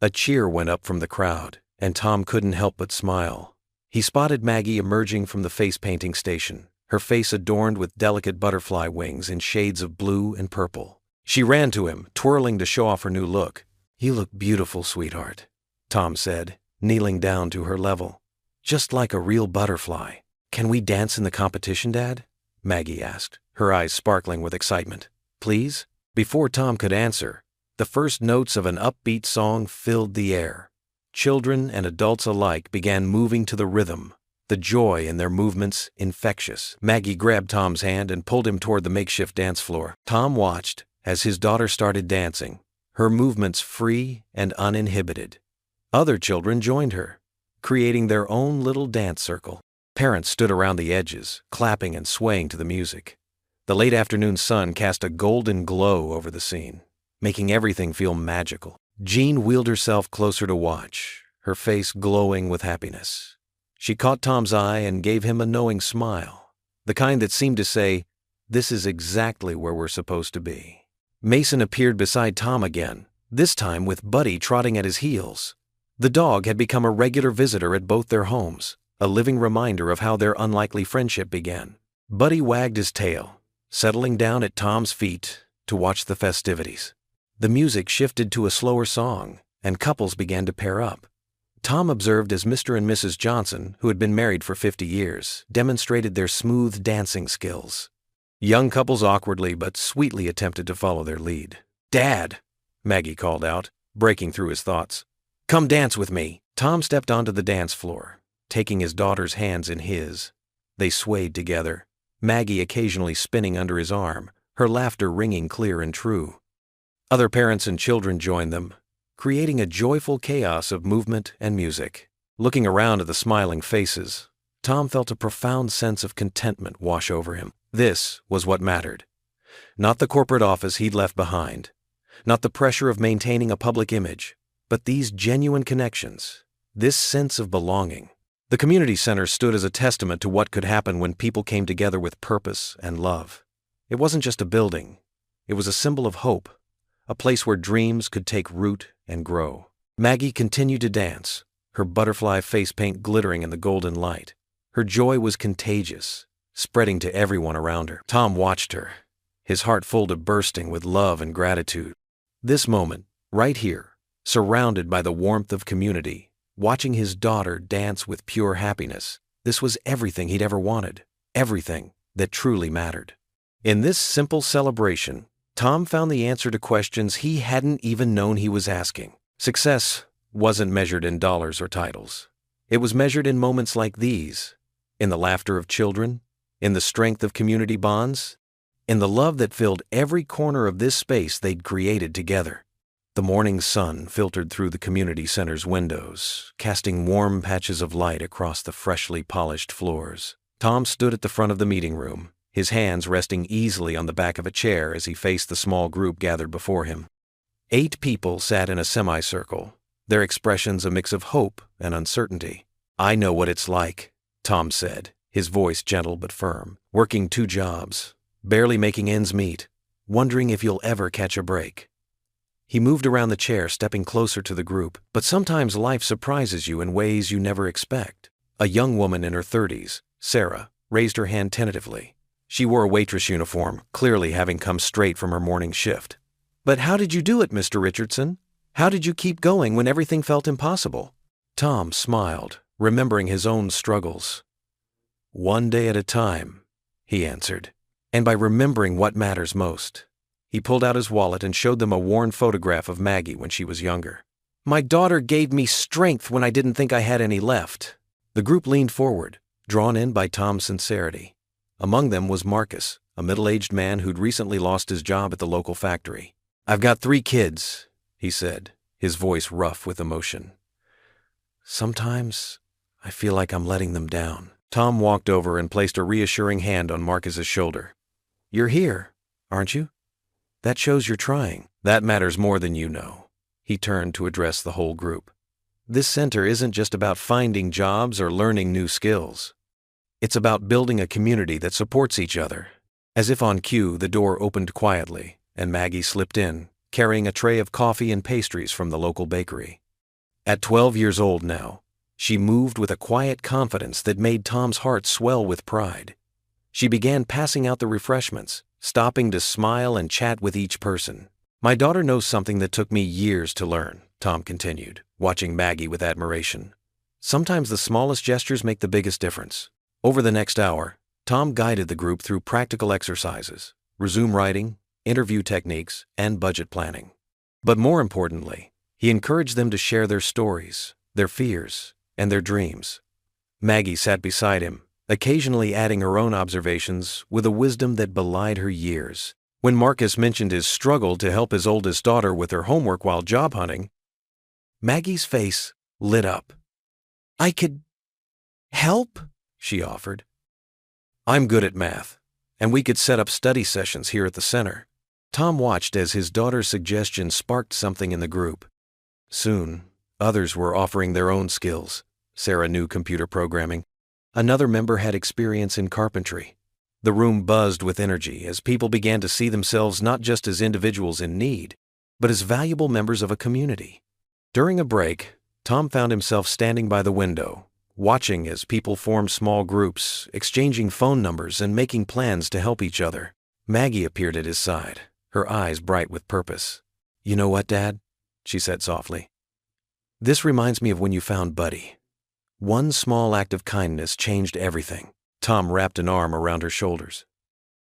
A cheer went up from the crowd, and Tom couldn't help but smile. He spotted Maggie emerging from the face-painting station, her face adorned with delicate butterfly wings in shades of blue and purple. She ran to him, twirling to show off her new look. "You look beautiful, sweetheart," Tom said, kneeling down to her level. "Just like a real butterfly." "Can we dance in the competition, Dad?" Maggie asked, her eyes sparkling with excitement. "Please?" Before Tom could answer, the first notes of an upbeat song filled the air. Children and adults alike began moving to the rhythm, the joy in their movements infectious. Maggie grabbed Tom's hand and pulled him toward the makeshift dance floor. Tom watched as his daughter started dancing, her movements free and uninhibited. Other children joined her, creating their own little dance circle. Parents stood around the edges, clapping and swaying to the music. The late afternoon sun cast a golden glow over the scene, making everything feel magical. Jean wheeled herself closer to watch, her face glowing with happiness. She caught Tom's eye and gave him a knowing smile, the kind that seemed to say, "This is exactly where we're supposed to be." Mason appeared beside Tom again, this time with Buddy trotting at his heels. The dog had become a regular visitor at both their homes, a living reminder of how their unlikely friendship began. Buddy wagged his tail, settling down at Tom's feet to watch the festivities. The music shifted to a slower song, and couples began to pair up. Tom observed as Mr. and Mrs. Johnson, who had been married for 50 years, demonstrated their smooth dancing skills. Young couples awkwardly but sweetly attempted to follow their lead. "Dad," Maggie called out, breaking through his thoughts. "Come dance with me." Tom stepped onto the dance floor, taking his daughter's hands in his. They swayed together, Maggie occasionally spinning under his arm, her laughter ringing clear and true. Other parents and children joined them, creating a joyful chaos of movement and music. Looking around at the smiling faces, Tom felt a profound sense of contentment wash over him. This was what mattered. Not the corporate office he'd left behind, not the pressure of maintaining a public image, but these genuine connections, this sense of belonging. The community center stood as a testament to what could happen when people came together with purpose and love. It wasn't just a building. It was a symbol of hope, a place where dreams could take root and grow. Maggie continued to dance, her butterfly face paint glittering in the golden light. Her joy was contagious, spreading to everyone around her. Tom watched her, his heart full to bursting with love and gratitude. This moment, right here, surrounded by the warmth of community, watching his daughter dance with pure happiness, this was everything he'd ever wanted, everything that truly mattered. In this simple celebration, Tom found the answer to questions he hadn't even known he was asking. Success wasn't measured in dollars or titles. It was measured in moments like these, in the laughter of children, in the strength of community bonds, in the love that filled every corner of this space they'd created together. The morning sun filtered through the community center's windows, casting warm patches of light across the freshly polished floors. Tom stood at the front of the meeting room, his hands resting easily on the back of a chair as he faced the small group gathered before him. 8 people sat in a semicircle, their expressions a mix of hope and uncertainty. "I know what it's like," Tom said, his voice gentle but firm. "Working 2 jobs, barely making ends meet, wondering if you'll ever catch a break." He moved around the chair, stepping closer to the group. "But sometimes life surprises you in ways you never expect." A young woman in her 30s, Sarah, raised her hand tentatively. She wore a waitress uniform, clearly having come straight from her morning shift. "But how did you do it, Mr. Richardson? How did you keep going when everything felt impossible?" Tom smiled, remembering his own struggles. "One day at a time," he answered, "and by remembering what matters most." He pulled out his wallet and showed them a worn photograph of Maggie when she was younger. "My daughter gave me strength when I didn't think I had any left." The group leaned forward, drawn in by Tom's sincerity. Among them was Marcus, a middle-aged man who'd recently lost his job at the local factory. "I've got 3 kids, he said, his voice rough with emotion. "Sometimes I feel like I'm letting them down." Tom walked over and placed a reassuring hand on Marcus's shoulder. "You're here, aren't you? That shows you're trying." "That matters more than you know." He turned to address the whole group. "This center isn't just about finding jobs or learning new skills. It's about building a community that supports each other." As if on cue, the door opened quietly, and Maggie slipped in, carrying a tray of coffee and pastries from the local bakery. At 12 years old now, she moved with a quiet confidence that made Tom's heart swell with pride. She began passing out the refreshments, stopping to smile and chat with each person. "My daughter knows something that took me years to learn," Tom continued, watching Maggie with admiration. "Sometimes the smallest gestures make the biggest difference." Over the next hour, Tom guided the group through practical exercises, resume writing, interview techniques, and budget planning. But more importantly, he encouraged them to share their stories, their fears, and their dreams. Maggie sat beside him, occasionally adding her own observations with a wisdom that belied her years. When Marcus mentioned his struggle to help his oldest daughter with her homework while job hunting, Maggie's face lit up. "I could help?" she offered. "I'm good at math, and we could set up study sessions here at the center." Tom watched as his daughter's suggestion sparked something in the group. Soon, others were offering their own skills. Sarah knew computer programming. Another member had experience in carpentry. The room buzzed with energy as people began to see themselves not just as individuals in need, but as valuable members of a community. During a break, Tom found himself standing by the window, watching as people formed small groups, exchanging phone numbers and making plans to help each other. Maggie appeared at his side, her eyes bright with purpose. "You know what, Dad?" she said softly. "This reminds me of when you found Buddy. One small act of kindness changed everything." Tom wrapped an arm around her shoulders.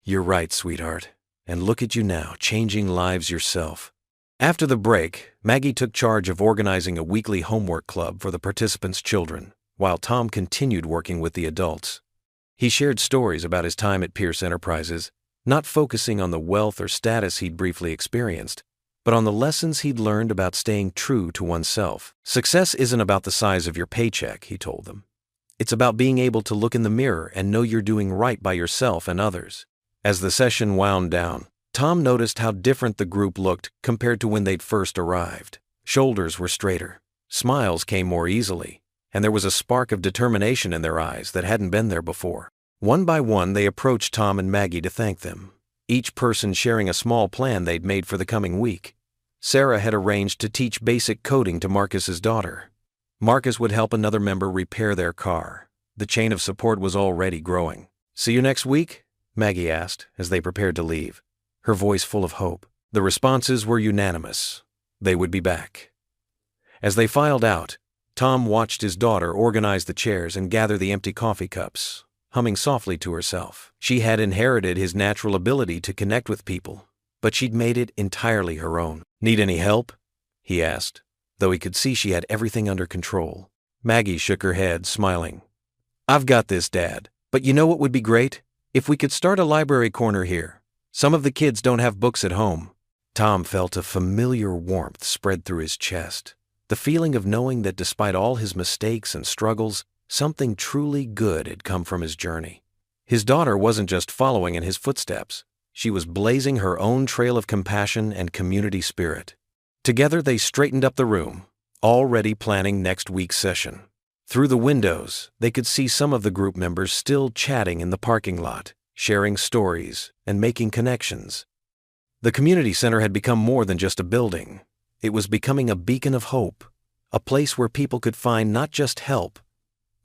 "You're right, sweetheart. And look at you now, changing lives yourself." After the break, Maggie took charge of organizing a weekly homework club for the participants' children, while Tom continued working with the adults. He shared stories about his time at Pierce Enterprises, not focusing on the wealth or status he'd briefly experienced, but on the lessons he'd learned about staying true to oneself. "Success isn't about the size of your paycheck," he told them. "It's about being able to look in the mirror and know you're doing right by yourself and others." As the session wound down, Tom noticed how different the group looked compared to when they'd first arrived. Shoulders were straighter, smiles came more easily, and there was a spark of determination in their eyes that hadn't been there before. One by one, they approached Tom and Maggie to thank them, each person sharing a small plan they'd made for the coming week. Sarah had arranged to teach basic coding to Marcus's daughter. Marcus would help another member repair their car. The chain of support was already growing. "See you next week?" Maggie asked as they prepared to leave, her voice full of hope. The responses were unanimous. They would be back. As they filed out, Tom watched his daughter organize the chairs and gather the empty coffee cups, humming softly to herself. She had inherited his natural ability to connect with people, but she'd made it entirely her own. "Need any help?" he asked, though he could see she had everything under control. Maggie shook her head, smiling. "I've got this, Dad. But you know what would be great? If we could start a library corner here. Some of the kids don't have books at home." Tom felt a familiar warmth spread through his chest, the feeling of knowing that despite all his mistakes and struggles, something truly good had come from his journey. His daughter wasn't just following in his footsteps. She was blazing her own trail of compassion and community spirit. Together they straightened up the room, already planning next week's session. Through the windows, they could see some of the group members still chatting in the parking lot, sharing stories and making connections. The community center had become more than just a building. It was becoming a beacon of hope, a place where people could find not just help,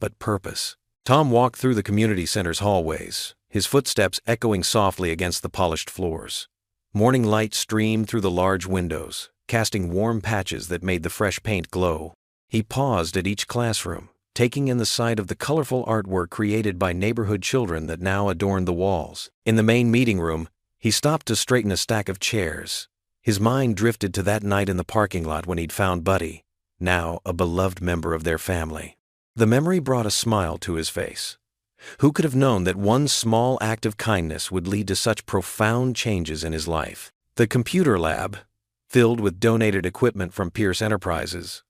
but purpose. Tom walked through the community center's hallways, his footsteps echoing softly against the polished floors. Morning light streamed through the large windows, casting warm patches that made the fresh paint glow. He paused at each classroom, taking in the sight of the colorful artwork created by neighborhood children that now adorned the walls. In the main meeting room, he stopped to straighten a stack of chairs. His mind drifted to that night in the parking lot when he'd found Buddy, now a beloved member of their family. The memory brought a smile to his face. Who could have known that one small act of kindness would lead to such profound changes in his life? The computer lab, filled with donated equipment from Pierce Enterprises,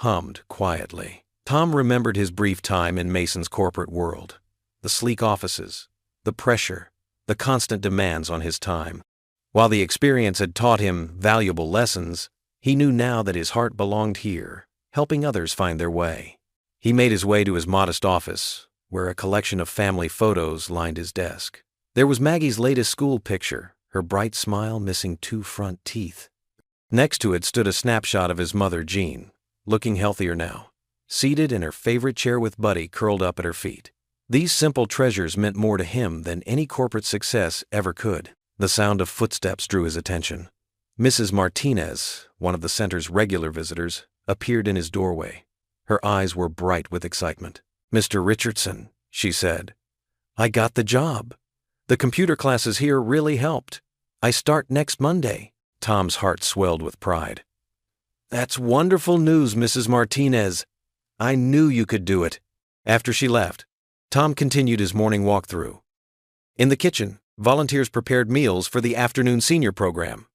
hummed quietly. Tom remembered his brief time in Mason's corporate world, the sleek offices, the pressure, the constant demands on his time. While the experience had taught him valuable lessons, he knew now that his heart belonged here, helping others find their way. He made his way to his modest office, where a collection of family photos lined his desk. There was Maggie's latest school picture, her bright smile missing 2 front teeth. Next to it stood a snapshot of his mother, Jean, looking healthier now, seated in her favorite chair with Buddy curled up at her feet. These simple treasures meant more to him than any corporate success ever could. The sound of footsteps drew his attention. Mrs. Martinez, one of the center's regular visitors, appeared in his doorway. Her eyes were bright with excitement. "Mr. Richardson," she said, "I got the job. The computer classes here really helped. I start next Monday." Tom's heart swelled with pride. "That's wonderful news, Mrs. Martinez. I knew you could do it." After she left, Tom continued his morning walkthrough. In the kitchen, volunteers prepared meals for the afternoon senior program.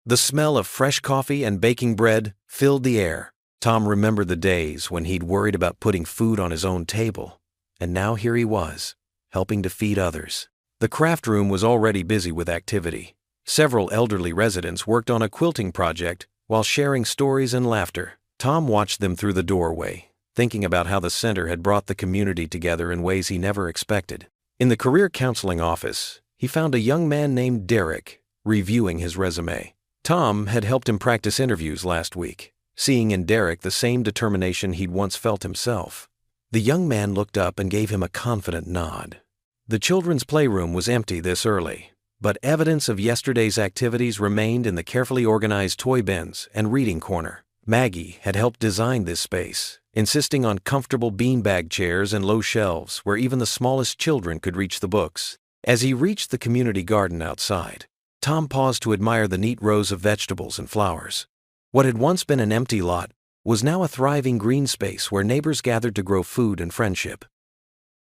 The smell of fresh coffee and baking bread filled the air. Tom remembered the days when he'd worried about putting food on his own table, and now here he was, helping to feed others. The craft room was already busy with activity. Several elderly residents worked on a quilting project while sharing stories and laughter. Tom watched them through the doorway, thinking about how the center had brought the community together in ways he never expected. In the career counseling office, he found a young man named Derek reviewing his resume. Tom had helped him practice interviews last week, seeing in Derek the same determination he'd once felt himself. The young man looked up and gave him a confident nod. The children's playroom was empty this early, but evidence of yesterday's activities remained in the carefully organized toy bins and reading corner. Maggie had helped design this space, insisting on comfortable beanbag chairs and low shelves where even the smallest children could reach the books. As he reached the community garden outside, Tom paused to admire the neat rows of vegetables and flowers. What had once been an empty lot was now a thriving green space where neighbors gathered to grow food and friendship.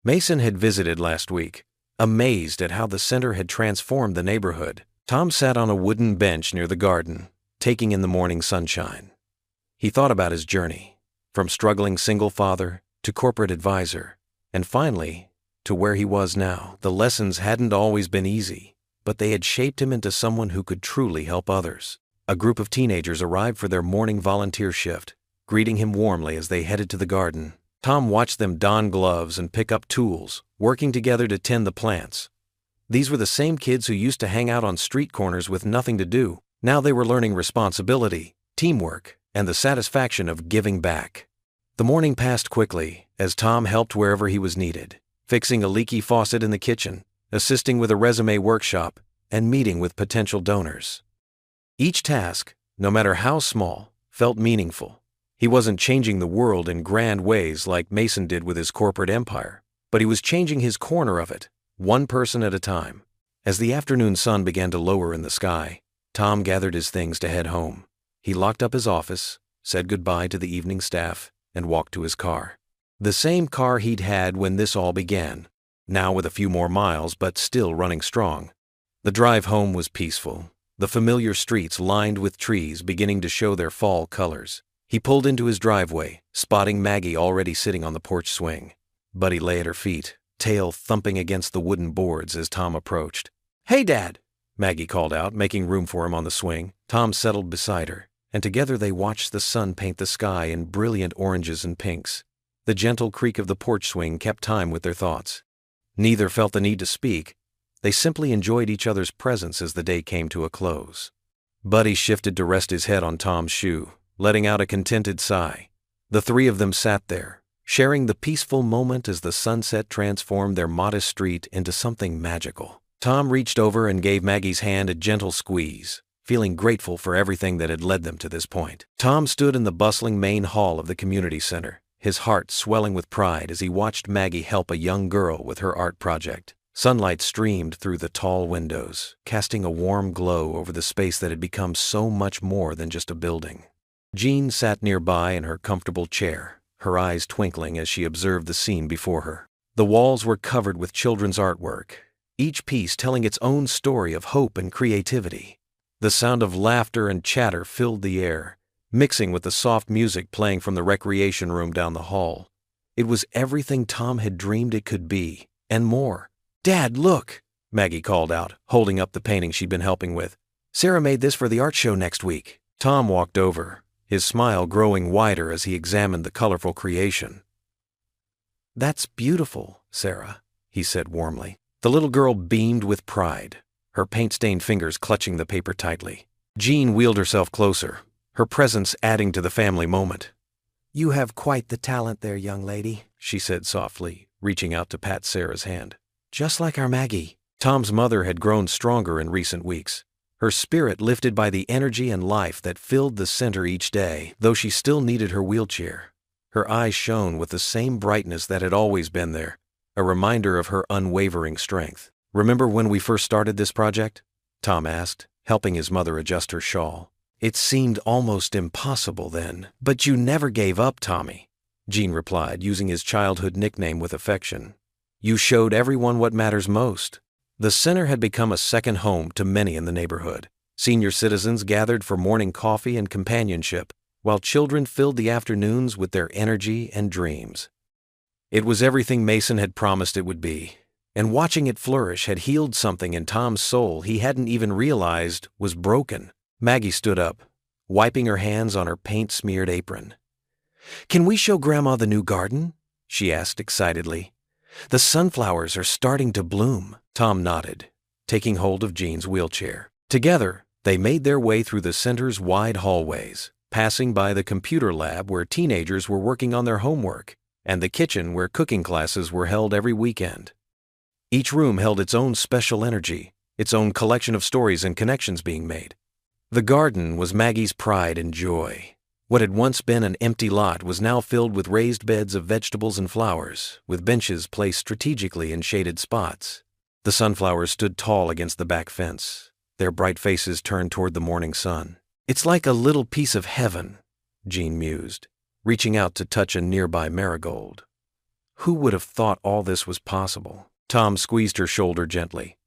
Mason had visited last week, amazed at how the center had transformed the neighborhood. Tom sat on a wooden bench near the garden, taking in the morning sunshine. He thought about his journey, from struggling single father to corporate advisor, and finally, to where he was now. The lessons hadn't always been easy, but they had shaped him into someone who could truly help others. A group of teenagers arrived for their morning volunteer shift, greeting him warmly as they headed to the garden. Tom watched them don gloves and pick up tools, working together to tend the plants. These were the same kids who used to hang out on street corners with nothing to do. Now they were learning responsibility, teamwork, and the satisfaction of giving back. The morning passed quickly as Tom helped wherever he was needed, fixing a leaky faucet in the kitchen, assisting with a resume workshop, and meeting with potential donors. Each task, no matter how small, felt meaningful. He wasn't changing the world in grand ways like Mason did with his corporate empire, but he was changing his corner of it, one person at a time. As the afternoon sun began to lower in the sky, Tom gathered his things to head home. He locked up his office, said goodbye to the evening staff, and walked to his car. The same car he'd had when this all began, now with a few more miles but still running strong. The drive home was peaceful, the familiar streets lined with trees beginning to show their fall colors. He pulled into his driveway, spotting Maggie already sitting on the porch swing. Buddy lay at her feet, tail thumping against the wooden boards as Tom approached. "Hey, Dad," Maggie called out, making room for him on the swing. Tom settled beside her, and together they watched the sun paint the sky in brilliant oranges and pinks. The gentle creak of the porch swing kept time with their thoughts. Neither felt the need to speak. They simply enjoyed each other's presence as the day came to a close. Buddy shifted to rest his head on Tom's shoe, letting out a contented sigh. The three of them sat there, sharing the peaceful moment as the sunset transformed their modest street into something magical. Tom reached over and gave Maggie's hand a gentle squeeze, feeling grateful for everything that had led them to this point. Tom stood in the bustling main hall of the community center, his heart swelling with pride as he watched Maggie help a young girl with her art project. Sunlight streamed through the tall windows, casting a warm glow over the space that had become so much more than just a building. Jean sat nearby in her comfortable chair, her eyes twinkling as she observed the scene before her. The walls were covered with children's artwork, each piece telling its own story of hope and creativity. The sound of laughter and chatter filled the air, mixing with the soft music playing from the recreation room down the hall. It was everything Tom had dreamed it could be, and more. "Dad, look," Maggie called out, holding up the painting she'd been helping with. "Sarah made this for the art show next week." Tom walked over, his smile growing wider as he examined the colorful creation. "That's beautiful, Sarah," he said warmly. The little girl beamed with pride, her paint-stained fingers clutching the paper tightly. Jean wheeled herself closer, her presence adding to the family moment. You have quite the talent there, young lady, she said softly, reaching out to pat Sarah's hand. just like our Maggie. Tom's mother had grown stronger in recent weeks, her spirit lifted by the energy and life that filled the center each day, though she still needed her wheelchair. Her eyes shone with the same brightness that had always been there, a reminder of her unwavering strength. "Remember when we first started this project?" Tom asked, helping his mother adjust her shawl. "It seemed almost impossible then." "But you never gave up, Tommy," Gene replied, using his childhood nickname with affection. "You showed everyone what matters most." The center had become a second home to many in the neighborhood. Senior citizens gathered for morning coffee and companionship, while children filled the afternoons with their energy and dreams. It was everything Mason had promised it would be, and watching it flourish had healed something in Tom's soul he hadn't even realized was broken. Maggie stood up, wiping her hands on her paint-smeared apron. "Can we show Grandma the new garden?" she asked excitedly. "The sunflowers are starting to bloom." Tom nodded, taking hold of Gene's wheelchair. Together, they made their way through the center's wide hallways, passing by the computer lab where teenagers were working on their homework, and the kitchen where cooking classes were held every weekend. Each room held its own special energy, its own collection of stories and connections being made. The garden was Maggie's pride and joy. What had once been an empty lot was now filled with raised beds of vegetables and flowers, with benches placed strategically in shaded spots. The sunflowers stood tall against the back fence, their bright faces turned toward the morning sun. "It's like a little piece of heaven," Gene mused, reaching out to touch a nearby marigold. "Who would have thought all this was possible?" Tom squeezed her shoulder gently.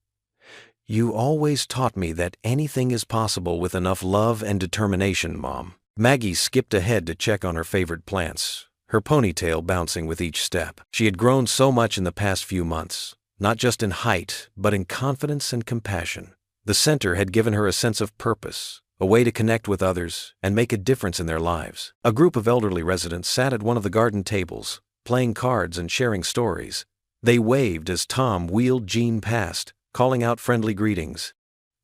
"You always taught me that anything is possible with enough love and determination, Mom." Maggie skipped ahead to check on her favorite plants, her ponytail bouncing with each step. She had grown so much in the past few months, not just in height, but in confidence and compassion. The center had given her a sense of purpose, a way to connect with others and make a difference in their lives. A group of elderly residents sat at one of the garden tables, playing cards and sharing stories. They waved as Tom wheeled Gene past, calling out friendly greetings.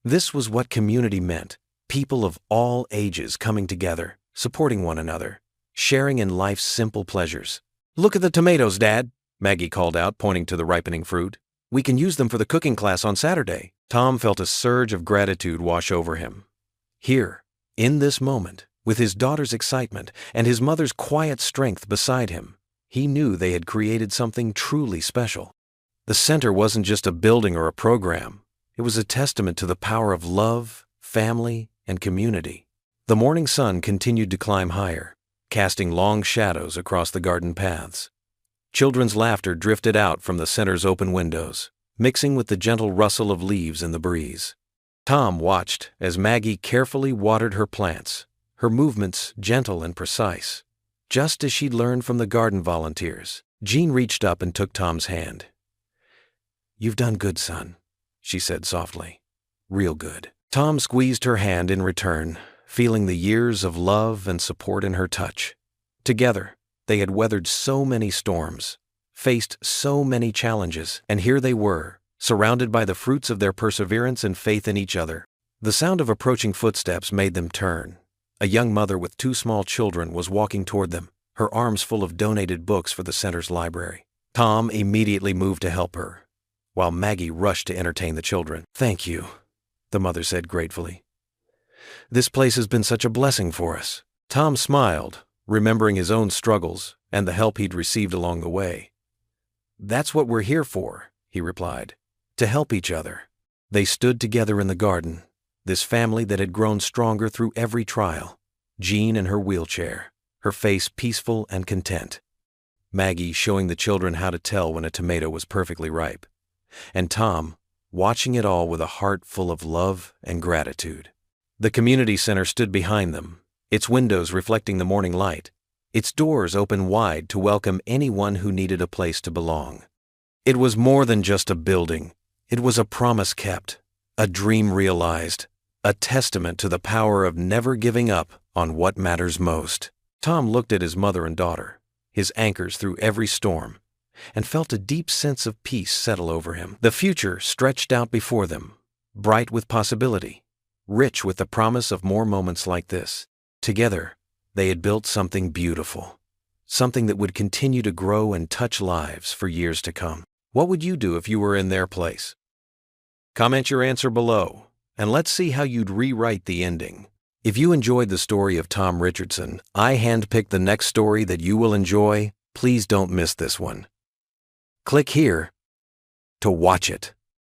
This was what community meant. People of all ages coming together, supporting one another, sharing in life's simple pleasures. "Look at the tomatoes, Dad," Maggie called out, pointing to the ripening fruit. "We can use them for the cooking class on Saturday." Tom felt a surge of gratitude wash over him. Here, in this moment, with his daughter's excitement and his mother's quiet strength beside him, he knew they had created something truly special. The center wasn't just a building or a program. It was a testament to the power of love, family, and community. The morning sun continued to climb higher, casting long shadows across the garden paths. Children's laughter drifted out from the center's open windows, mixing with the gentle rustle of leaves in the breeze. Tom watched as Maggie carefully watered her plants, her movements gentle and precise, just as she'd learned from the garden volunteers. Gene reached up and took Tom's hand. "You've done good, son," she said softly. "Real good." Tom squeezed her hand in return, feeling the years of love and support in her touch. Together, they had weathered so many storms, faced so many challenges, and here they were, surrounded by the fruits of their perseverance and faith in each other. The sound of approaching footsteps made them turn. A young mother with 2 small children was walking toward them, her arms full of donated books for the center's library. Tom immediately moved to help her, while Maggie rushed to entertain the children. "Thank you," the mother said gratefully. "This place has been such a blessing for us." Tom smiled, remembering his own struggles and the help he'd received along the way. "That's what we're here for," he replied, "to help each other." They stood together in the garden, this family that had grown stronger through every trial. Jean in her wheelchair, her face peaceful and content. Maggie showing the children how to tell when a tomato was perfectly ripe. And Tom watching it all with a heart full of love and gratitude. The community center stood behind them, its windows reflecting the morning light, its doors open wide to welcome anyone who needed a place to belong. It was more than just a building. It was a promise kept, a dream realized, a testament to the power of never giving up on what matters most. Tom looked at his mother and daughter, his anchors through every storm, and felt a deep sense of peace settle over him. The future stretched out before them, bright with possibility, rich with the promise of more moments like this. Together, they had built something beautiful. something that would continue to grow and touch lives for years to come. What would you do if you were in their place? Comment your answer below, and let's see how you'd rewrite the ending. If you enjoyed the story of Tom Richardson, I handpicked the next story that you will enjoy. Please don't miss this one. Click here to watch it.